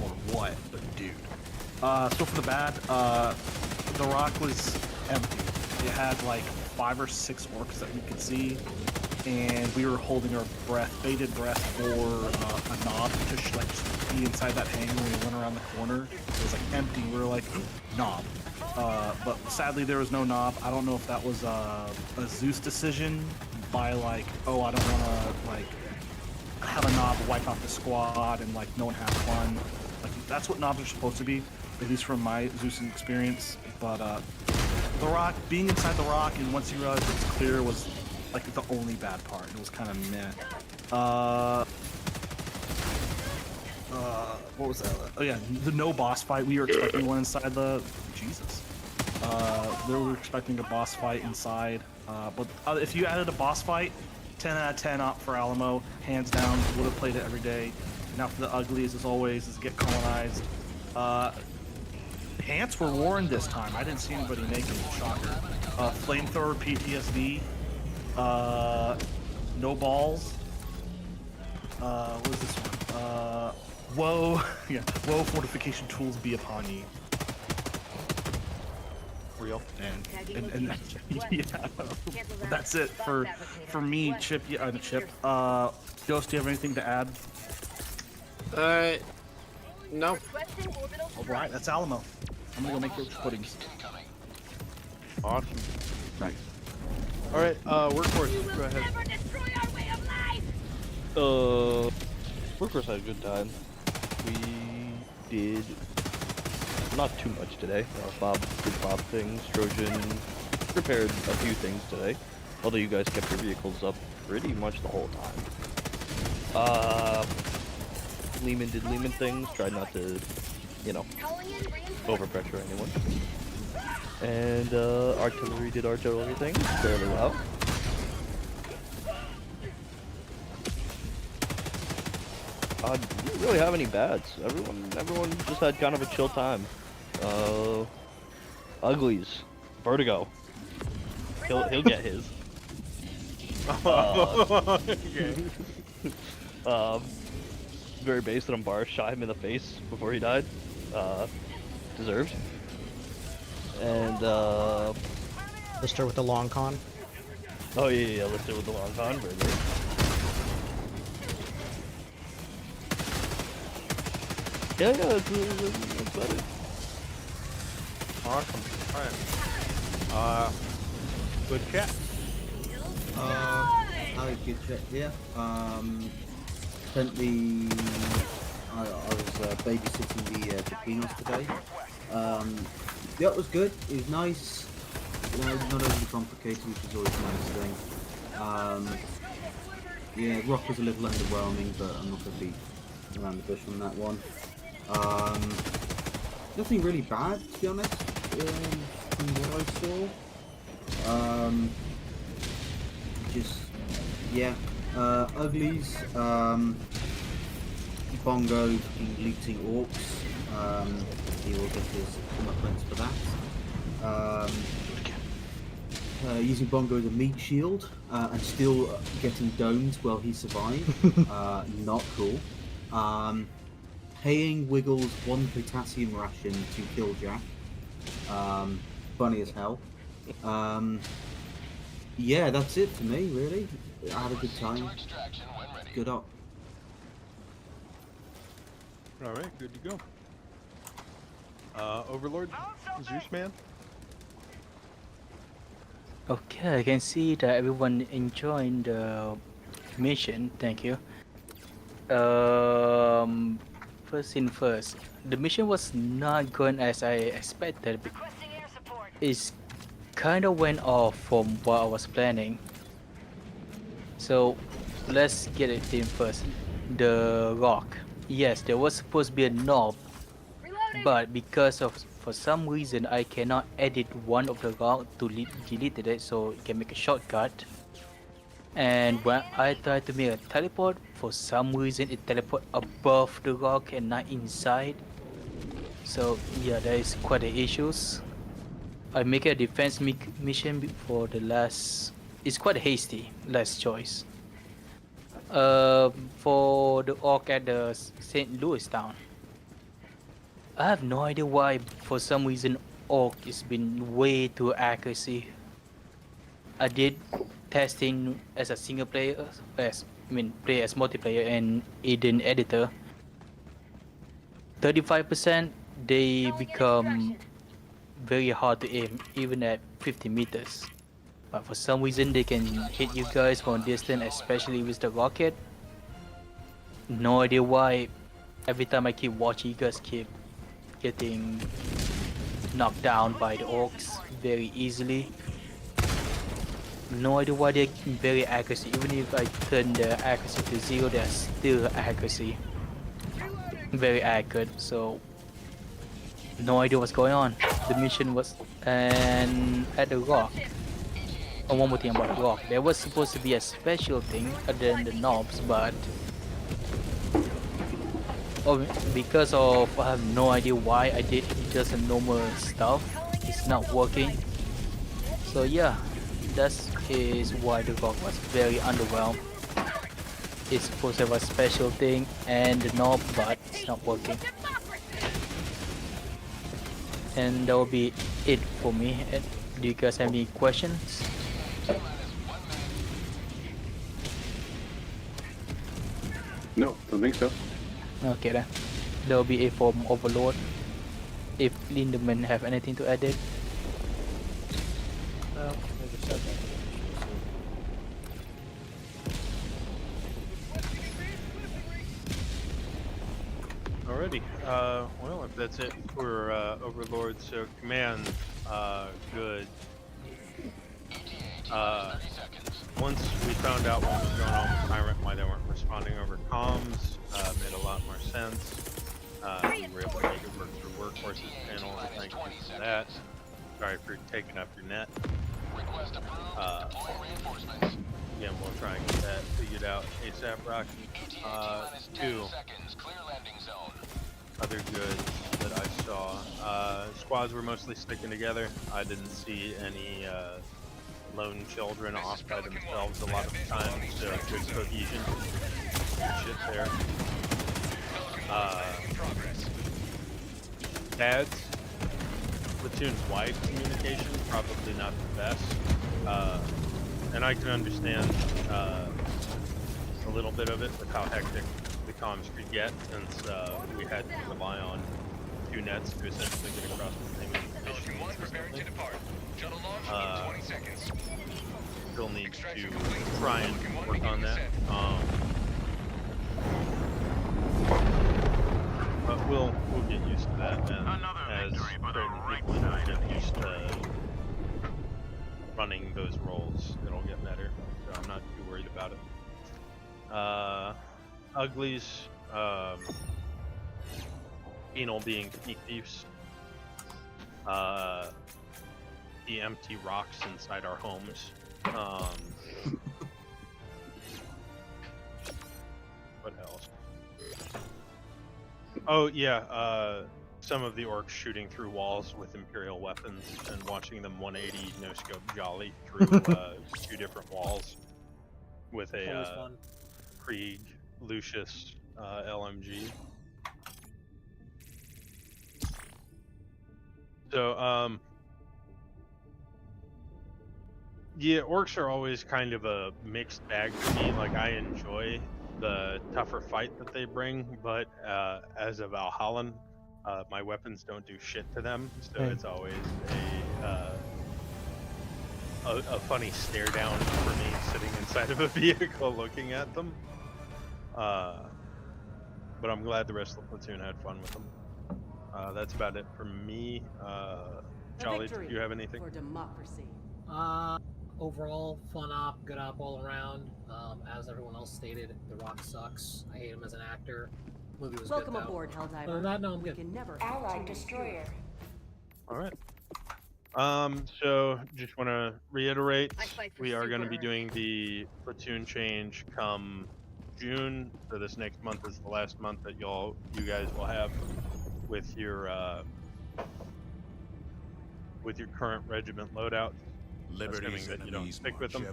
or what, but dude. So for the bad, the rock was empty. It had like 5 or 6 orcs that we could see, and we were holding our breath, bated breath, for a knob to like just be inside that hangar when we went around the corner. It was like empty. We were like, knob. But sadly there was no knob. I don't know if that was a Zeus decision by like, oh, I don't want to like have a knob wipe out the squad and like no one have fun. Like that's what knobs are supposed to be, at least from my Zeus experience. But the rock, being inside the rock and once you realize it's clear was like the only bad part. It was kind of meh. What was that? Oh yeah, the no boss fight. We were expecting one inside the... Jesus. We were expecting a boss fight inside. But if you added a boss fight, 10 out of 10 op for Alamo. Hands down, would have played it every day. Now for the uglies, as always, is get colonized. Pants were worn this time. I didn't see anybody naked. Shocker. Flamethrower PTSD. No balls. What is this one? Whoa. Yeah. Whoa, fortification tools be upon ye. Real. And yeah. That's it for me, Chip. Yeah, Chip. Ghost, do you have anything to add? No. Alright, that's Alamo. I'm gonna go make those puddings. Awesome. Nice. Alright, Workforce, go ahead. Workforce had a good time. We did not too much today. Bob did Bob things, Trojan repaired a few things today. Although you guys kept your vehicles up pretty much the whole time. Lehman did Lehman things, tried not to, you know, overpressure anyone. And artillery did artillery things fairly well. Didn't really have any bads. Everyone just had kind of a chill time. Uglies, Vertigo. He'll get his. Very based on Bar, shot him in the face before he died. Deserved. And Lister with the long con. Oh yeah, Lister with the long con. Very good. Yeah, that's better. Awesome. Alright. Good chat. Hi, good chat here. Spent the... I was babysitting the Japinos today. Yeah, it was good. It was nice. You know, not overly complicated, which is always a nice thing. Yeah, Rock was a little underwhelming, but I'm not going to beat around the bush on that one. Nothing really bad, to be honest, from what I saw. Just, yeah, uglies, Bongo looting orcs, he will get his comeuppance for that. Using Bongo as a meat shield, and still getting domed while he survived, not cool. Paying Wiggles 1 potassium ration to kill Jack, funny as hell. Yeah, that's it for me, really. I had a good time. Good up. Alright, good to go. Overlord, Zeus man. Okay, I can see that everyone enjoying the mission. Thank you. First thing first, the mission was not going as I expected. It's kind of went off from what I was planning. So let's get it in first. The rock. Yes, there was supposed to be a knob, but because of for some reason I cannot edit one of the rock to delete it, so you can make a shortcut. And when I tried to make a teleport, for some reason it teleport above the rock and not inside. So yeah, there is quite the issues. I make a defense mission for the last. It's quite hasty, last choice. For the orc at the St. Louis town. I have no idea why, for some reason, orc has been way too accuracy. I did testing as a single player, play as multiplayer and Eden editor. 35% they become very hard to aim, even at 50 meters. But for some reason they can hit you guys from distance, especially with the rocket. No idea why. Every time I keep watching, you guys keep getting knocked down by the orcs very easily. No idea why they're very accuracy. Even if I turn the accuracy to 0, they're still accuracy. Very accurate, so no idea what's going on. The mission was, and at the rock. Oh, one more thing about the rock. There was supposed to be a special thing other than the knobs, but because of I have no idea why I did just a normal stuff. It's not working. So yeah, that is why the rock was very underwhelmed. It's supposed to have a special thing and the knob, but it's not working. And that will be it for me. Do you guys have any questions? No, don't think so. Okay then. That will be it from Overlord. If Lindemann have anything to add it. No, I just said that. Alrighty. Well, if that's it for Overlord, so command, good. Once we found out what was going on with Tyrant, why they weren't responding over comms, made a lot more sense. We were able to make it work through workhorses panel, thank you for that. Sorry for taking up your net. Again, we'll try and get that figured out ASAP, Rocky. 2 other goods that I saw. Squads were mostly sticking together. I didn't see any lone children off by themselves a lot of the time, so good cohesion. Good shit there. Pads, platoon-wide communication, probably not the best. And I can understand a little bit of it with how hectic the comms could get, since we had to rely on 2 nets to essentially get across the same information. Still need to try and work on that. But we'll get used to that, and as certain people get used to running those roles, it'll get better. So I'm not too worried about it. Uglies, penal being sneak thieves. The empty rocks inside our homes. What else? Oh yeah, some of the orcs shooting through walls with Imperial weapons and watching them 180 no scope jolly through 2 different walls with a Krieg Lucius LMG. So yeah, orcs are always kind of a mixed bag for me. Like, I enjoy the tougher fight that they bring, but as a Valhallan, my weapons don't do shit to them, so it's always a funny stare down for me sitting inside of a vehicle looking at them. But I'm glad the rest of the platoon had fun with them. That's about it for me. Jolly, do you have anything? For democracy. Overall, fun op, good op all around. As everyone else stated, The Rock sucks. I hate him as an actor. Movie was Welcome good, though. aboard, Helldiver. Other than that, no, I'm good. Can never Allied destroyer. All right. So just want to reiterate, we are going to be doing the platoon change come June. So this next month is the last month that you guys will have with your current regiment loadout. Assuming that you don't stick with them.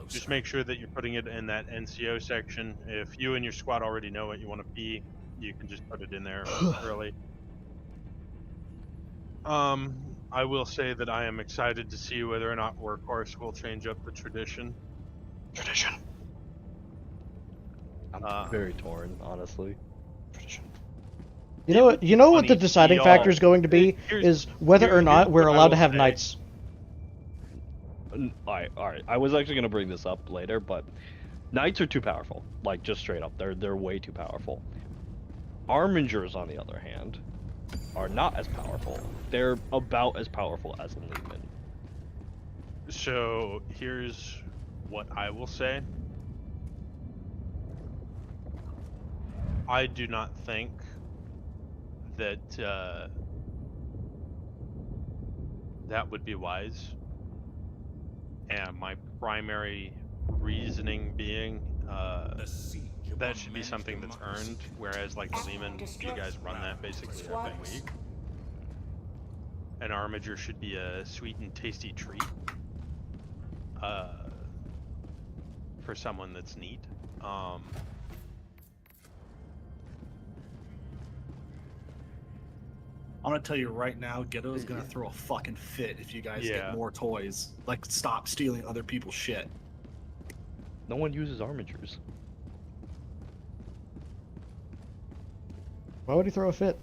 Just make sure that you're putting it in that NCO section. If you and your squad already know what you want to be, you can just put it in there early. I will say that I am excited to see whether or not Workhorse will change up the tradition. I'm very torn, honestly. You know what the deciding factor is going to be is whether or not we're allowed to have knights. Alright. I was actually gonna bring this up later, but knights are too powerful. Like, just straight up, they're way too powerful. Armigers, on the other hand, are not as powerful. They're about as powerful as a leman. So here's what I will say. I do not think that that would be wise. And my primary reasoning being that should be something that's earned, whereas like the Lehman, you guys run that basically every week. An Armiger should be a sweet and tasty treat for someone that's neat. I'm gonna tell you right now, Ghetto's gonna throw a fucking fit if you guys get more toys. Like, stop stealing other people's shit. No one uses Armigers. Why would he throw a fit?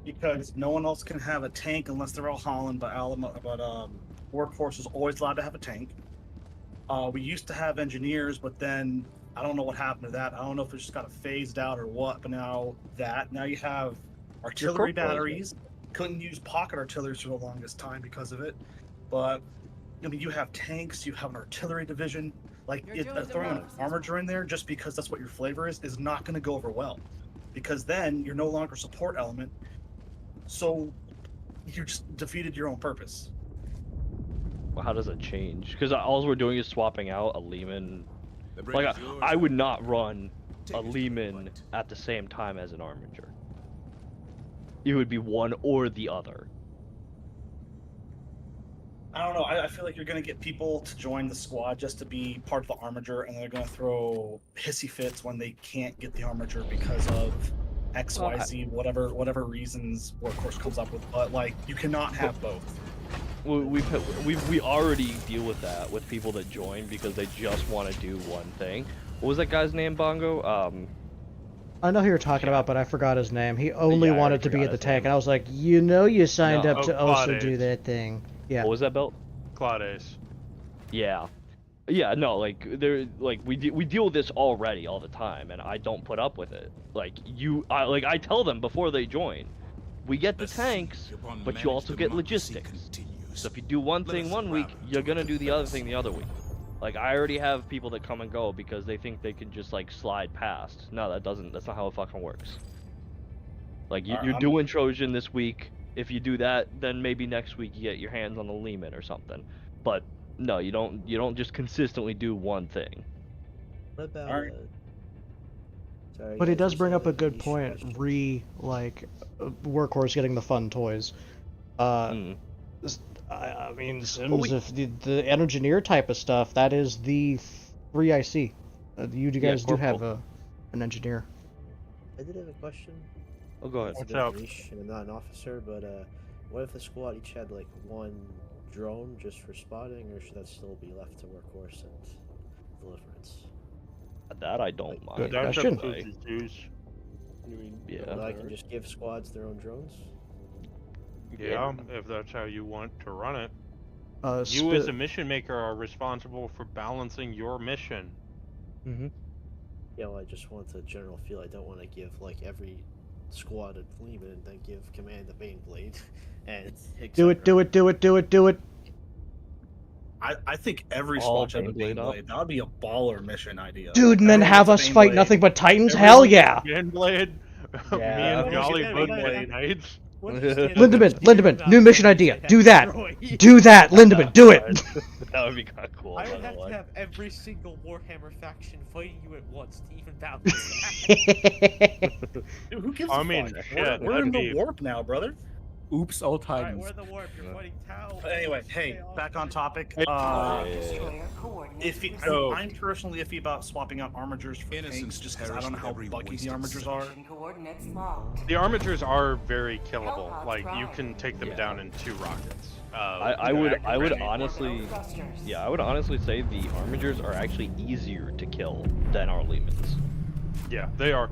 Because no one else can have a tank unless they're all Holland, but Workhorse is always allowed to have a tank. We used to have engineers, but then I don't know what happened to that. I don't know if it just got phased out or what, but now you have artillery batteries. Couldn't use pocket artillery for the longest time because of it. But, I mean, you have tanks, you have an artillery division. Like, throwing an Armiger in there just because that's what your flavor is not going to go over well. Because then you're no longer a support element. So you just defeated your own purpose. Well, how does it change? Because all we're doing is swapping out a Lehman. Like, I would not run a Lehman at the same time as an Armiger. It would be one or the other. I don't know. I feel like you're going to get people to join the squad just to be part of the Armiger, and they're going to throw hissy fits when they can't get the Armiger because of X, Y, Z, whatever reasons Workhorse comes up with. But, like, you cannot have both. We already deal with that with people that join because they just want to do one thing. What was that guy's name, Bongo? I know who you're talking about, but I forgot his name. He only Yeah, I wanted to forgot be at the his tank, name. and I was like, you know, you signed No. up to Oh, also Claude do Ace. that thing. Yeah. What was that belt? Claude. Yeah. Yeah, no, like we deal with this already all the time, and I don't put up with it. Like I tell them before they join, we get the tanks, but you also get logistics. So if you do one thing one week, you're gonna do the other thing the other week. Like I already have people that come and go because they think they can just like slide past. No, that's not how it fucking works. Like you're doing Trojan this week. If you do that, then maybe next week you get your hands on the Lehman or something. But no, you don't just consistently do one thing. What about sorry, But he guys, does this bring up a another good niche point. question. Workhorse getting the fun toys. I mean, Sims, if the engineer type of stuff, that is the free IC. You guys do have an engineer. I did have a question. Oh, go ahead. It's a What's bit up? niche, and I'm not an officer, but what if the squad each had like one drone just for spotting, or should that still be left to Workhorse and Deliverance? That I don't mind. Good question. Yeah. But I can just give squads their own drones. Yeah, if that's how you want to run it. Uh, You as a mission maker are responsible for balancing your mission. Mm-hmm. Yeah, well, I just want a general feel. I don't want to give like every squad a Lehman and then give command a Baneblade. And Do it. I think every squad should have a Baneblade. That would be a baller mission idea. Dude, and then have us fight nothing but Titans? Hell yeah! Baneblade. Me and Jolly Baneblade Knights. Lindemann, new mission idea. Do that. Do that, Lindemann. Do it. That would be kind of cool. I would have to have every single Warhammer faction fighting you at once to even balance that. Dude, who gives I a mean, fuck? shit, We're in that'd the be- warp now, brother. Oops, all Alright, Titans. we're in the warp. You're fighting Tau. But anyway, hey, back on topic. I'm personally iffy about swapping out armigers for tanks, just because I don't know how buggy the armigers are. The armatures are very killable. Like you can take them down in 2 rockets. I would honestly say the armigers are actually easier to kill than our Lehmans. Yeah, they are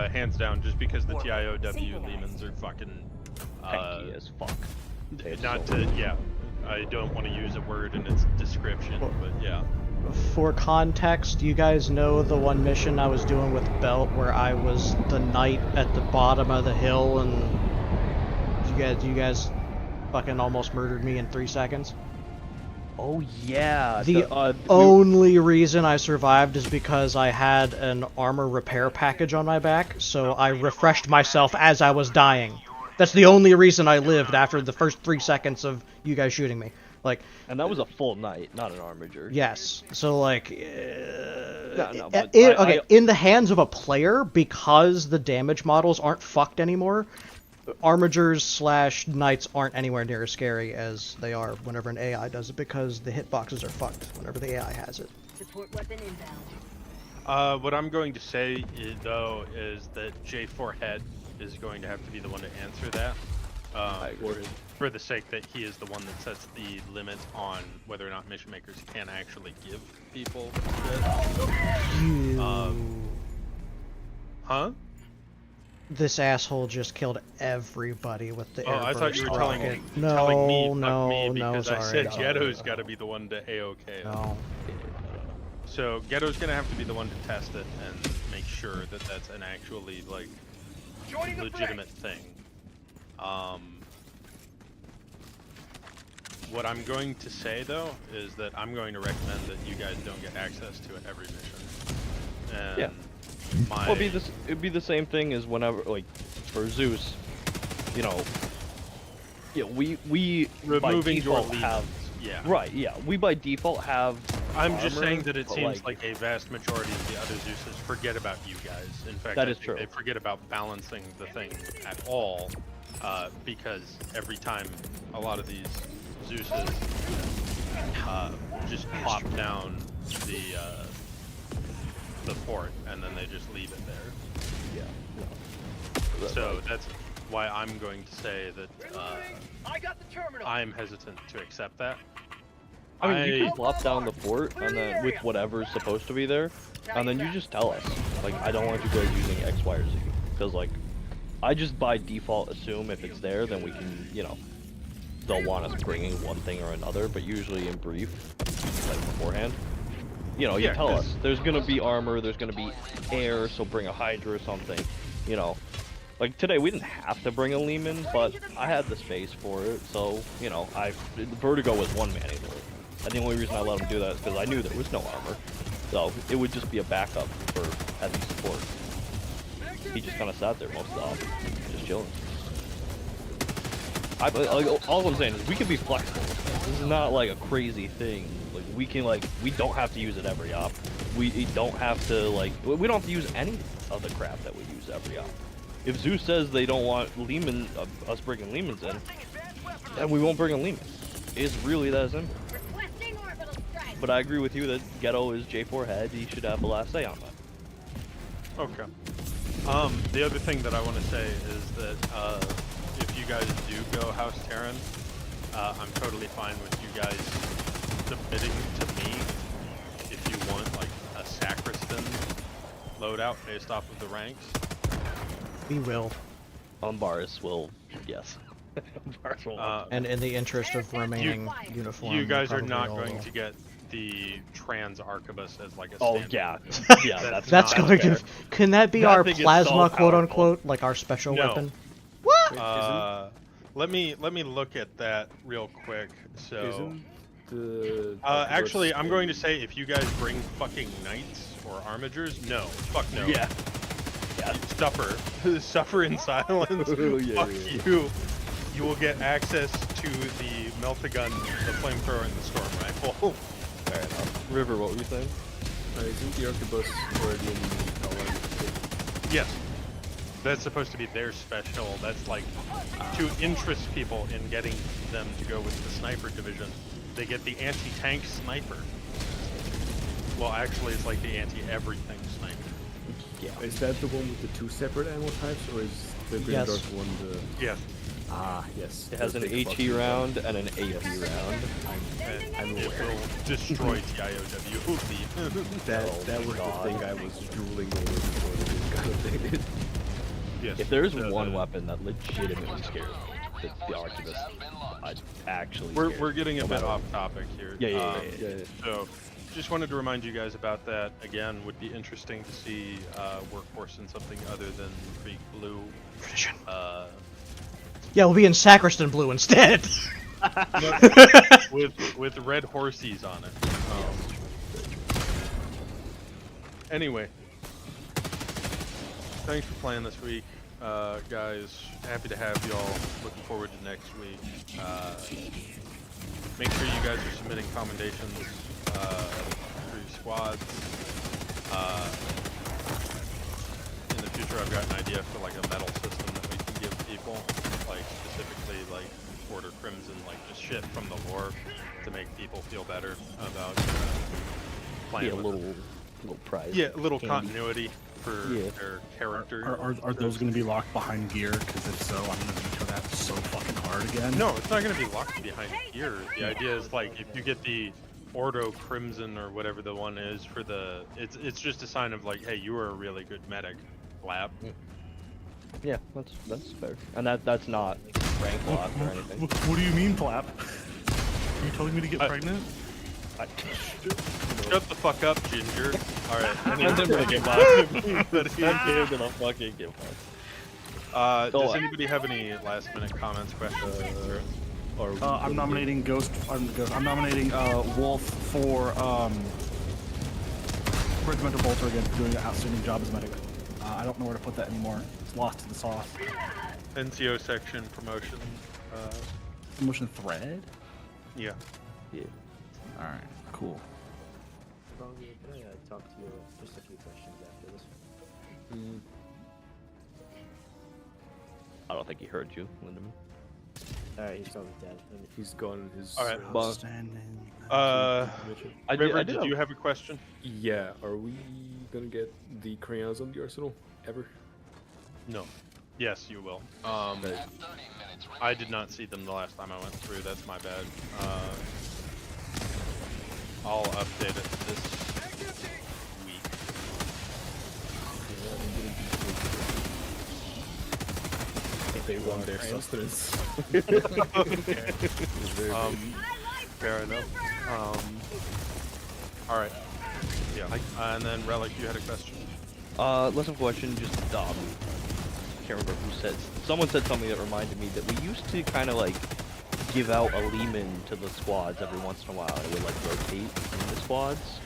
hands down. Just because the TIOW Lehmans are fucking tanky as fuck. I don't want to use a word in its description, but yeah. For context, you guys know the one mission I was doing with Belt where I was the knight at the bottom of the hill and you guys fucking almost murdered me in 3 seconds? Oh yeah. The only reason I survived is because I had an armor repair package on my back, so I refreshed myself as I was dying. That's the only reason I lived after the first 3 seconds of you guys shooting me. Like, and that was a full knight, not an armiger. Yes. So like, okay, in the hands of a player, because the damage models aren't fucked anymore, armigers / knights aren't anywhere near as scary as they are whenever an AI does it, because the hitboxes are fucked whenever the AI has it. Support weapon inbound. What I'm going to say though is that J4 Head is going to have to be the one to answer that. For the sake that he is the one that sets the limit on whether or not mission makers can actually give people shit. Huh? This asshole just killed everybody with the airburst I thought you were telling me, because I said Ghetto's got to be the one to AOK. No. So Ghetto's gonna have to be the one to test it and make sure that that's an actually like legitimate thing. What I'm going to say though is that I'm going to recommend that you guys don't get access to it every mission. And yeah. Well, it'd be the same thing as whenever, like, for Zeus, you know. Yeah, we removing by default your have. Yeah. Right. Yeah. We by default have. I'm just armor, saying that it seems like a vast majority of the other Zeuses forget about you guys. In fact, that I is think true. they forget about balancing the thing at all, because every time a lot of these Zeuses just pop down the fort and then they just leave it there. Yeah. So that's why I'm going to say that I'm hesitant to accept that. I mean, you can plop down the fort and then with whatever's supposed to be there, and then you just tell us, like, I don't want you guys using X, Y, or Z, because like, I just by default assume if it's there, then we can, you know, they'll want us bringing one thing or another, but usually in brief, like beforehand, you know, you tell us there's gonna be armor, there's gonna be air, so bring a Hydra or something, you know. Like today, we didn't have to bring a Lehman, but I had the space for it, so, you know, Vertigo was one manning it. And the only reason I let him do that is because I knew there was no armor. So, it would just be a backup for heavy support. He just kind of sat there most of the time, just chilling. All I'm saying is we can be flexible. This is not like a crazy thing. Like, we can, like, we don't have to use it every op. We don't have to, like, we don't have to use any of the crap that we use every op. If Zeus says they don't want Lehman, us bringing Lehmans in, then we won't bring a Lehman. It's really that simple. But I agree with you that Ghetto is J4 head. He should have the last say on that. Okay. The other thing that I want to say is that if you guys do go House Terran, I'm totally fine with you guys submitting to me if you want like a Sacristan loadout based off of the ranks. We will. Boris will, yes. Boris will. And in the interest of remaining uniform, you guys are probably not all going will. to get the trans archibus as like a Oh standard. yeah, that's going to. Can that be our plasma, quote unquote, like our special No. weapon? What? Let me look at that real quick. So, actually, I'm going to say if you guys bring fucking knights or armigers, no, fuck no. Yeah. Suffer in silence. Yeah, Fuck yeah. you. You will get access to the melt-a-gun, the flamethrower, and the storm rifle. Fair enough. River, what were you saying? Isn't the arquebus already in the Yes. That's supposed to be their special. That's like to interest people in getting them to go with the sniper division. They get the anti-tank sniper. Well, actually, it's like the anti-everything sniper. Yeah. Is that the one with the two separate ammo types, or is the Green Yes. Dark one the... Yes. Ah, yes. It has an HE round and an AP round. And it will destroy TIOW. That was the thing I was drooling over before this got updated. Yes. If there's one weapon that legitimately scares me, it's the Arquebus. I'd actually. We're getting a bit off topic here. Yeah. So, just wanted to remind you guys about that. Again, would be interesting to see workforce in something other than Creek Blue. Yeah, we'll be in Sacristan Blue instead. with red horsies on it. Anyway, thanks for playing this week, guys. Happy to have y'all. Looking forward to next week. Make sure you guys are submitting commendations for your squads. In the future, I've got an idea for like a medal system that we can give people, like specifically like Order Crimson, like just shit from the lore to make people feel better about playing Yeah, a with little prize. Yeah, a little candy. continuity for their character. Are those going to be locked behind gear? Because if so, I'm going to veto that so fucking hard again. No, it's not going to be locked behind here. The idea is like if you get the Ordo Crimson or whatever the one is for the, it's just a sign of like, hey, you are a really good medic, lab. Yeah, that's fair. And that's not rank locked or anything. What do you mean, Flap? Are you telling me to get pregnant? Shut the fuck up, Ginger. Alright. I'm never gonna get mine. I'm gonna fucking get mine. Does anybody have any last minute comments, questions, concerns? I'm nominating Ghost. I'm nominating Wolf for Regimental Bolter again for doing an outstanding job as medic. I don't know where to put that anymore. It's lost to the sauce. NCO section promotion. Promotion thread? Yeah. Yeah. Alright, cool. Can I talk to you just a few questions after this? I don't think he heard you, Lindemann. Alright, he's probably dead. He's gone. His Alright. I River, did you have a question? Yeah. Are we gonna get the crayons on the arsenal ever? No. Yes, you will. I did not see them the last time I went through. That's my bad. I'll update it this week. They want their sustenance. Fair enough. All right. Yeah. And then Relic, you had a question. Less of a question. Just can't remember who said. Someone said something that reminded me that we used to kind of like give out a Lehman to the squads every once in a while. It would like rotate in the squads.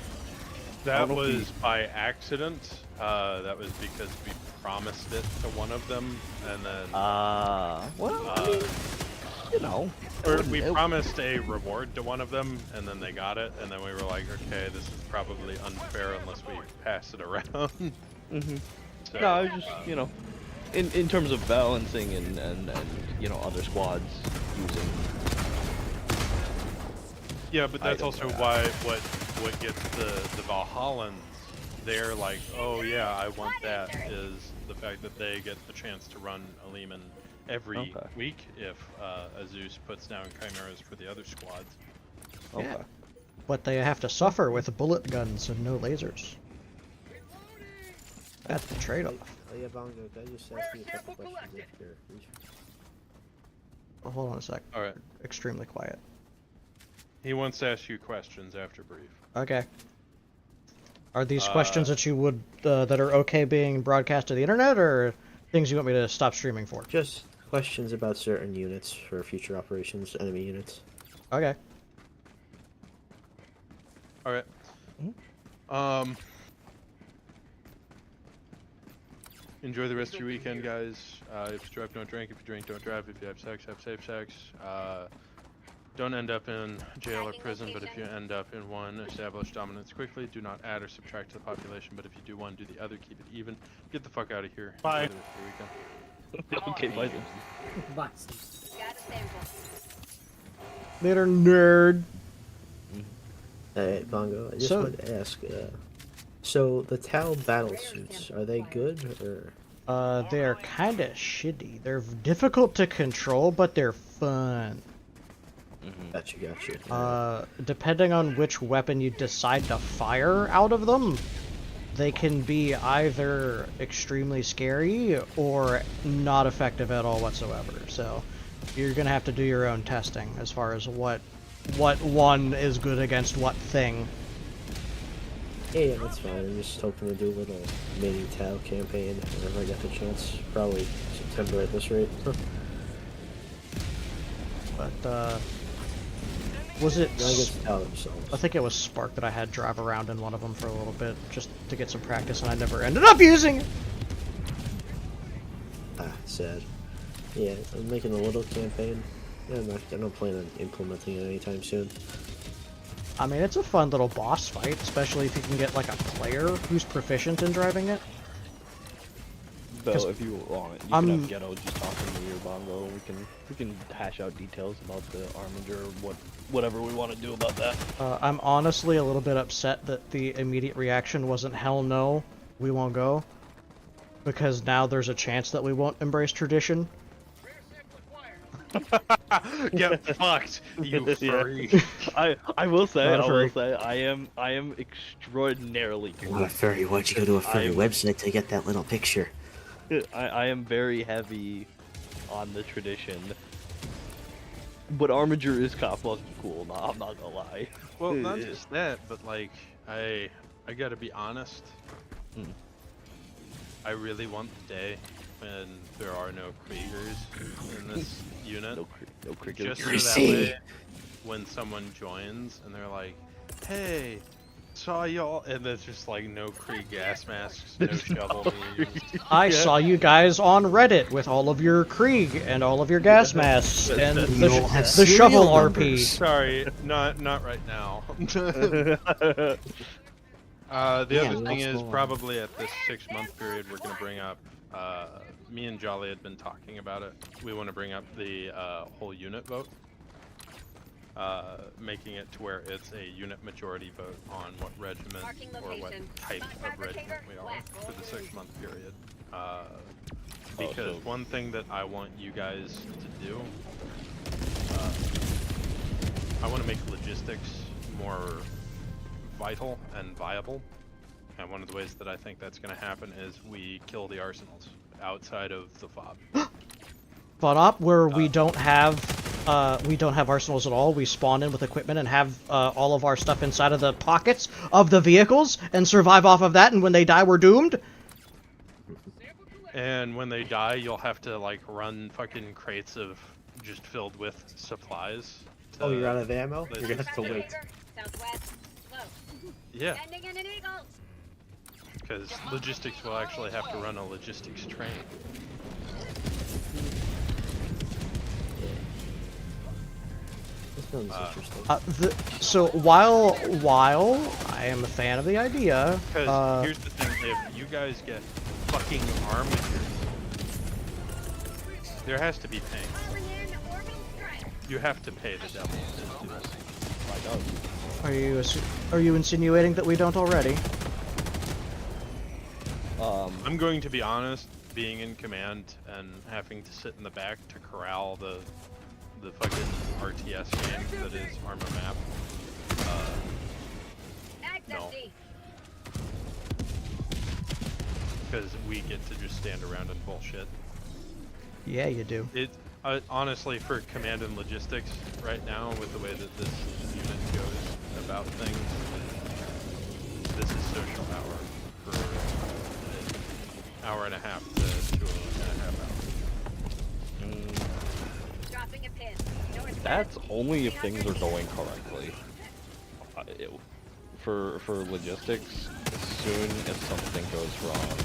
That was by accident. That was because we promised it to one of them, and then. Well, I mean, you know. We promised a reward to one of them, and then they got it, and then we were like, okay, this is probably unfair unless we pass it around. Mm-hmm. So, No, I was just, you know, in terms of balancing and you know other squads using. Yeah, but that's also why what gets the Valhallans, they're like, oh yeah, I want that, is the fact that they get the chance to run a Lehman every week if Zeus puts down chimeras for the other squads. Okay. Yeah. But they have to suffer with bullet guns and no lasers. That's the trade-off. Oh yeah, Bongo, can I just ask you a couple questions if you're... Oh, hold on a sec. All right. Extremely quiet. He wants to ask you questions after brief. Okay. Are these questions that you would that are okay being broadcast to the internet, or things you want me to stop streaming for? Just questions about certain units for future operations, enemy units. Okay. All right. Enjoy the rest of your weekend, guys. If you drive, don't drink. If you drink, don't drive. If you have sex, have safe sex. Don't end up in jail or prison, but if you end up in one, establish dominance quickly. Do not add or subtract to the population, but if you do one, do the other. Keep it even. Get the fuck out of here. Bye. Enjoy the rest of your weekend. Okay, bye. Bye. Later, nerd. Hey, Bongo, I just wanted to ask, so the Tau battle suits, are they good, or...? They're kinda shitty. They're difficult to control, but they're fun. Gotcha. Depending on which weapon you decide to fire out of them, they can be either extremely scary or not effective at all whatsoever. So you're gonna have to do your own testing as far as what one is good against what thing. Yeah, that's fine. I'm just hoping to do a little mini Tau campaign whenever I get the chance. Probably September at this rate. But, was it... I think it was Spark that I had drive around in one of them for a little bit, just to get some practice, and I never ended up using it! Sad. Yeah, I'm making a little campaign. Yeah, I don't plan on implementing it anytime soon. I mean, it's a fun little boss fight, especially if you can get, like, a player who's proficient in driving it. Though, if you want, you can have Ghetto just talking to me or Bongo. We can hash out details about the Armiger, whatever we want to do about that. I'm honestly a little bit upset that the immediate reaction wasn't hell no, we won't go. Because now there's a chance that we won't embrace tradition. Get fucked, you furry. I will say, I am extraordinarily You're not a furry. Why'd you go to a furry website to get that little picture? I am very heavy on the tradition. But Armiger is kind of fucking cool, I'm not gonna lie. Well, not just that, but like, I gotta be honest. I really want the day when there are no Kriegers in this unit. No Kriegers. Just so that way, when someone joins and they're like, hey, saw y'all, and there's just like no Krieg gas masks, no shovel memes. I saw you guys on Reddit with all of your Krieg and all of your gas masks and the shovel RP. Sorry, not right now. The other thing is probably at this 6-month period we're going to bring up, me and Jolly had been talking about it, we want to bring up the whole unit vote. Making it to where it's a unit majority vote on what regiment or what type of regiment we are for the 6-month period. Because one thing that I want you guys to do, I want to make logistics more vital and viable. And one of the ways that I think that's going to happen is we kill the arsenals outside of the fob. Fun op where we don't have arsenals at all. We spawn in with equipment and have all of our stuff inside of the pockets of the vehicles and survive off of that. And when they die, we're doomed. And when they die, you'll have to like run fucking crates of just filled with supplies. Oh, you're out of ammo? You're gonna have to wait. Yeah. Because logistics will actually have to run a logistics train. So while I am a fan of the idea, because here's the thing: if you guys get fucking armature, there has to be paying. You have to pay the devil to do this. Are you insinuating that we don't already? I'm going to be honest. Being in command and having to sit in the back to corral the fucking RTS game that is Arma map. No. Because we get to just stand around and bullshit. Yeah, you do. It honestly, for command and logistics right now, with the way that this unit goes about things, this is social hour for an hour and a half to 2.5 hours. That's only if things are going correctly. For logistics, as soon as something goes wrong,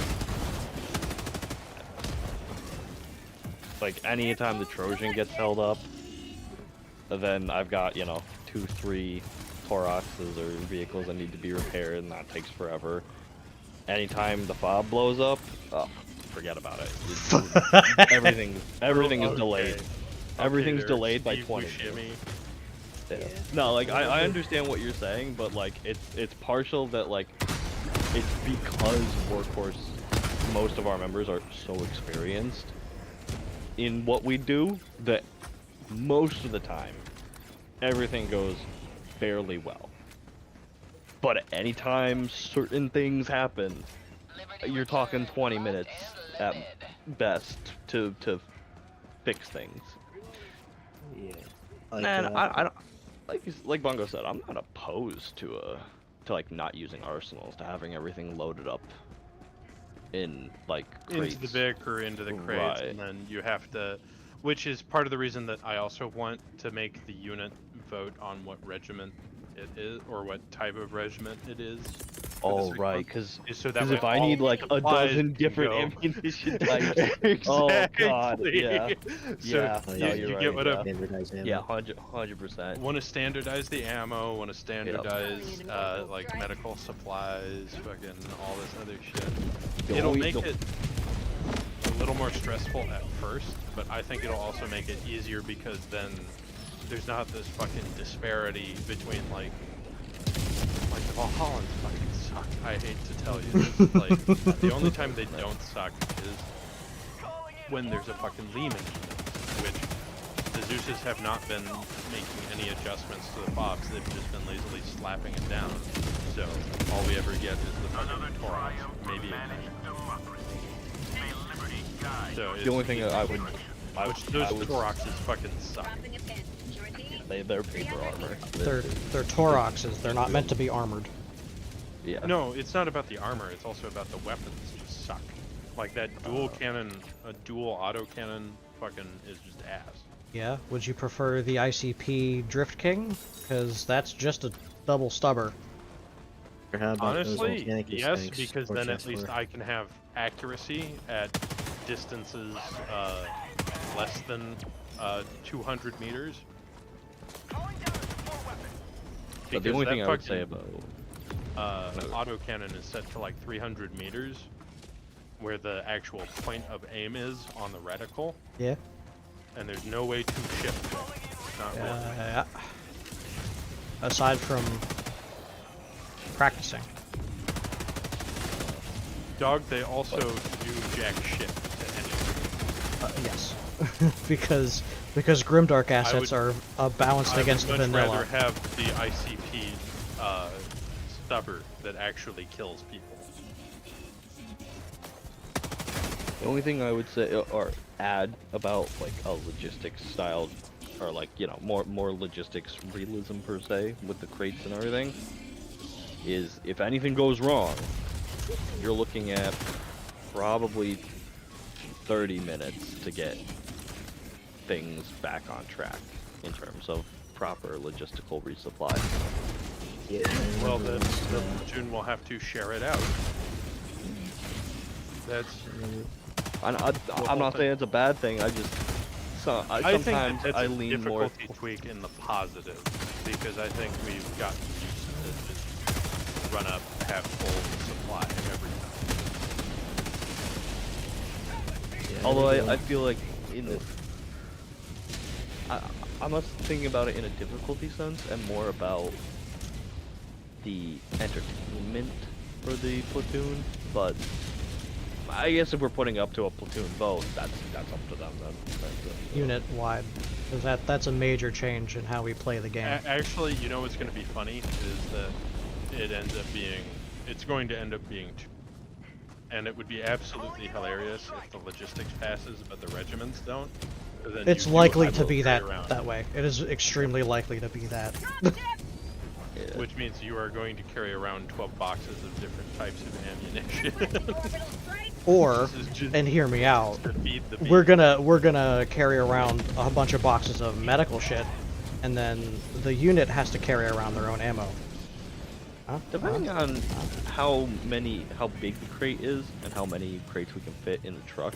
like anytime the Trojan gets held up, then I've got 2-3 Toroxes or vehicles that need to be repaired, and that takes forever. Anytime the fob blows up, oh, forget about it. Everything is delayed. Everything's delayed by 20 minutes. Yeah. No, like I understand what you're saying, but like it's partial that like it's because Workhorse, most of our members are so experienced in what we do that most of the time everything goes fairly well. But at any time certain things happen, you're talking 20 minutes at best to fix things. Yeah. And I don't like Bungo said, I'm not opposed to like not using arsenals, to having everything loaded up in like crates. Into the Vic or into the crates, Right. and then you have to, which is part of the reason that I also want to make the unit vote on what regiment it is or what type of regiment it is. Oh right, because so that way if I all need like a supplies dozen can different go. ammunition types, oh god, yeah, So yeah, you, no, you you're get right, what yeah. 100%. Want to standardize the ammo, want to standardize like medical supplies, fucking all this other shit. It'll make it a little more stressful at first, but I think it'll also make it easier because then there's not this fucking disparity between like the Valhallans fucking suck. I hate to tell you this. Like the only time they don't suck is when there's a fucking Lehman unit, which the Zeuses have not been making any adjustments to the fobs. They've just been lazily slapping it down. So all we ever get is the fucking Toros, maybe a so The only thing that I would those Toroxes fucking suck. They're paper armor. They're Toroxes. They're not meant to be armored. Yeah. No, it's not about the armor. It's also about the weapons. Just suck. Like that dual cannon, a dual auto cannon, fucking is just ass. Yeah. Would you prefer the ICP Drift King? Because that's just a double stubber. Honestly, yes, because then at least I can have accuracy at distances less than 200 meters. But the only thing I would say about autocannon is set to like 300 meters, where the actual point of aim is on the reticle. Yeah. And there's no way to shift. Not really. Yeah. Aside from practicing. Dog, they also do jack shit to anything. Yes. because Grimdark assets are balanced against the vanilla. I would much rather have the ICP stubber that actually kills people. The only thing I would say or add about like a logistics style, or like more logistics realism per se with the crates and everything, is if anything goes wrong, you're looking at probably 30 minutes to get things back on track in terms of proper logistical resupply. Yeah. Well, then the platoon will have to share it out. That's. I'm not saying it's a bad thing. I just I think sometimes that's I a lean more. difficulty tweak in the positive, because I think we've gotten used to just run up half full supply every time. Yeah, although I feel like in the I'm not thinking about it in a difficulty sense and more about the entertainment for the platoon, but I guess if we're putting up to a platoon vote, that's up to them then. Unit wide, because that's a major change in how we play the game. Actually, you know what's going to be funny is that it's going to end up being 2. And it would be absolutely hilarious if the logistics passes, but the regiments don't. Then It's likely to be that way. It is extremely likely to be that. Which means you are going to carry around 12 boxes of different types of ammunition. Or, and hear me out, we're gonna carry around a bunch of boxes of medical shit, and then the unit has to carry around their own ammo. Depending on how big the crate is and how many crates we can fit in the truck,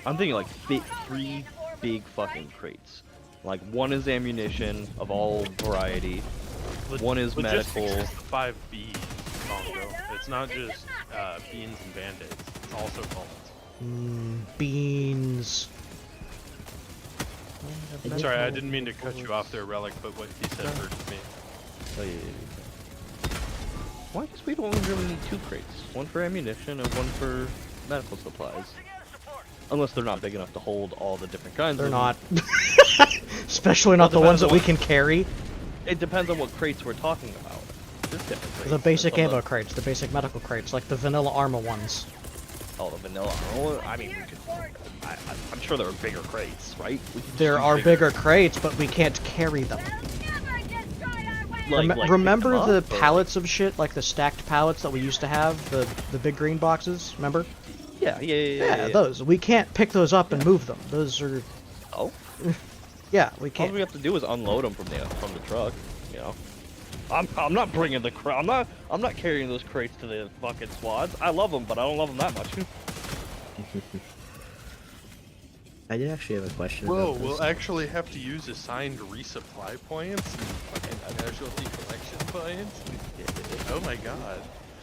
I'm thinking like 3 big fucking crates. Like one is ammunition of all variety, one is medical. Logistics is the 5 B's, Bongo. It's not just beans and band-aids. It's also bullets. Beans. Sorry, I didn't mean to cut you off there, Relic, but what he said hurt me. Oh yeah. Why guess we don't really need 2 crates? One for ammunition and one for medical supplies. Unless they're not big enough to hold all the different kinds. They're not. Especially not the ones that we can carry. It depends on what crates we're talking about. There's different crates. The basic ammo crates, the basic medical crates, like the vanilla Arma ones. Oh, the vanilla Arma? I mean, I'm sure there are bigger crates, right? There are bigger crates, but we can't carry them. Remember the pallets of shit, like the stacked pallets that we used to have, the big green boxes? Remember? Yeah. Those. We can't pick those up and move them. Those are. Oh. Yeah, we can't. All we have to do is unload them from the truck. You know. I'm not bringing the I'm not carrying those crates to the fucking squads. I love them, but I don't love them that much. I did actually have a question. Whoa, about this. we'll actually have to use assigned resupply points and fucking casualty collection points? Oh my god.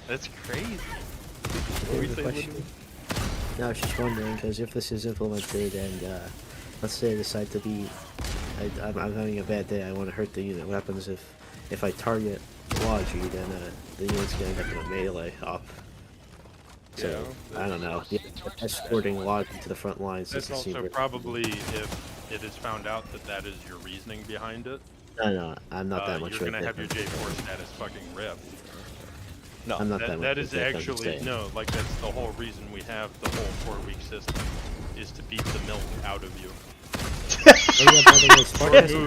That's crazy. I have a question. No, I was just wondering, because if this is implemented and, let's say I decide to be, I'm having a bad day, I want to hurt the unit, what happens if I target Logi, then the unit's going to end up in a melee op? So, yeah, I don't know. Yeah, escorting Logi to the front lines That's doesn't seem also very... probably if it is found out that is your reasoning behind it. No, I'm not that much. You're gonna have your J4 status fucking ripped. No, I'm not that is actually no. Like that's the whole reason we have the whole 4-week system is to beat the milk out of you.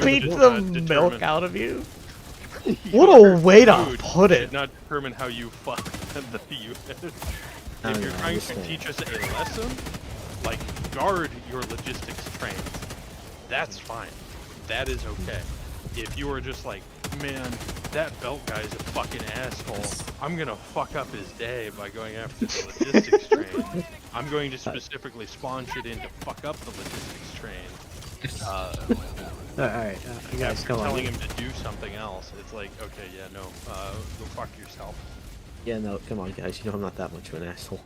Beat the milk out of you. What a way to put it. Did not determine how you fuck the unit. If you're trying to teach us a lesson, like guard your logistics trains, that's fine. That is okay. If you are just like, man, that belt guy's a fucking asshole, I'm gonna fuck up his day by going after the logistics train. I'm going to specifically spawn shit in to fuck up the logistics train. Alright, guys, come on. Telling him to do something else, it's like, okay, yeah, no, go fuck yourself. Yeah, no, come on, guys. You know I'm not that much of an asshole.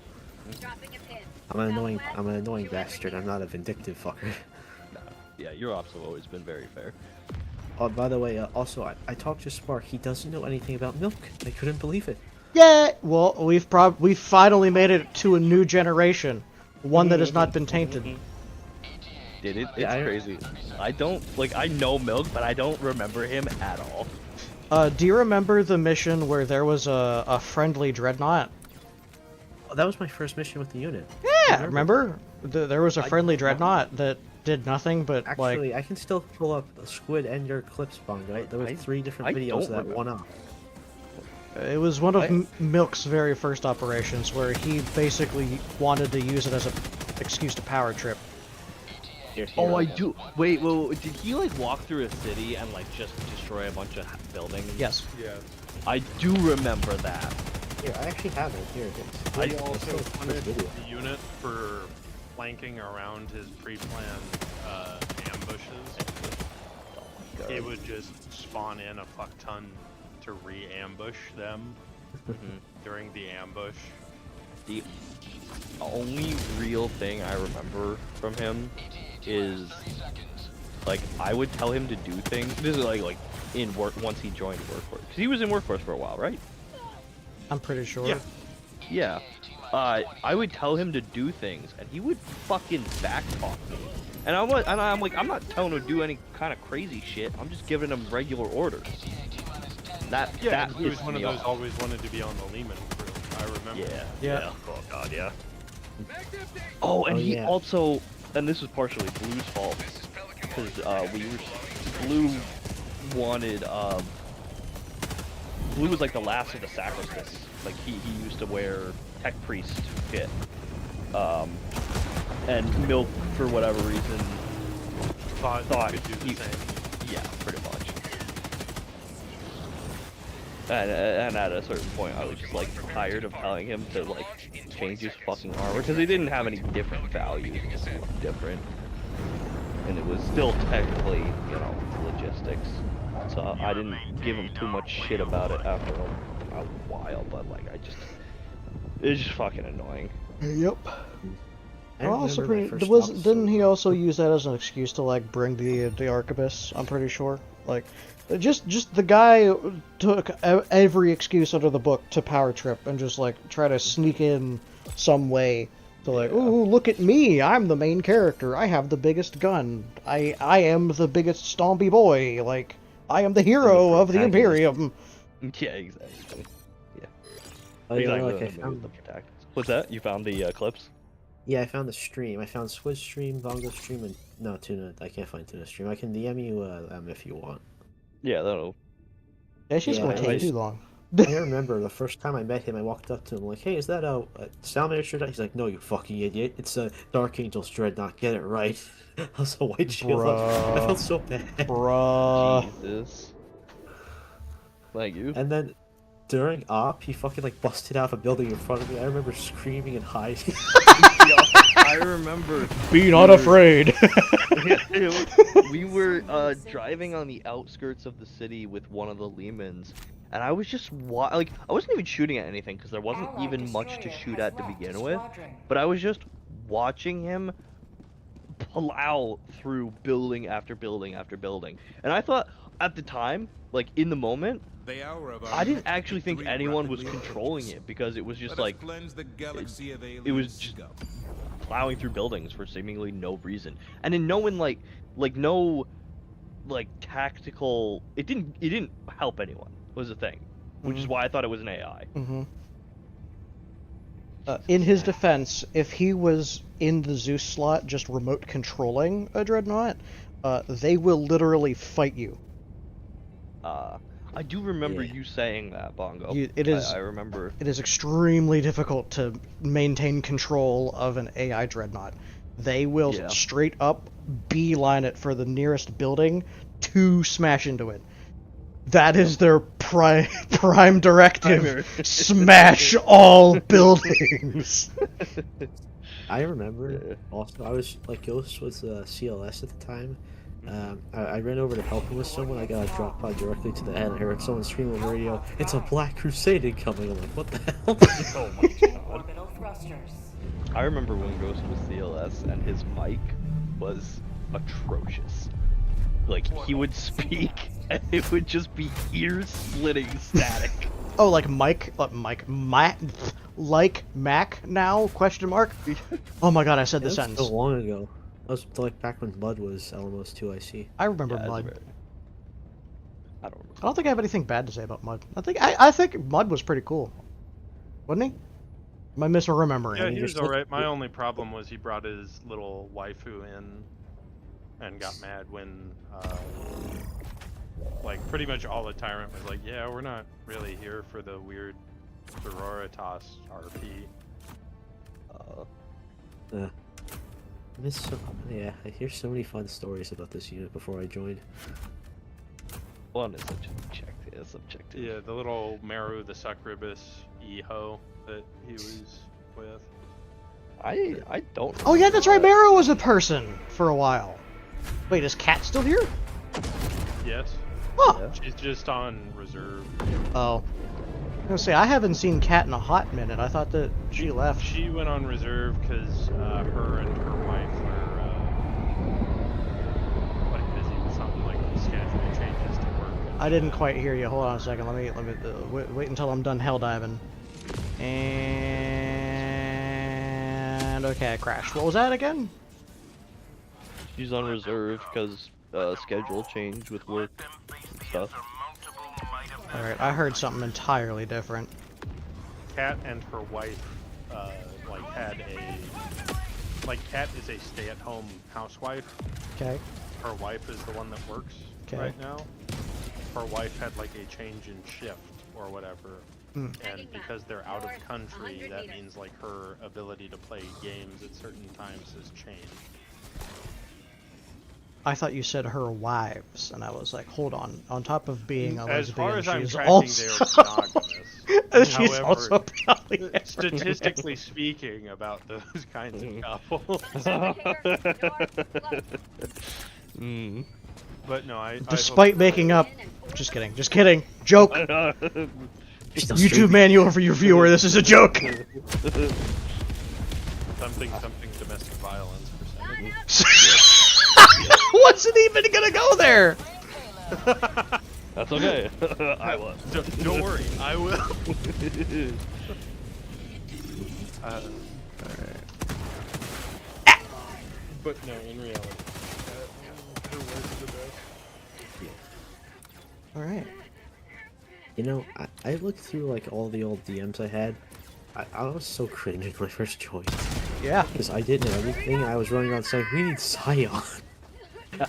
I'm an annoying bastard. I'm not a vindictive fucker. No. Yeah, your ops have always been very fair. Oh, by the way, also, I talked to Spark. He doesn't know anything about milk. I couldn't believe it. Yeah, well, we've finally made it to a new generation, one that has not been tainted. Dude, it's crazy. I know Milk, but I don't remember him at all. Do you remember the mission where there was a friendly dreadnought? Oh, that was my first mission with the unit. Yeah, remember? There was a friendly dreadnought that did nothing but Actually, like. I can still pull up Squid and your clips, Bongo. Right? There were 3 different videos of that one up. It was one of Milk's very first operations where he basically wanted to use it as an excuse to power trip. Oh, I do. Wait, did he like walk through a city and like just destroy a bunch of buildings? Yes. Yeah. I do remember that. Here, I actually have it. Here it is. I also wanted the unit for flanking around his pre-planned ambushes. He would just spawn in a fuck ton to re-ambush them during the ambush. The only real thing I remember from him is like I would tell him to do things. This is like in work once he joined workforce, because he was in workforce for a while, right? I'm pretty sure. Yeah. I would tell him to do things, and he would fucking backtalk me. And I'm like, I'm not telling him to do any kind of crazy shit. I'm just giving him regular orders. That he was pissed one of me those off. always wanted to be on the Lehman crew. I remember. Yeah. Oh god, yeah. Oh, and he also, and this was partially Blue's fault, because Blue wanted Blue was like the last of the sacrists. Like he used to wear tech priest kit. And Milk, for whatever reason, thought he could do the same. Yeah, pretty much. And at a certain point, I was just like tired of telling him to like change his fucking armor, because they didn't have any different values. It just looked different, and it was still technically, you know, logistics. So I didn't give him too much shit about it after a while, but like it's just fucking annoying. Yep. Also didn't he also use that as an excuse to like bring the arquebus? I'm pretty sure. Like, just the guy took every excuse under the book to power trip and just like try to sneak in some way to like, ooh, look at me, I'm the main character, I have the biggest gun, I am the biggest stompy boy, like I am the hero of the Imperium. Yeah, exactly. Yeah. Oh, yeah, Exactly. like I found The protagonist. What's that? You found the clips? Yeah, I found the stream. I found Squid stream, Bongo stream, and no Tuna. I can't find Tuna stream. I can DM you if you want. Yeah, that'll. It's just gonna take too long. I remember the first time I met him, I walked up to him like, "Hey, is that a Salamander dreadnought?" He's like, "No, you fucking idiot! It's a Dark Angel's dreadnought. Get it right." I was a white shield. I felt so bad. Bruh. Jesus. Thank you. And then during op, he fucking like busted out of a building in front of me. I remember screaming and hiding. I remember. Be not afraid. We were driving on the outskirts of the city with one of the Lehmans, and I was just like, I wasn't even shooting at anything because there wasn't even much to shoot at to begin with. But I was just watching him plow through building after building after building, and I thought at the time, like in the moment, I didn't actually think anyone was controlling it, because it was just like it was just plowing through buildings for seemingly no reason, and in no one like no like tactical. It didn't help anyone was the thing, which is why I thought it was an AI. In his defense, if he was in the Zeus slot just remote controlling a dreadnought, they will literally fight you. I do remember you saying that, Bongo. I remember. It is extremely difficult to maintain control of an AI dreadnought. They will straight up beeline it for the nearest building to smash into it. That is their prime directive. Smash all buildings. I remember. Also, I was like, Ghost was CLS at the time. I ran over to help him with someone. I got a drop pod directly to the head. I heard someone scream on the radio, "It's a Black Crusade incoming!" I'm like, what the hell? Oh my god. I remember when Ghost was CLS and his mic was atrocious. Like, he would speak and it would just be ear-splitting static. Oh, like Mac now? Question mark. Oh my god, I said the sentence so long ago. That was like back when Mud was Alamos 2IC. I remember Mud. I don't remember. I don't think I have anything bad to say about Mud. I think Mud was pretty cool, wasn't he? Am I misremembering? Yeah, he was alright. My only problem was he brought his little waifu in and got mad when, like, pretty much all the Tyrant was like, yeah, we're not really here for the weird Sororitas RP. Yeah, I hear so many fun stories about this unit before I joined. One is subjective. Yeah, the little Meru, the Succubus Eho that he was with. I don't. Oh yeah, that's right. Meru was a person for a while. Wait, is Cat still here? Yes. Huh. She's just on reserve. Oh. I was gonna say, I haven't seen Cat in a hot minute. I thought that she left. She went on reserve because her and her wife were like busy with something like schedule changes to work. I didn't quite hear you. Hold on a second. Let me wait until I'm done hell diving. And okay, I crashed. What was that again? She's on reserve because schedule change with work and stuff. Alright, I heard something entirely different. Kat and her wife, like had a, like Kat is a stay-at-home housewife. Okay. Her wife is the one that works right now. Her wife had like a change in shift or whatever. And because they're out of country, that means like her ability to play games at certain times has changed. I thought you said her wives, and I was like, hold on. On top of being a As far lesbian, as I'm she's tracking, also... they're monogamous. She's However, also polyamorous. statistically speaking, about those kinds of couples. But no, I. Despite making up, just kidding. Joke. YouTube manual for your viewer. This is a joke. Something domestic violence percentage. Wasn't even gonna go there. That's okay. I was. Don't worry, I will. But no, in reality, her wife is the best. Alright. You know, I looked through like all the old DMs I had. I was so cringe when I first joined. Yeah. Because I didn't know anything. I was running around saying, we need Scion.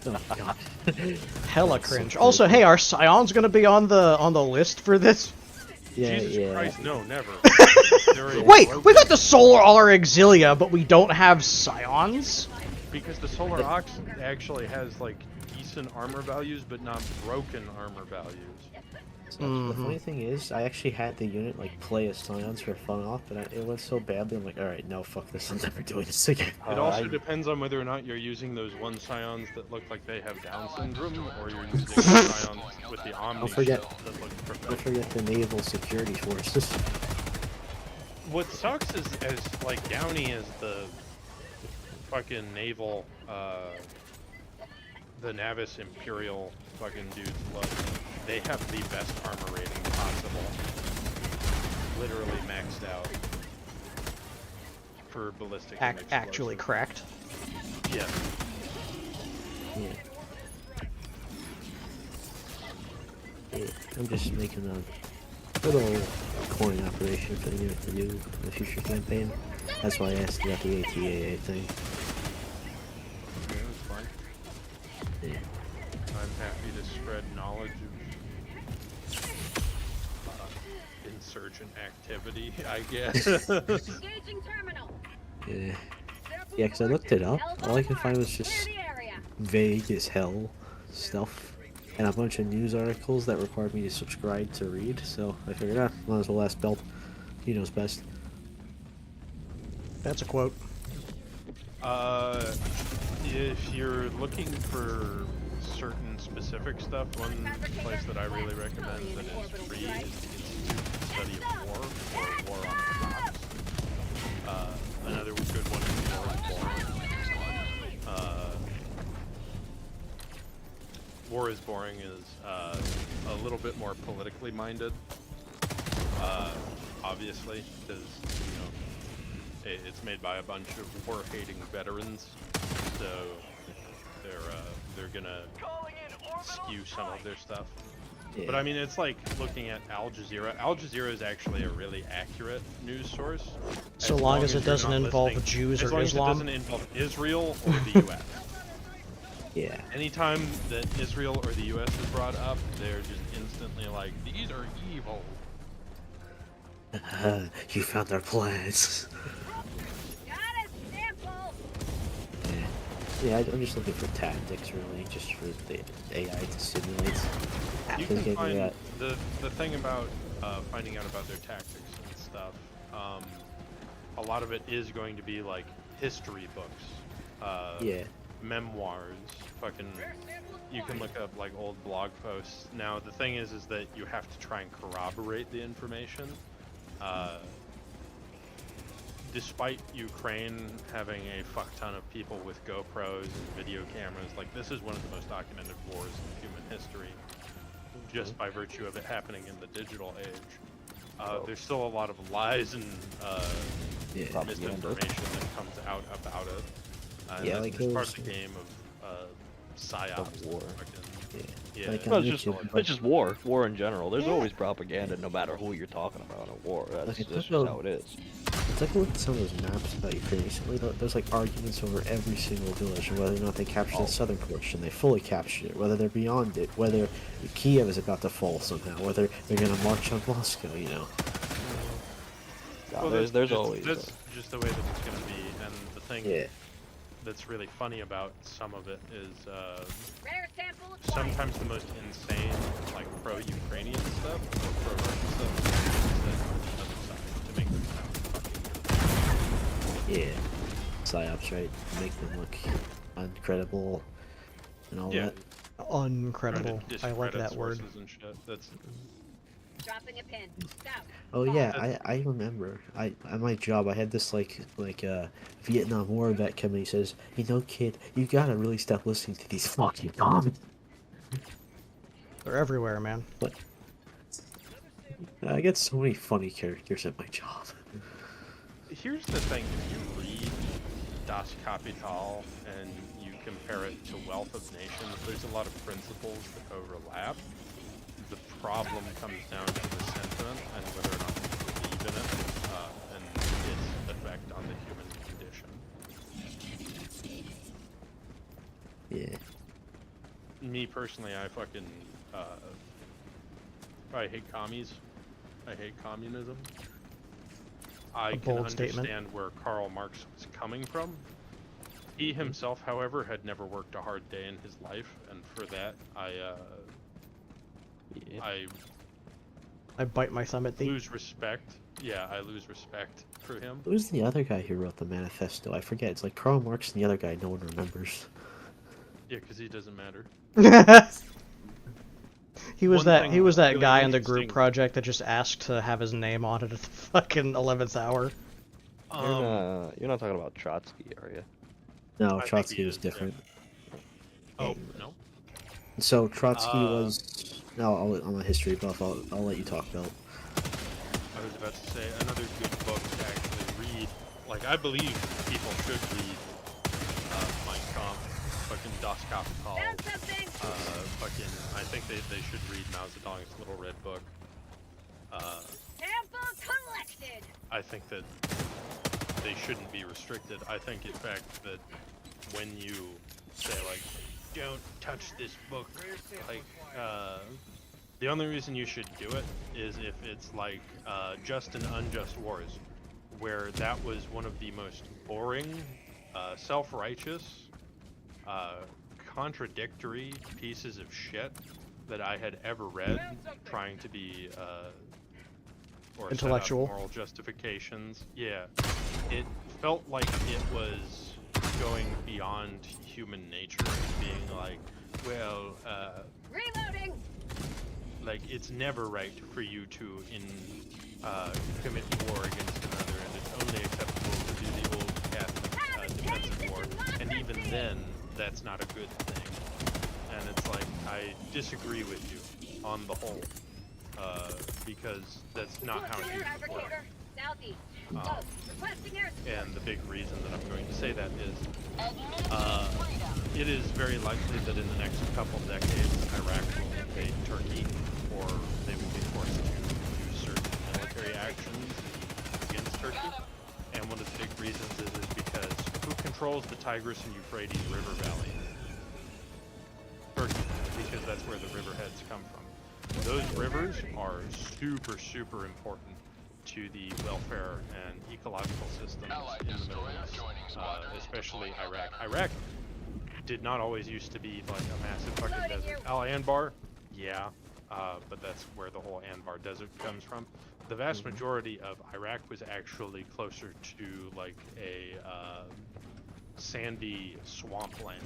Oh my god. Hella cringe. Also, hey, are Scions gonna be on the list for this? Yeah, Jesus Christ, no, never. Wait, we got the Solar Auxilia, but we don't have Scions? Because the Solar Ox actually has like decent armor values, but not broken armor values. So the funny thing is, I actually had the unit like play as Scions for fun off, but it went so badly. I'm like, all right, no, fuck this. I'm never doing this again. It also depends on whether or not you're using those one Scions that look like they have Down syndrome, or you're using Scions with the Omni Don't forget, shell that look professional. don't forget the naval security forces. What sucks is, as like Downey is the fucking naval, the Navis Imperial fucking dudes look. They have the best armor rating possible. Literally maxed out for ballistic. and Actually cracked. Yes. Yeah, I'm just making a little coin operation for the unit to do in the future campaign. That's why I asked about the ATAA thing. Okay, that's fine. Yeah. I'm happy to spread knowledge of insurgent activity, I guess. Yeah. Yeah, because I looked it up. All I could find was just vague as hell stuff. And a bunch of news articles that required me to subscribe to read. So I figured, might as well ask Belt. He knows best. That's a quote. If you're looking for certain specific stuff, one place that I really recommend that is free is the Institute Study of War, or War on the Rocks. Another good one is War is Boring. War is Boring is a little bit more politically minded, obviously, because, you know, it's made by a bunch of war-hating veterans, so they're gonna skew some of their stuff. But I mean, it's like looking at Al Jazeera. Al Jazeera is actually a really accurate news source. So long as it you're doesn't not involve listening- Jews as or long Islam. As it doesn't involve Israel or the U.S. Yeah. Anytime that Israel or the U.S. is brought up, they're just instantly like, these are evil. You found our plans. Yeah, I'm just looking for tactics, really, just for the AI to simulate. You can find the thing about finding out about their tactics and stuff. A lot of it is going to be like history books, memoirs. Fucking, you can look up like old blog posts. Now the thing is that you have to try and corroborate the information. Despite Ukraine having a fuck ton of people with GoPros and video cameras, like this is one of the most documented wars in human history, just by virtue of it happening in the digital age. There's still a lot of lies and misinformation that comes out about it. And Yeah, that's like just part those- of the game of psyops. war. Yeah. Like, No, it's just war. War in general. There's always propaganda, no matter who you're talking about in a war. That's just how it is. It's like look at some of those maps about Ukraine recently. There's like arguments over every single village and whether or not they captured the southern portion. They fully captured it. Whether they're beyond it. Whether Kiev is about to fall somehow. Whether they're gonna march on Moscow. You know. Well, there's that's always. just the way that it's going to be, and the thing that's really funny about some of it is sometimes the most insane, like pro-Ukrainian stuff or pro-Russian stuff is said on the other side to make them sound fucking Yeah. Psyops, right? Make them look uncredible and all that. Uncredible. I like discredit that word. sources and shit. That's Dropping a pin. Stop. Oh yeah, I remember. At my job, I had this like Vietnam War vet come in. He says, "You know, kid, you gotta really stop listening to these fucking comments." They're everywhere, man. But I get so many funny characters at my job. Here's the thing: if you read Das Kapital and you compare it to Wealth of Nations, there's a lot of principles that overlap. The problem comes down to the sentiment and whether or not you believe in it, and its effect on the human condition. Yeah. Me personally, I fucking I hate commies. I hate communism. I A can bold statement. understand where Karl Marx was coming from. He himself, however, had never worked a hard day in his life, and for that, I bite my thumb at the. lose respect. Yeah, I lose respect for him. Who's the other guy who wrote the manifesto? I forget. It's like Karl Marx and the other guy no one remembers. Yeah, because he doesn't matter. He was One thing he was that really guy in the group interesting- project that just asked to have his name on it at the fucking 11th hour. You're not talking about Trotsky, are you? No, I think Trotsky he was is, different. Oh, no? So Trotsky was. No, I'm a history buff. I'll let you talk, Bill. I was about to say, another good book to actually read. Like, I believe people should read Mein Kampf, fucking Das Kapital. Fucking, I think they should read Mao Zedong's Little Red Book. Sample collected. I think that they shouldn't be restricted. I think, in fact, that when you say, like, don't touch this book, like, the only reason you should do it is if it's like Just and Unjust Wars, where that was one of the most boring, self-righteous, contradictory pieces of shit that I had ever read, trying to be or Intellectual. set up moral justifications. Yeah, it felt like it was going beyond human nature, being like, well, Reloading. like it's never right for you to commit war against another, and it's only acceptable to do the old Catholic defensive war, and even then, that's not a good thing. And it's like, I disagree with you on the whole, because that's not how it should work. Southeast. Requesting air And the big reason that I'm going to say that is, it is very likely that in the next couple decades, Iraq will invade Turkey, or they will be forced to do certain military actions against Turkey. And one of the big reasons is because who controls the Tigris and Euphrates River Valley? Turkey, because that's where the riverheads come from. Those rivers are super, super important to the welfare and ecological systems in the Middle East, especially Iraq. Iraq did not always used to be like a massive fucking desert. Al Anbar, yeah, but that's where the whole Anbar Desert comes from. The vast majority of Iraq was actually closer to like a sandy swampland,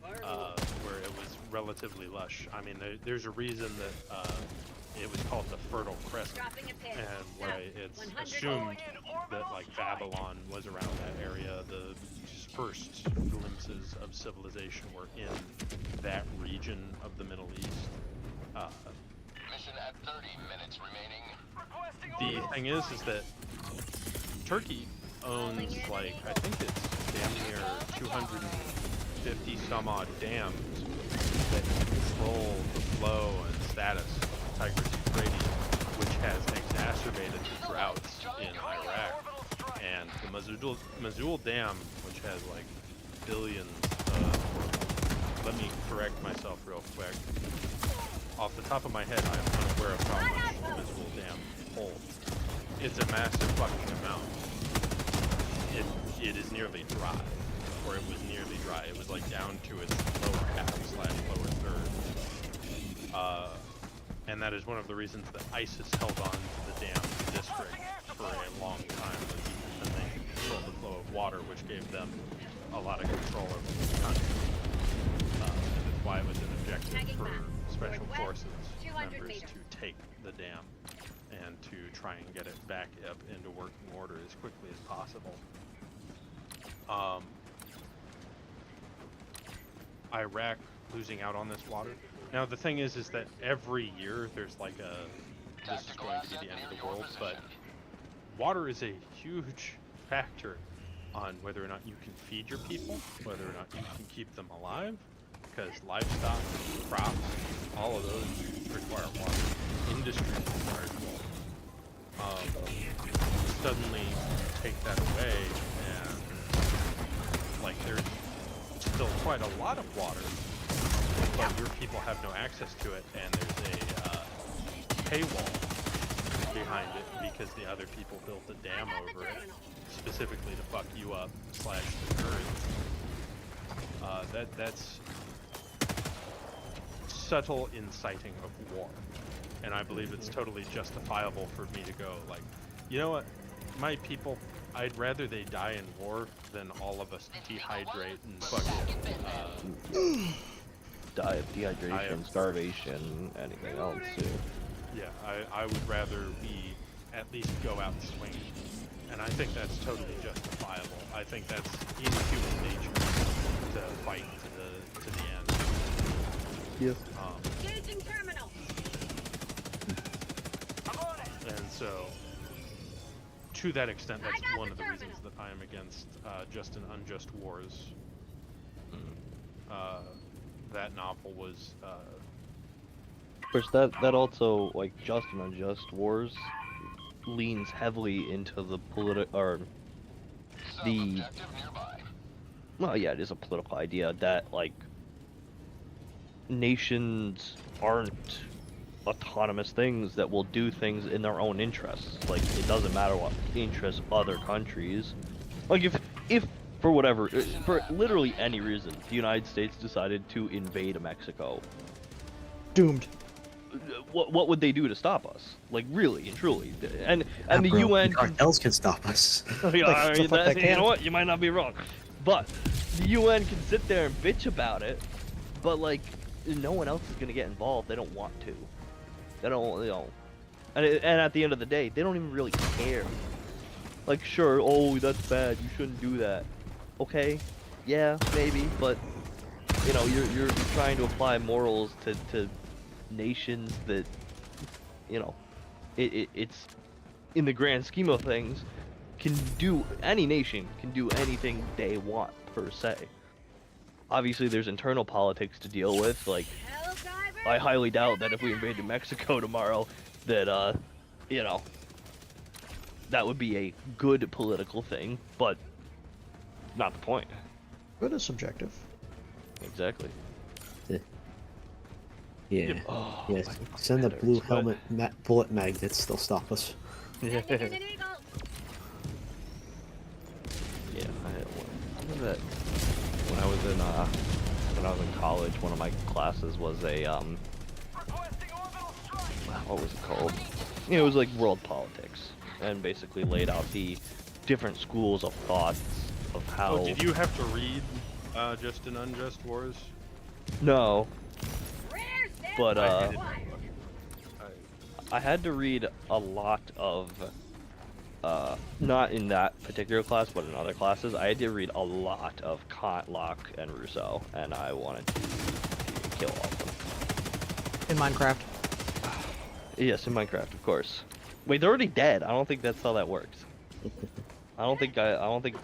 where it was relatively lush. I mean, there's a reason that it was called the Fertile Crescent, and why it's assumed that like Babylon was around that area. The first glimpses of civilization were in that region of the Middle East. Mission at 30 minutes remaining. The thing is that Turkey owns like, I think it's damn near 250 some odd dams that control the flow and status of the Tigris Euphrates, which has exacerbated the droughts in Iraq. And the Mosul Dam, which has like billions of, let me correct myself real quick. Off the top of my head, I am unaware of how much the Mosul Dam holds. It's a massive fucking amount. It is nearly dry, or it was nearly dry. It was like down to its lower half / lower third. And that is one of the reasons that ISIS held on to the dam district for a long time, and they controlled the flow of water, which gave them a lot of control over the country. And that's why it was an objective for special forces members to take the dam and to try and get it back up into working order as quickly as possible. Iraq losing out on this water. Now the thing is that every year there's like this is going to be the end of the world, but water is a huge factor on whether or not you can feed your people, whether or not you can keep them alive, because livestock, crops, all of those require water. Industry requires water. Suddenly take that away, and like there's still quite a lot of water, but your people have no access to it, and there's a paywall behind it because the other people built a dam over it specifically to fuck you up / the Kurds. That's subtle inciting of war, and I believe it's totally justifiable for me to go like, you know what, my people, I'd rather they die in war than all of us dehydrate and fucking die of dehydration, starvation, anything else too. Yeah, I would rather we at least go out swinging, and I think that's totally justifiable. I think that's in human nature to fight to the end. Yes. Engaging terminal. And so, to that extent, that's one of the reasons that I am against just and unjust wars. That novel was. Of course, that also, like, just and unjust wars leans heavily into the well, yeah, it is a political idea that, like, nations aren't autonomous things that will do things in their own interests. Like, it doesn't matter what interests other countries. Like, if for whatever, for literally any reason, the United States decided to invade Mexico, doomed. What would they do to stop us? Like, really and truly, and the bro, UN the cartels can stop us. You know what? You might not be wrong, but the UN can sit there and bitch about it, but like, no one else is gonna get involved. They don't want to. They don't. And at the end of the day, they don't even really care. Like, sure, oh, that's bad. You shouldn't do that. Okay, yeah, maybe, but you know, you're trying to apply morals to nations that, you know, it's in the grand scheme of things, any nation can do anything they want per se. Obviously there's internal politics to deal with, like I highly doubt that if we invaded Mexico tomorrow, that you know, that would be a good political thing, but not the point. Good is subjective. Exactly. Yeah. Oh, Yes. Send the blue helmet bullet magnets. They'll stop us. Yeah. Yeah. I remember that when I was in college, one of my classes was a what was it called? It was like world politics, and basically laid out the different schools of thoughts of how. Oh, did you have to read Just and Unjust Wars? No. But I had to read a lot of not in that particular class, but in other classes. I had to read a lot of Kant, Locke, and Rousseau, and I wanted to kill all of them. In Minecraft. Yes, in Minecraft, of course. Wait, they're already dead. I don't think that's how that works. I don't think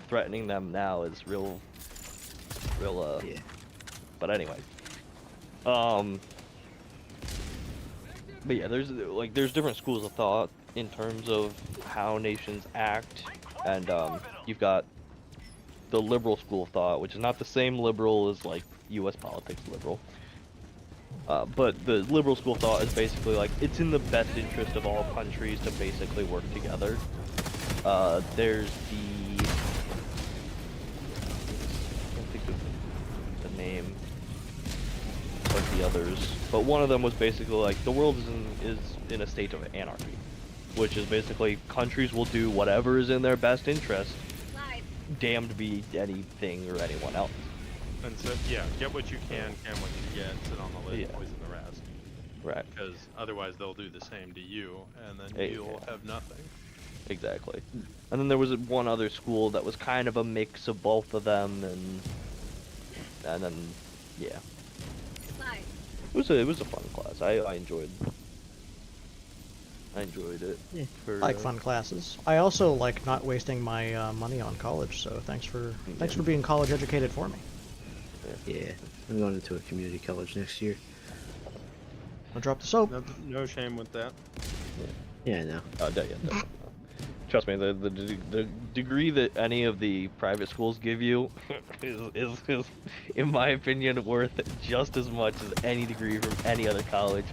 threatening them now is real. Yeah. But anyway. But yeah, there's different schools of thought in terms of how nations act, and you've got the liberal school of thought, which is not the same liberal as like U.S. politics liberal. But the liberal school of thought is basically like it's in the best interest of all countries to basically work together. There's the I can't think of the name like the others, but one of them was basically like the world is in a state of anarchy, which is basically countries will do whatever is in their best interest, damned be anything or anyone else. And so, yeah, get what you can what you get, sit on the lid, poison the rest. Right. Because otherwise they'll do the same to you, and then you'll have nothing. Exactly. And then there was one other school that was kind of a mix of both of them, and then, yeah. It was a fun class. I enjoyed it. Yeah. For, I like fun classes. I also like not wasting my money on college. So thanks for being college educated for me. Yeah, I'm going into a community college next year. I'll drop the soap. No shame with that. Yeah, I know. Yeah. Trust me, the degree that any of the private schools give you is, in my opinion, worth just as much as any degree from any other college.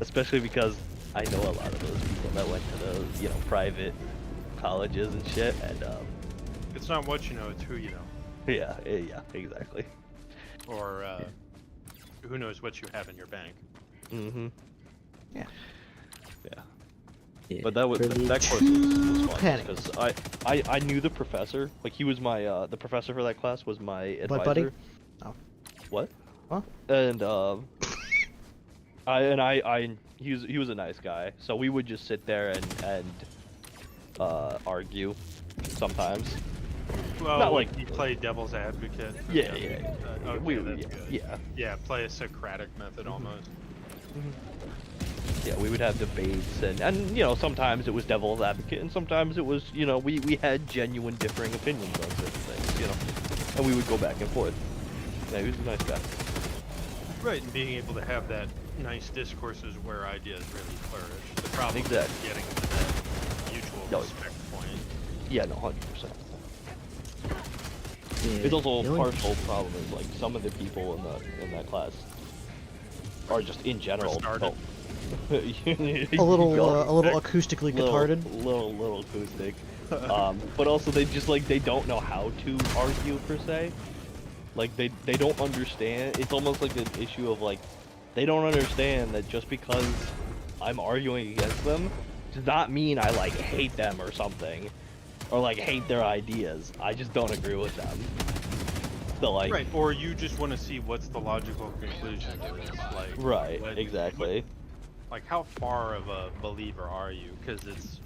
Especially because I know a lot of those people that went to those, private colleges and shit, and it's not what you know, it's who you know. Yeah, exactly. Or who knows what you have in your bank. Mm-hmm. Yeah. But that course was fun because I knew the professor. Like he was my the professor for that class was my advisor. What, buddy? Oh. What? Huh? And he was a nice guy. So we would just sit there and argue sometimes. Well, not like you play devil's advocate. Yeah. Okay, yeah. Play a Socratic method almost. Yeah, we would have debates, and sometimes it was devil's advocate, and sometimes it was, we had genuine differing opinions on certain things, and we would go back and forth. Yeah, he was a nice guy. Right, and being able to have that nice discourse is where ideas really flourish. The problem is getting to that mutual respect point. Yeah, no, 100%. It's also a partial problem is like some of the people in that class are just in general a little acoustically retarded. Little acoustic. But also they just they don't know how to argue per se. Like they don't understand. It's almost like an issue of they don't understand that just because I'm arguing against them does not mean I hate them or something, or hate their ideas. I just don't agree with them. So right, or you just want to see what's the logical conclusion to this. Right, exactly. How far of a believer are you? Because it's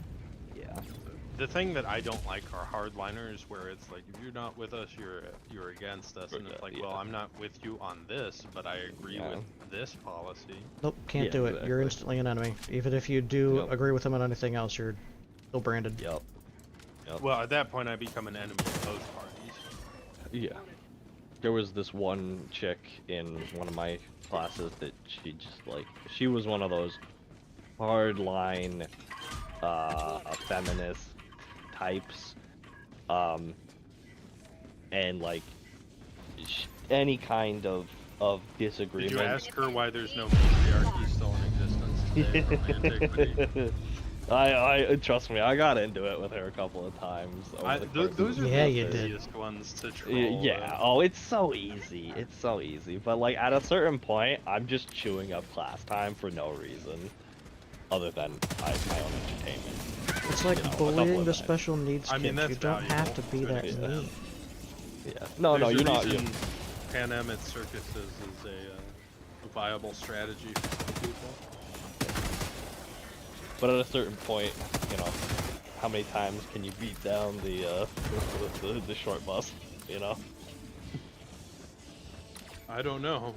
the thing that I don't like are hardliners, where it's if you're not with us, you're against us, and it's well, I'm not with you on this, but I agree with this policy. Nope, can't do it. Exactly. You're instantly an enemy. Even if you do agree with them on anything else, you're still branded. Yep. Well, at that point, I become an enemy of both parties. Yeah. there was this one chick in one of my classes that she just like, she was one of those hardline feminist types, and like any kind of disagreement. Did you ask her why there's no patriarchy still in existence today from antiquity? I trust me, I got into it with her a couple of times. Those are the easiest ones to troll. Yeah. Oh, it's so easy. It's so easy. But like at a certain point, I'm just chewing up class time for no reason, other than my own entertainment. It's like bullying the special needs I mean, kids. that's You don't have to be valuable that to an mean. Yeah. No, There's you're a not. reason Panem at circuses is a viable strategy for some people. But at a certain point, you know, how many times can you beat down the short bus? You know. I don't know.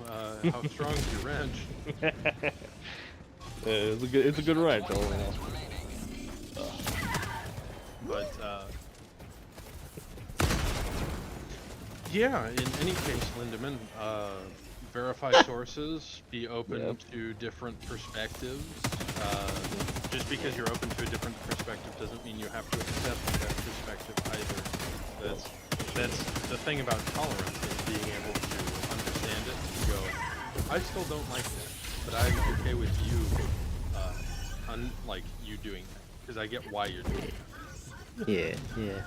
How strong is your wrench? It's a good wrench. But yeah, in any case, Lindemann, verify sources, be open to different perspectives. Just because you're open to a different perspective doesn't mean you have to accept that perspective either. That's the thing about tolerance, is being able to understand it and go, I still don't like that, but I'm okay with you, you doing that, because I get why you're doing it. Yeah.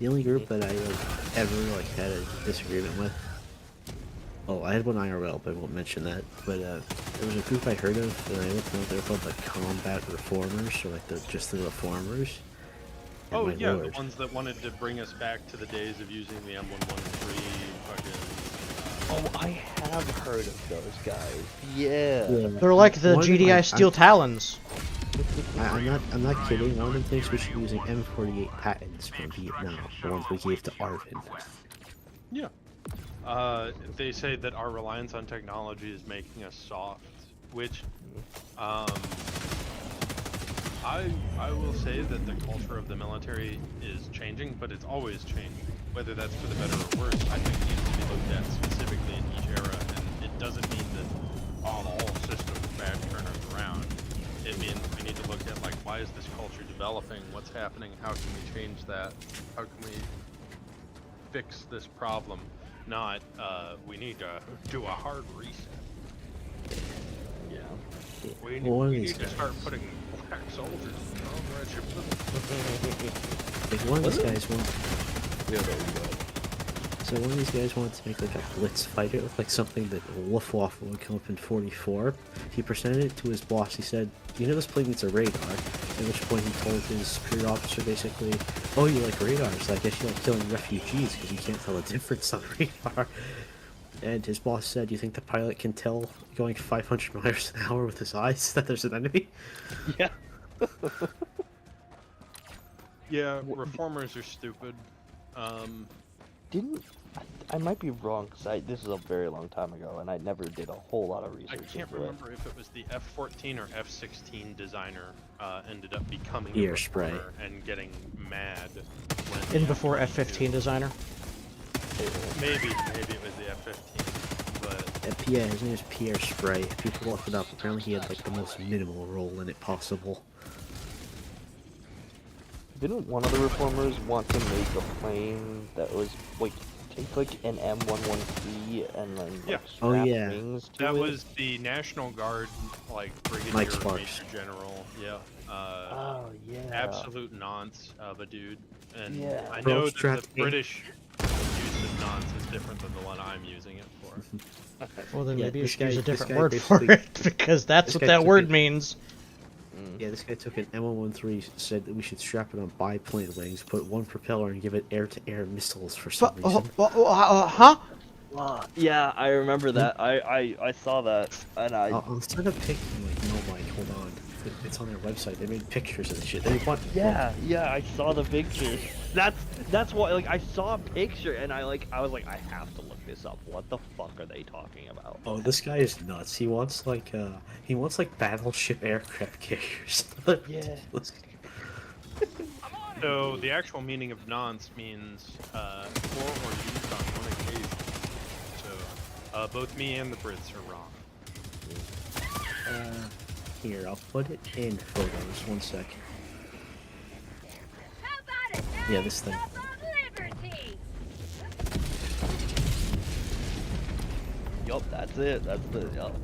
The only group that I ever had a disagreement with. Oh, I had one IRL, but I won't mention that. But there was a group I heard of, and I looked them up. They're called the Combat Reformers, or just the Reformers. And Oh yeah, lord. the ones that wanted to bring us back to the days of using the M113 fucking. Oh, I have heard of those guys. Yeah. They're like the One of them GDI Steel Talons. I'm not kidding. One of them thinks we should be using M48 patents from Vietnam, the ones we gave to Arvin. Yeah. They say that our reliance on technology is making us soft, which, I will say that the culture of the military is changing, but it's always changing. Whether that's for the better or worse, I think needs to be looked at specifically in each era, and it doesn't mean that on all systems bad turners around. It means we need to look at, like, why is this culture developing? What's happening? How can we change that? How can we fix this problem? Not, we need to do a hard reset. Yeah. We need to start putting black soldiers on regiments. Like one of these guys wants. Yeah, there we go. So one of these guys wanted to make like a blitz fighter, like something that Luftwaffe would come up in 44. He presented it to his boss. He said, "You know this plane needs a radar." At which point he told his superior officer basically, "Oh, you like radars? I guess you like killing refugees because you can't tell the difference on radar." And his boss said, "You think the pilot can tell going 500 miles an hour with his eyes that there's an enemy?" Yeah. Yeah, reformers are stupid. I might be wrong, because this is a very long time ago, and I never did a whole lot of research. I can't remember if it was the F-14 or F-16 designer ended up becoming Ear a spray. reformer and getting mad. When In before F-15 designer. Maybe it was the F-15, but Yeah, his name is Pierre Spray. If people look it up, apparently he had like the most minimal role in it possible. Didn't one of the reformers want to make a plane that was like take like an M11C and then like, strap wings to that it? was the National Guard, like brigadier Mike or Sparks. major general. Yeah. Oh yeah. Absolute nonce of a dude, and Yeah. I Bro, know that strap the in. British use of nonce is different than the one I'm using it for. Well, then Yeah, maybe you this should use guy- a this different guy word for basically- it, because that's this what guy that took word it- means. Yeah, this guy took an M113, said that we should strap it on biplane wings, put one propeller, and give it air-to-air missiles for some reason. Huh? Yeah, I remember that. I saw that, and I'll send a pic. No, Mike, hold on. It's on their website. They made pictures of the shit. They want. yeah, I saw the pictures. That's why, like, I saw a picture, and I was like, I have to look this up. What the fuck are they talking about? Oh, this guy is nuts. He wants like battleship aircraft carriers. Yeah. So the actual meaning of nonce means for or used on one occasion. Both me and the Brits are wrong. Here, I'll put it in photos. 1 sec. Yeah, this thing. Yup, that's it. That's the yup.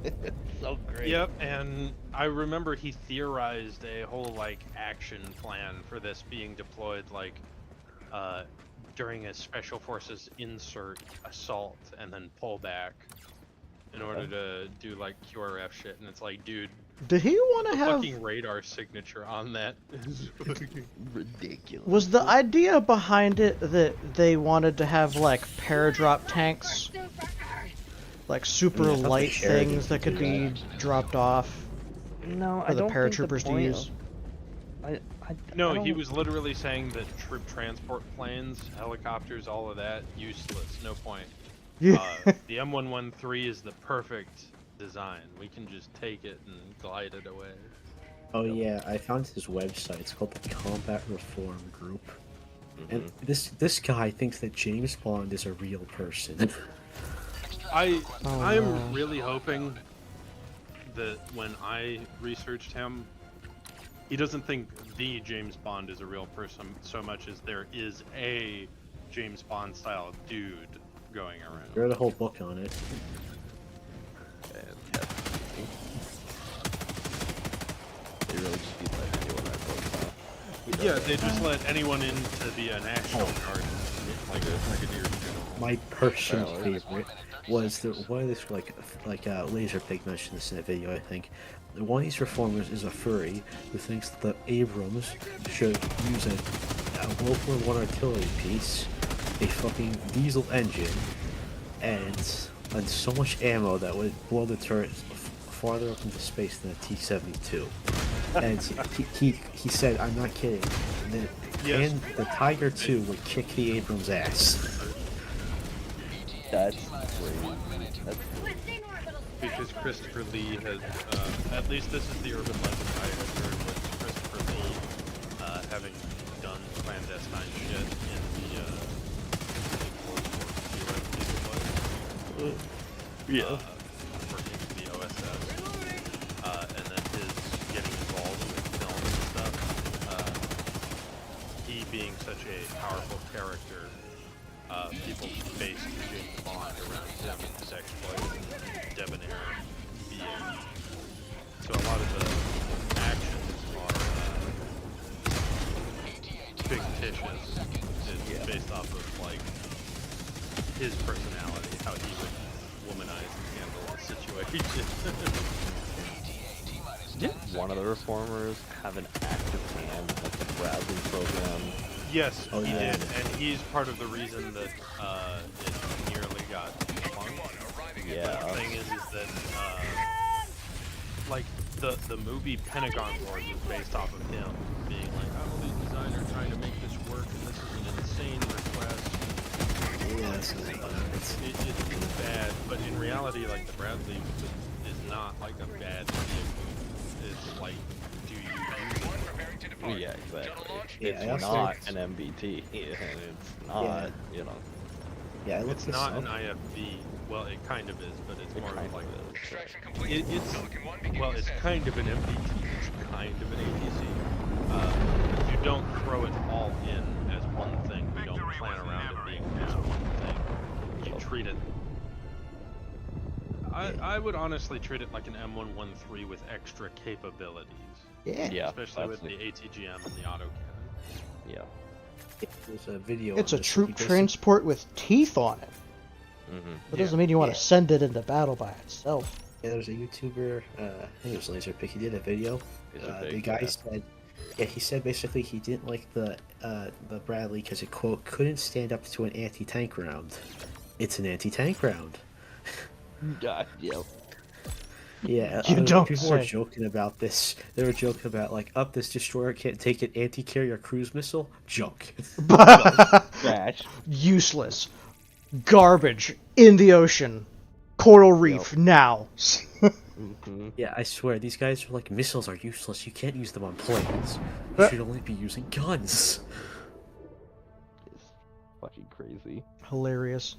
It's so great. Yep, and I remember he theorized a whole like action plan for this being deployed like during a special forces insert assault and then pull back in order to do like QRF shit, and it's like, dude, Did he want to the have? fucking radar signature on that is fucking ridiculous. Was the idea behind it that they wanted to have like paradrop tanks, like super Yeah, I thought light the Sheridan things that could could do be that. dropped off No, for I the don't think the paratroopers to point use? No, I he don't- was literally saying that troop transport planes, helicopters, all of that, useless, no point. Yeah. The M113 is the perfect design. We can just take it and glide it away. Oh yeah, I found his website. It's called the Combat Reform Group. And this guy thinks that James Bond is a real person. I'm really hoping that when I researched him, he doesn't think the James Bond is a real person so much as there is a James Bond style dude going around. I read a whole book on it. They really just be letting anyone write books now. Yeah, they just let anyone in to be a National Guard, like a brigadier general. My personal favorite was the one of this Laser Pig mentioned this in a video, I think. One of these reformers is a furry who thinks that Abrams should use a World War I artillery piece, a fucking diesel engine, and so much ammo that would blow the turret farther up into space than a T-72. And he said, I'm not kidding. And the Tiger II would kick the Abrams ass. That's crazy. That's Because Christopher Lee has, at least this is the urban legend I have heard, was Christopher Lee having done clandestine shit in the working for the OSS, and then his getting involved with film and stuff. He being such a powerful character, people based James Bond around him as exploiting debonair being. So a lot of the actions are fictitious. It's based off of like his personality, how he would womanize and handle the situation. Didn't one of the reformers have an active hand in like the Bradley program? Yes, Oh, he yeah. did, and he's part of the reason that it nearly got defunct. Yeah. The thing is that like the movie Pentagon Wars was based off of him being like, I'm a lead designer trying to make this work, and this is an insane request. Yes, It's bad, but in reality, like the Bradley is not like a bad vehicle. It's like, do you use it? Yeah, exactly. Yeah, I It's also- not an MBT, and it's not, you know. Yeah, I looked It's this not up. an IFV. Well, it kind of is, but it's more kind of like of it's kind of an MBT. It's kind of an ATC. You don't throw it all in as one thing. You don't plan around it being just one thing. You treat it. I would honestly treat it like an M113 with extra capabilities. Yeah. Especially with that's the ATGM and the autocannon. Yeah. There's a video. It's on a this. troop He basically- transport with teeth on it. That doesn't mean you want to send it into battle by itself. Yeah, there's a YouTuber, I think it was Laserpick, he did a video. The Laserpick, guy yeah. said, he said basically he didn't like the Bradley because it, quote, couldn't stand up to an anti-tank round. It's an anti-tank round. God, yeah. Yeah, You don't people were say. joking about this. They were joking about, like, this destroyer can't take an anti-carrier cruise missile? Junk. Trash. Useless. Garbage. In the ocean. Coral reef. Now. Yeah, I swear, these guys are like, missiles are useless. You can't use them on planes. You should only be using guns. Fucking crazy. Hilarious.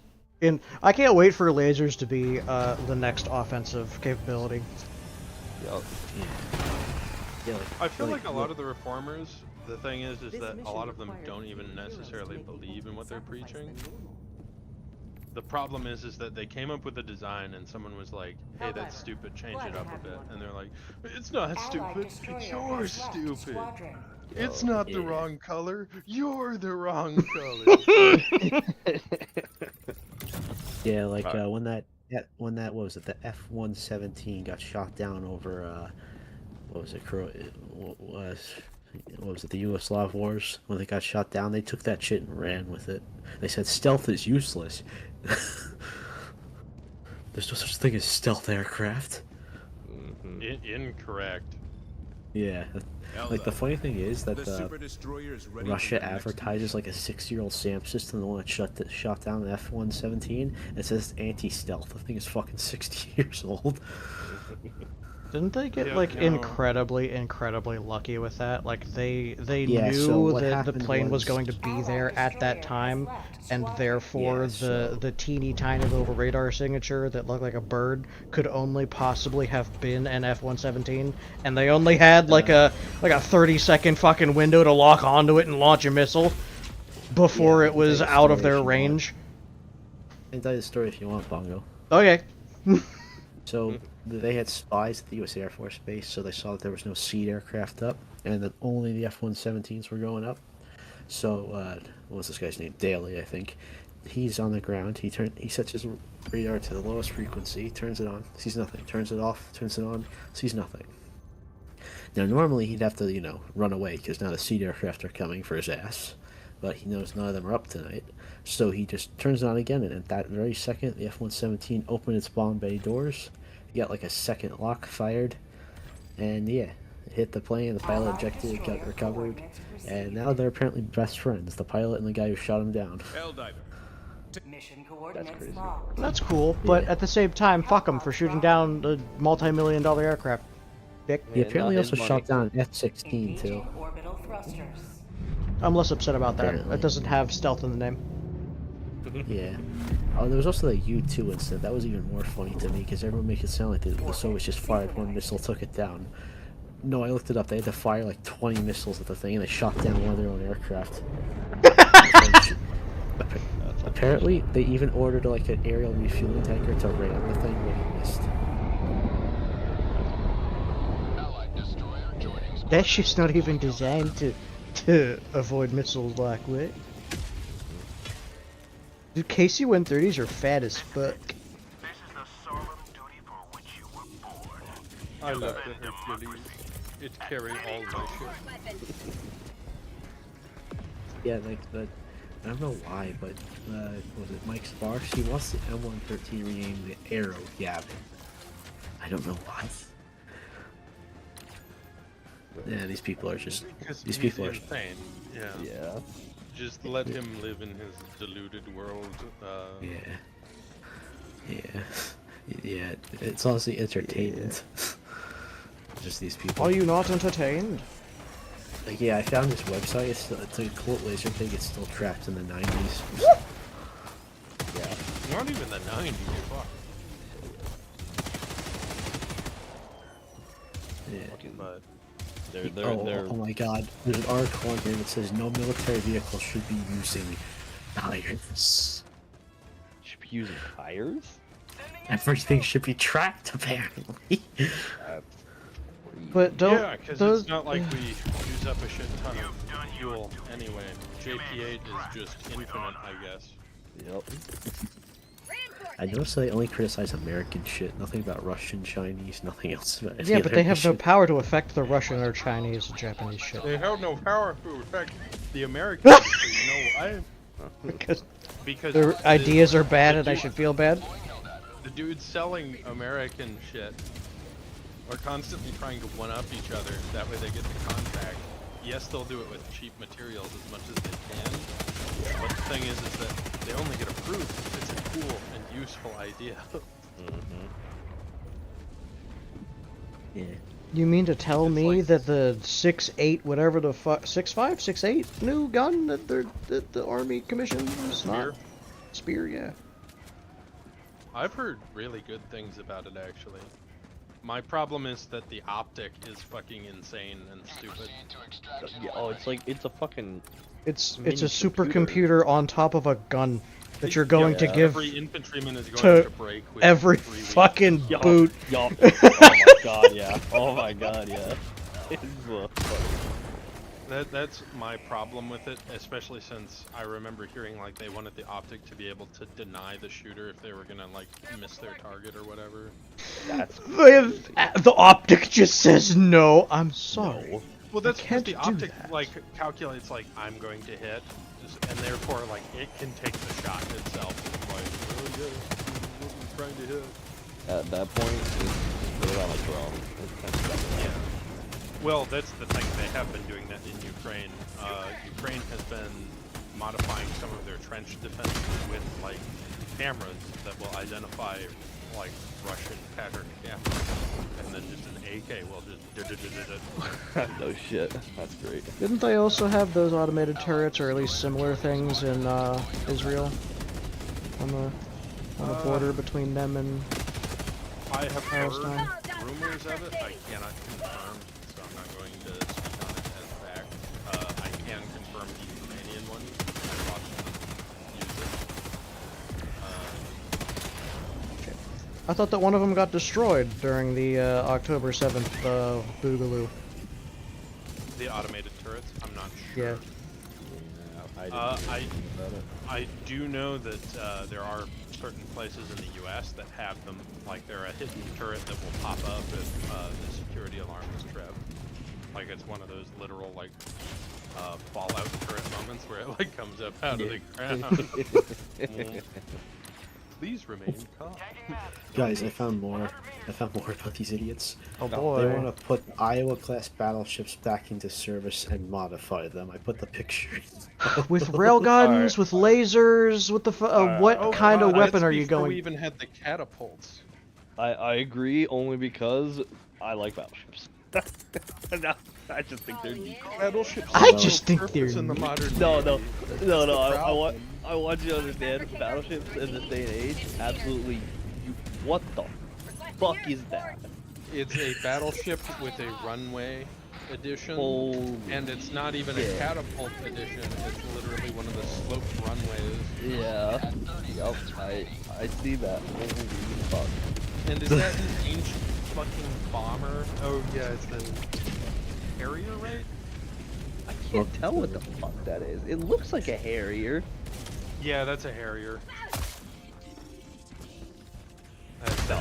I can't wait for lasers to be the next offensive capability. Yeah, I feel like a lot of the reformers, the thing is that a lot of them don't even necessarily believe in what they're preaching. The problem is that they came up with a design and someone was like, hey, that's stupid, change it up a bit. And they're like, it's not stupid, you're stupid. It's not the wrong color, you're the wrong color. Yeah, like when that what was it, the F-117 got shot down over what was it, what was it, the Yugoslav wars? When they got shot down, they took that shit and ran with it. They said stealth is useless. There's no such thing as stealth aircraft. Incorrect. Yeah, like the funny thing is that Russia advertises like a 6-year-old SAM system, the one that shot down the F-117, and it says it's anti-stealth. The thing is fucking 60 years old. Didn't they get like incredibly lucky with that? Like they Yeah, so knew what that the happened plane was was- going to be there at that time, and therefore the teeny tiny little radar signature that looked like a bird could only possibly have been an F-117, and they only had like a 30-second fucking window to lock onto it and launch a missile before it was out of their range. I can tell you the story if you want, Bongo. Okay. So they had spies at the U.S. Air Force Base, so they saw that there was no seed aircraft up, and that only the F-117s were going up. So, what was this guy's name? Daly, I think. He's on the ground. He sets his radar to the lowest frequency, turns it on, sees nothing. Turns it off, turns it on, sees nothing. Now, normally he'd have to, run away, because now the seed aircraft are coming for his ass. But he knows none of them are up tonight. So he just turns it on again, and at that very second, the F-117 opened its bomb bay doors. He got like a second lock fired, and yeah, it hit the plane, the pilot ejected, it got recovered, and now they're apparently best friends, the pilot and the guy who shot him down. Mission coordinates That's crazy. locked. That's cool, but at the same time, fuck them for shooting down a multi-million-dollar aircraft. Dick. He apparently also shot down an F-16 too. Orbital thrusters. I'm less upset about that. Apparently. It doesn't have stealth in the name. Yeah. Oh, there was also the U-2 incident. That was even more funny to me because everyone makes it sound like the Soviets just fired one missile, took it down. No, I looked it up. They had to fire like 20 missiles at the thing, and they shot down one of their own aircraft. Apparently, they even ordered like an aerial refueling tanker to ram the thing when he missed. That shit's not even designed to avoid missiles like that. Dude, KC-130s are fat as fuck. I love the Hercules. It carried all my shit. Yeah, like the, I don't know why, but was it Mike Sparks? He wants the M113 renamed the Aero Gavin. I don't know why. Yeah, these people are just these people are insane. Yeah. Yeah. Just let him live in his deluded world. Yeah. It's honestly entertainment. Just these people. Are you not entertained? Like, yeah, I found this website. It's like a quote laser thing. It's still trapped in the 90s. Yeah. Not even the 90s. Fuck. Yeah. But oh my god. There's an article on here that says no military vehicle should be using tires. Should be using tires? Everything should be tracked, apparently. But don't. Yeah, because it's not like we use up a shit ton of fuel anyway. JP8 is just infinite, I guess. Yep. I noticed they only criticize American shit, nothing about Russian, Chinese, nothing else about any Yeah, but other they have no shit. power to affect the Russian or Chinese or Japanese shit. They have no power to affect the Americans. You know why? Because their ideas are bad and I should feel bad? The dudes selling American shit are constantly trying to one-up each other. That way they get the contract. Yes, they'll do it with cheap materials as much as they can. But the thing is that they only get approved if it's a cool and useful idea. Yeah. You mean to tell me that the 6.8 whatever the fuck 6.5 6.8 new gun that the army commissioned is not Spear, yeah. I've heard really good things about it, actually. My problem is that the optic is fucking insane and stupid. Yeah, oh, it's like, it's a fucking... It's mini a supercomputer on top of a gun that you're going to give every infantryman is going to to break with every 3 weeks. fucking boot. Yup. Oh my god, yeah. Oh my god, yeah. That's my problem with it, especially since I remember hearing like they wanted the optic to be able to deny the shooter if they were gonna like miss their target or whatever. The optic just says no. I'm sorry. Well, that's because can't the do optic that. like calculates like I'm going to hit, and therefore like it can take the shot itself. Like, oh yeah, what we're trying to hit. At that point, it's put it on a drone. Yeah. Well, that's the thing. They have been doing that in Ukraine. Ukraine has been modifying some of their trench defenses with like cameras that will identify like Russian pattern cameras, and then just an AK will just. No shit. That's great. Didn't they also have those automated turrets, or at least similar things, in Israel? On the border between them and I have Palestine? heard rumors of it. I cannot confirm, so I'm not going to speak on it as fact. I can confirm the Ukrainian one. I watched them use it. I thought that one of them got destroyed during the October 7th Boogaloo. The automated turrets? I'm not sure. Yeah. I do know that there are certain places in the U.S. that have them, like they're a hidden turret that will pop up if the security alarm is tripped. Like it's one of those literal like Fallout turret moments where it like comes up out of the ground. Please remain calm. Guys, I found more about these idiots. Oh boy. They want to put Iowa-class battleships back into service and modify them. I put the pictures. With railguns, with lasers, with the what kind of weapon are you going? We even had the catapults. I agree only because I like battleships. No, I just think they're neat. Battleships. I just think they're in the modern. No. I want you to understand battleships in this day and age. Absolutely. What the fuck is that? It's a battleship with a runway edition, and it's not even a Yeah. catapult edition. It's literally one of the sloped runways. Yeah. Yup. I see that. Holy fuck. And is that an ancient fucking bomber? Oh yeah, it's the Harrier, right? I can't tell what the fuck that is. It looks like a Harrier. Yeah, that's a Harrier. No,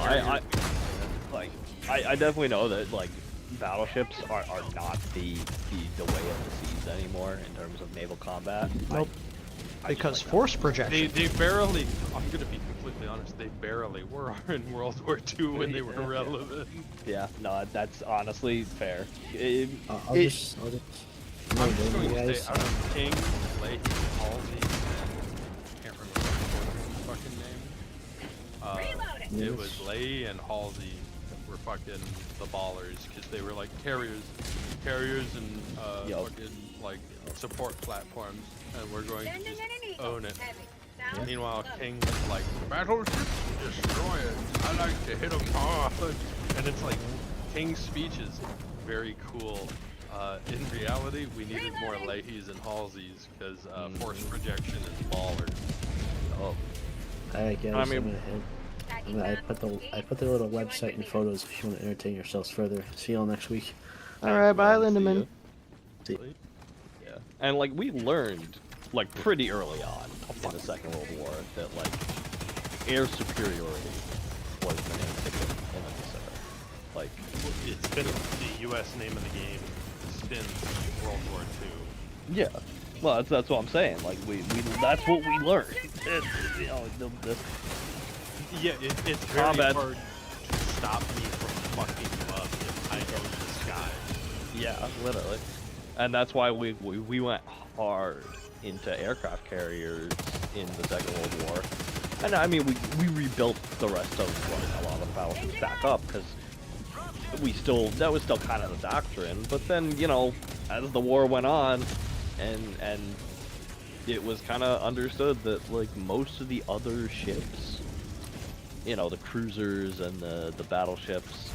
I definitely know that like battleships are not the way of the seas anymore in terms of naval combat. Nope. Because force projection. They barely. I'm gonna be completely honest. They barely were in World War II when they were relevant. Yeah, no, that's honestly fair. I'll just I'm just going to say, out of King, Leahy, Halsey, and can't remember the fucking name. It was Leahy and Halsey that were fucking the ballers because they were like carriers and fucking like support platforms, and we're going to just own it. Meanwhile, King was like, battleships, destroy it. I like to hit them hard. And it's like, King's speech is very cool. In reality, we needed more Leahys and Halseys because force projection is baller. Oh. Alright guys, I mean, I put the little website and photos if you want to entertain yourselves further. See y'all next week. Alright, bye Lindemann. See yeah. And like we learned like pretty early on in the Second World War that like air superiority was the name ticket in the Like it's been the U.S. name of the game since World War II. Yeah. Well, that's what I'm saying. Like we that's what we learned. You know, yeah, it's very combat. hard to stop me from fucking you up if I own the sky. Yeah, literally. And that's why we went hard into aircraft carriers in the Second World War. And I mean, we rebuilt the rest of like, a lot of the battleships back up because that was still kind of the doctrine. But then, you know, as the war went on, and it was kind of understood that like most of the other ships you know, the cruisers and the battleships.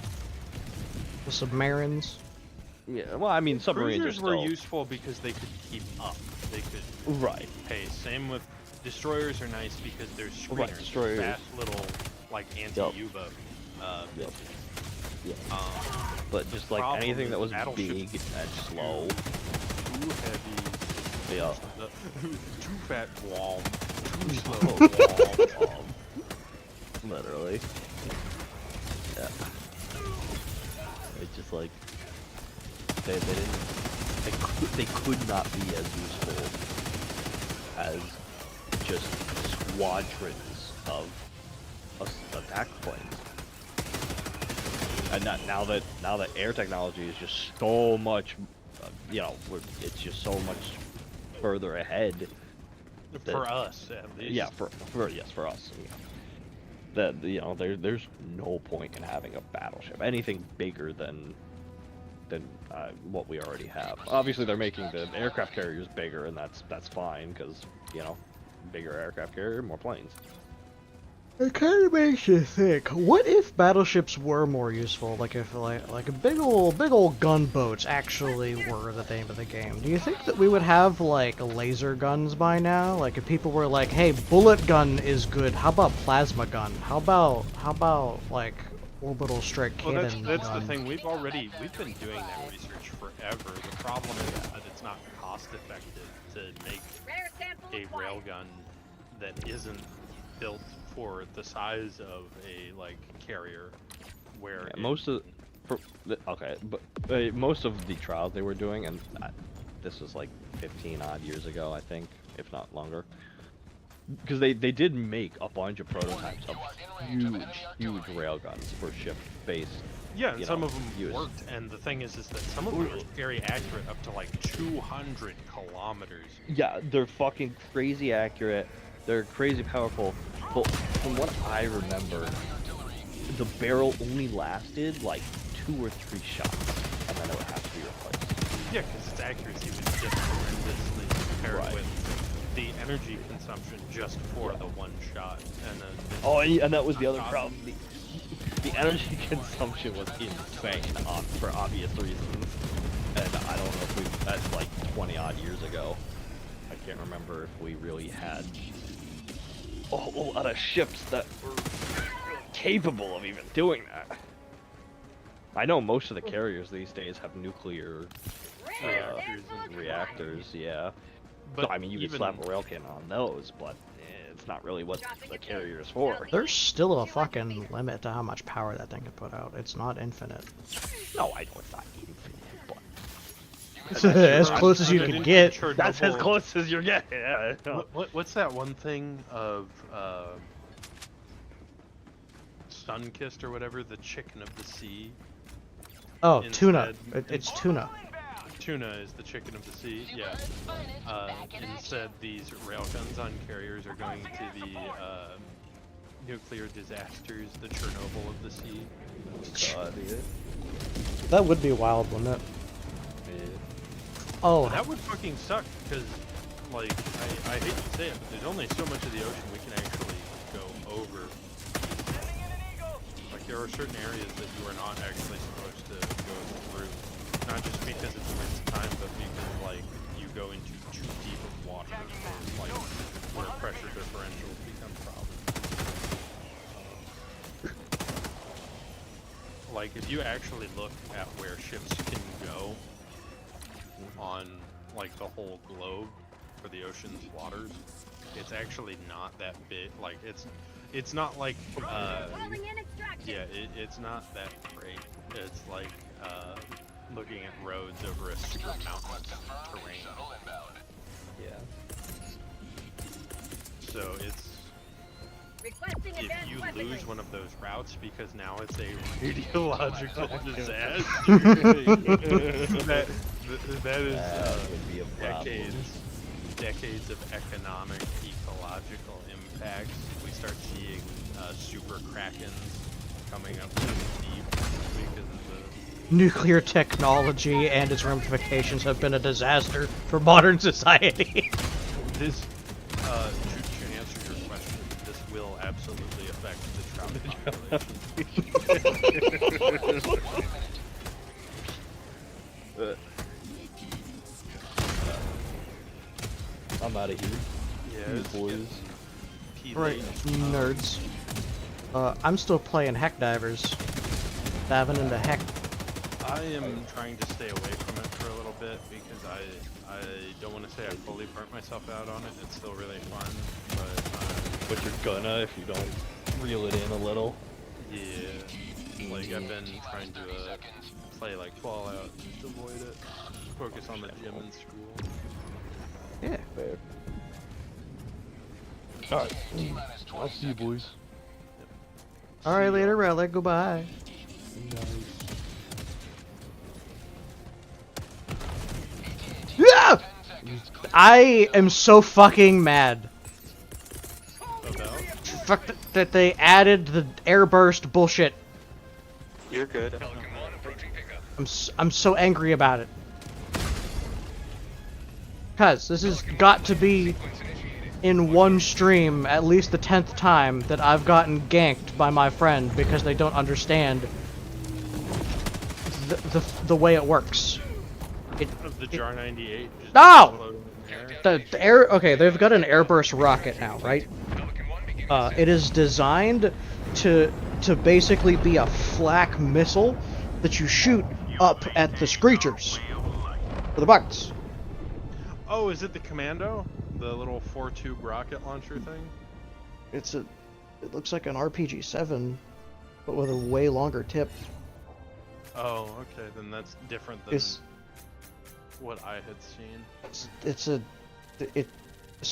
The submarines. Yeah, well, I mean, submarines Cruisers are were still... useful because they could keep up. They could Right. pace. Same with destroyers are nice because they're screeners. Right, destroyers. Fast little, like, anti-U-boat. Yep. Yeah. But just like Problem anything is that was battleships big and slow. Too heavy. Yeah. Too fat. Wall. Too slow. Wall. Literally. Yeah. It's just like they could not be as useful as just squadrons of attack planes. And now that air technology is just so much, you know, it's just so much further ahead. For us, at least. Yeah, for us. Yeah. That, you know, there's no point in having a battleship, anything bigger than what we already have. Obviously, they're making the aircraft carriers bigger, and that's fine because, you know, bigger aircraft carrier, more planes. It kind of makes you think, what if battleships were more useful? Like if like a big old gunboats actually were the name of the game. Do you think that we would have like laser guns by now? Like if people were like, hey, bullet gun is good, how about plasma gun? How about like orbital strike cannon that's gun? the thing. We've been doing that research forever. The problem is that it's not cost effective to make a railgun that isn't built for the size of a like carrier, where most of most of the trials they were doing, and this was like 15 odd years ago, I think, if not longer, because they did make a bunch of prototypes of huge railguns for ship-based. Yeah, and some of them worked, and the thing is that some of them are very accurate, up to like 200 kilometers. Yeah, they're fucking crazy accurate. They're crazy powerful. But from what I remember, the barrel only lasted like 2 or 3 shots, and then it would have to be replaced. Yeah, because its accuracy was just horrendously compared with the energy consumption just for the one shot. And and that was the other problem. The energy consumption was insane for obvious reasons, and I don't know if that's like 20 odd years ago. I can't remember if we really had a whole lot of ships that were capable of even doing that. I know most of the carriers these days have nuclear reactors, yeah. But I mean, you could slap a rail cannon on those, but it's not really what the carrier is for. There's still a fucking limit to how much power that thing can put out. It's not infinite. No, I know it's not infinite, but as close as you can get. That's as close as you're getting. Yeah. What's that one thing of Sun-Kissed or whatever, the chicken of the sea? Oh, tuna. It's tuna. Tuna is the chicken of the sea, yeah. Instead, these railguns on carriers are going to the nuclear disasters, the Chernobyl of the sea. That would be wild, wouldn't it? Oh, that would fucking suck, because, like, I hate to say it, but there's only so much of the ocean we can actually go over. Like, there are certain areas that you are not actually supposed to go through. Not just because it's a waste of time, but because, like, you go into too deep of water, or, like, where pressure differentials become problems. Like, if you actually look at where ships can go on, like, the whole globe for the ocean's waters, it's actually not that big. Like, it's not like, yeah, it's not that great. It's like, looking at roads over a super mountainous terrain. Yeah. So if you lose one of those routes because now it's a radiological disaster, that is decades of economic, ecological impacts. We start seeing super krakens coming up from the deep because of the nuclear technology and its ramifications have been a disaster for modern society. This, to answer your question, this will absolutely absolutely affect the trout population. I'm out of here. Yeah, You it's boys. Right, nerds. I'm still playing Heck Divers. Diving into Heck. I am trying to stay away from it for a little bit because I don't want to say I fully burnt myself out on it. It's still really fun, but you're gonna if you don't reel it in a little. Yeah, like I've been trying to play like Fallout, just avoid it. Focus on the gym and school. Yeah. Fair. Alright. I'll see you boys. Alright, later, Relic. Goodbye. Yeah! I am so fucking mad. Fuck that they added the airburst bullshit. You're good. I'm so angry about it. Cause this has got to be in one stream at least the 10th time that I've gotten ganked by my friend because they don't understand the way it works. The Jar 98. Just No! The air. Okay, they've got an airburst rocket now, right? It is designed to basically be a flak missile that you shoot up at the screechers for the buckets. Oh, is it the Commando? The little 4-tube rocket launcher thing? It looks like an RPG-7, but with a way longer tip. Oh, okay, then that's different than what I had seen. So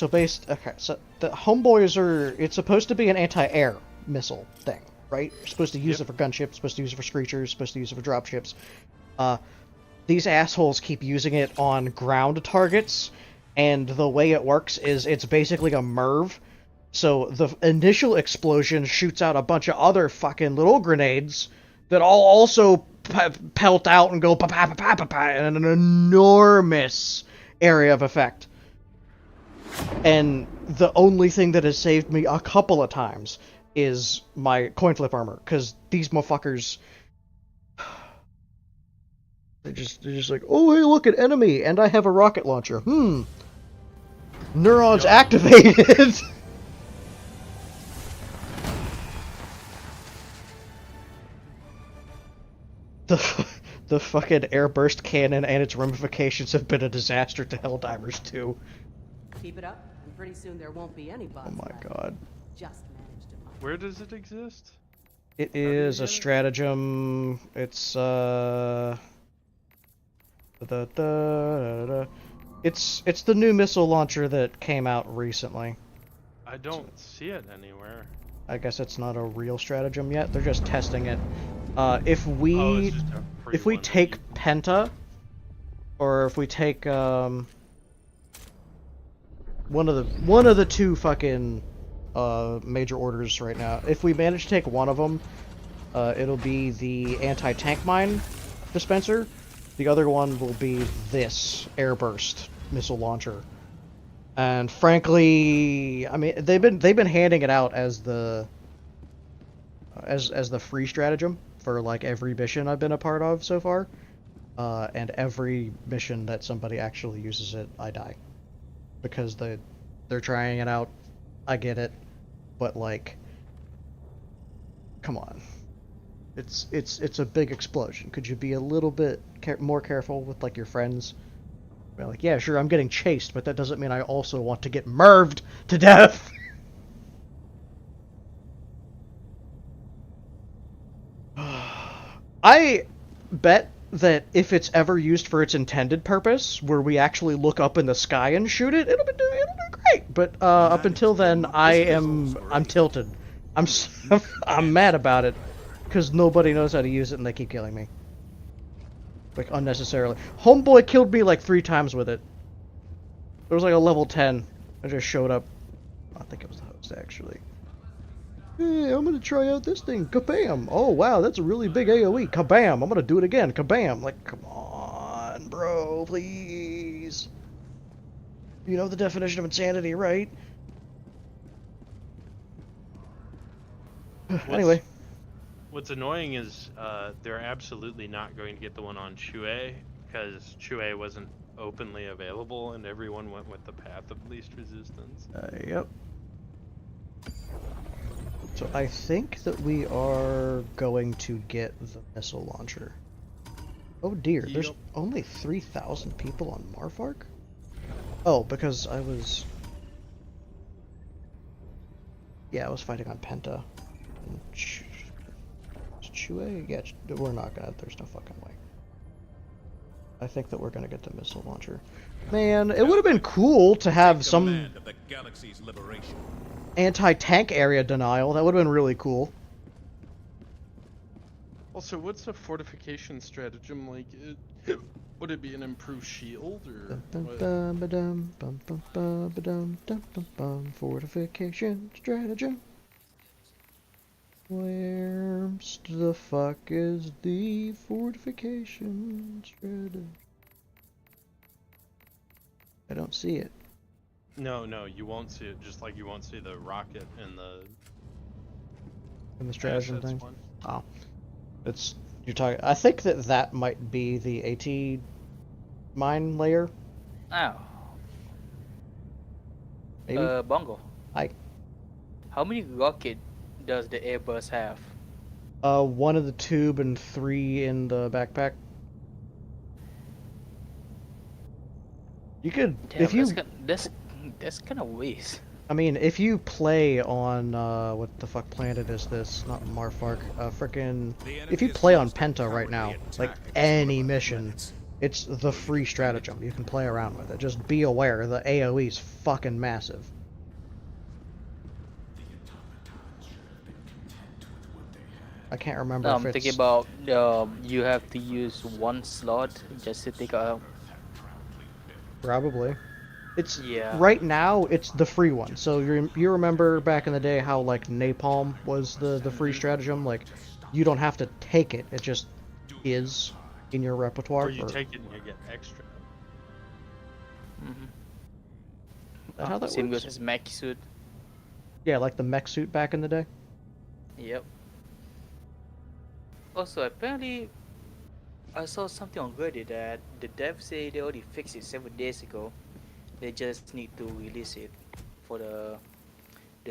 the homeboys are. It's supposed to be an anti-air missile thing, right? You're supposed to use it for gunships, supposed to use it for screechers, supposed to use it for dropships. These assholes keep using it on ground targets, and the way it works is it's basically a MIRV. So the initial explosion shoots out a bunch of other fucking little grenades that all also pelt out and go pa-pa-pa-pa-pa-pa in an enormous area of effect. And the only thing that has saved me a couple of times is my coin flip armor, because these motherfuckers, they're just like, oh hey, look, an enemy, and I have a rocket launcher. Neurons activated. The fucking airburst cannon and its ramifications have been a disaster to Helldivers too. Keep it up, and pretty soon there won't be any bots. Oh my god. Just managed to find. Where does it exist? It is a stratagem. It's it's the new missile launcher that came out recently. I don't see it anywhere. I guess it's not a real stratagem yet. They're just testing it. If we take Penta, or if we take one of the two fucking major orders right now, if we manage to take one of them, it'll be the anti-tank mine dispenser. The other one will be this airburst missile launcher. And frankly, I mean, they've been handing it out as the free stratagem for like every mission I've been a part of so far. And every mission that somebody actually uses it, I die. Because they're trying it out. I get it. But like, come on. It's a big explosion. Could you be a little bit more careful with like your friends? Well, like, yeah, sure, I'm getting chased, but that doesn't mean I also want to get MIRV'd to death. I bet that if it's ever used for its intended purpose, where we actually look up in the sky and shoot it, it'll do great. But up until then, I'm tilted. I'm mad about it because nobody knows how to use it and they keep killing me. Like, unnecessarily. Homeboy killed me like 3 times with it. It was like a level 10. I just showed up. I think it was the host, actually. Hey, I'm gonna try out this thing. Kabam! Oh, wow, that's a really big AoE. Kabam! I'm gonna do it again. Kabam! Like, come on, bro, please. You know the definition of insanity, right? Anyway. What's annoying is they're absolutely not going to get the one on Chue, because Chue wasn't openly available, and everyone went with the path of least resistance. Yep. So I think that we are going to get the missile launcher. Oh dear, there's only 3,000 people on Marfark? Oh, because I was... Yeah, I was fighting on Penta. And Chue? Yeah, we're not gonna... There's no fucking way. I think that we're gonna get the missile launcher. Man, it would have been cool to have some anti-tank area denial. That would have been really cool. Also, what's the fortification stratagem like? Would it be an improved shield or fortification stratagem? Where the fuck is the fortification stratagem? I don't see it. No, you won't see it. Just like you won't see the rocket and the stratagem thing. One. Oh, it's you're talking. I think that might be the AT mine layer. Oh. Maybe. Bongo. Hi. How many rocket does the Airbus have? 1 in the tube and 3 in the backpack. You could, damn, if you. That's kind of waste. I mean, if you play on what the fuck planet is this? Not Marfark. Frickin'. If you play on Penta right now, like any mission, it's the free stratagem. You can play around with it. Just be aware the AOE's fucking massive. I can't remember if I'm it's... thinking about you have to use 1 slot just to take out. Probably. It's right now it's the free one. So you remember back in the day how like napalm was the free stratagem? Like you don't have to take it. It just is in your repertoire. Or you take it and you get extra. That how that Same works? goes as mech suit. Yeah, like the mech suit back in the day. Yep. Also, apparently, I saw something on Reddit that the devs say they already fixed it 7 days ago. They just need to release it for the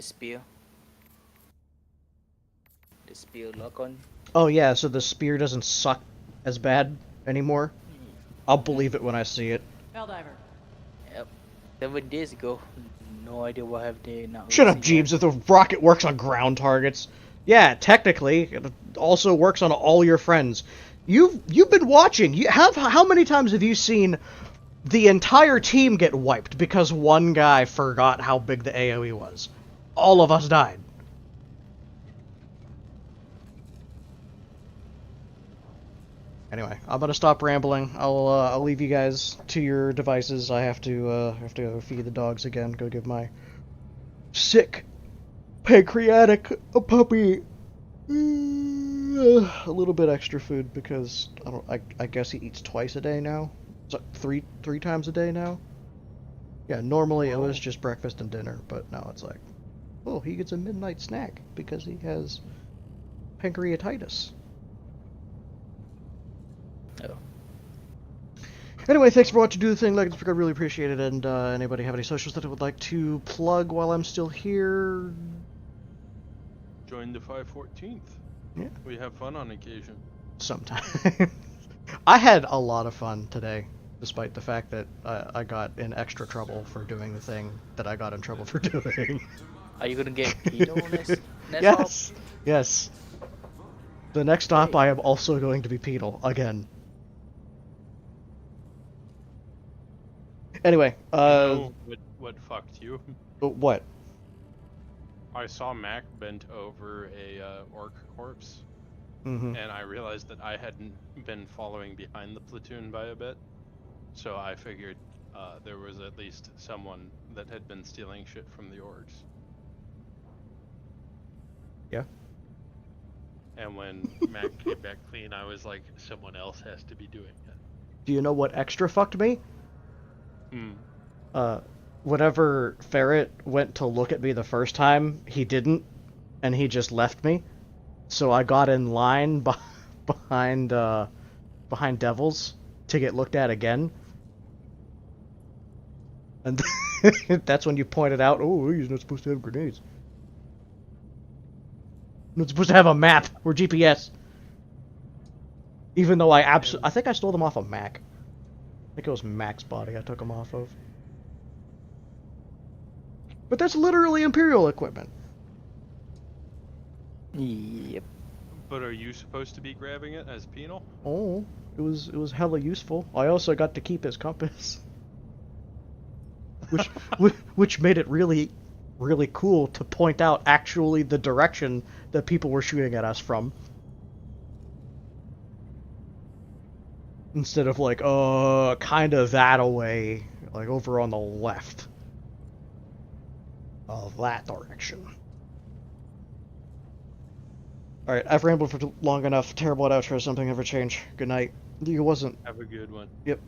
spear. The spear lock on. Oh yeah, so the spear doesn't suck as bad anymore. I'll believe it when I see it. Helldiver. Yep. 7 days ago. No idea why have they not. Shut up, Jeeves. If the rocket works on ground targets. Yeah, technically, it also works on all your friends. You've been watching. How many times have you seen the entire team get wiped because one guy forgot how big the AoE was? All of us died. Anyway, I'm gonna stop rambling. I'll leave you guys to your devices. I have to go feed the dogs again. Go give my sick pancreatic puppy a little bit extra food because I guess he eats twice a day now. So three times a day now. Yeah, normally it was just breakfast and dinner, but now it's like, oh, he gets a midnight snack because he has pancreatitis. Oh. Anyway, thanks for watching. Do the thing, like this, I really appreciate it. And anybody have any socials that they would like to plug while I'm still here? Join the 514th. Yeah. We have fun on occasion. Sometimes. I had a lot of fun today, despite the fact that I got in extra trouble for doing the thing that I got in trouble for doing. Are you gonna get penal next Yes. Hop? Yes. The next stop, I am also going to be penal again. Anyway, you know what fucked you? What? I saw Mac bent over a orc corpse, and I realized that I hadn't been following behind the platoon by a bit, so I figured there was at least someone that had been stealing shit from the orcs. Yeah. And when Mac came back clean, I was like, someone else has to be doing it. Do you know what extra fucked me? Whenever Ferret went to look at me the first time, he didn't, and he just left me. So I got in line behind Devils to get looked at again. And that's when you pointed out, oh, he's not supposed to have grenades. Not supposed to have a map or GPS. Even though I think I stole them off of Mac. I think it was Mac's body I took them off of. But that's literally Imperial equipment. Yep. But are you supposed to be grabbing it as penal? Oh, it was hella useful. I also got to keep his compass. Which made it really cool to point out actually the direction that people were shooting at us from. Instead of like, kind of that away, like over on the left of that direction. Alright, I've rambled for long enough. Terrible at outro. Something ever change. Good night. You wasn't. Have a good one. Yep.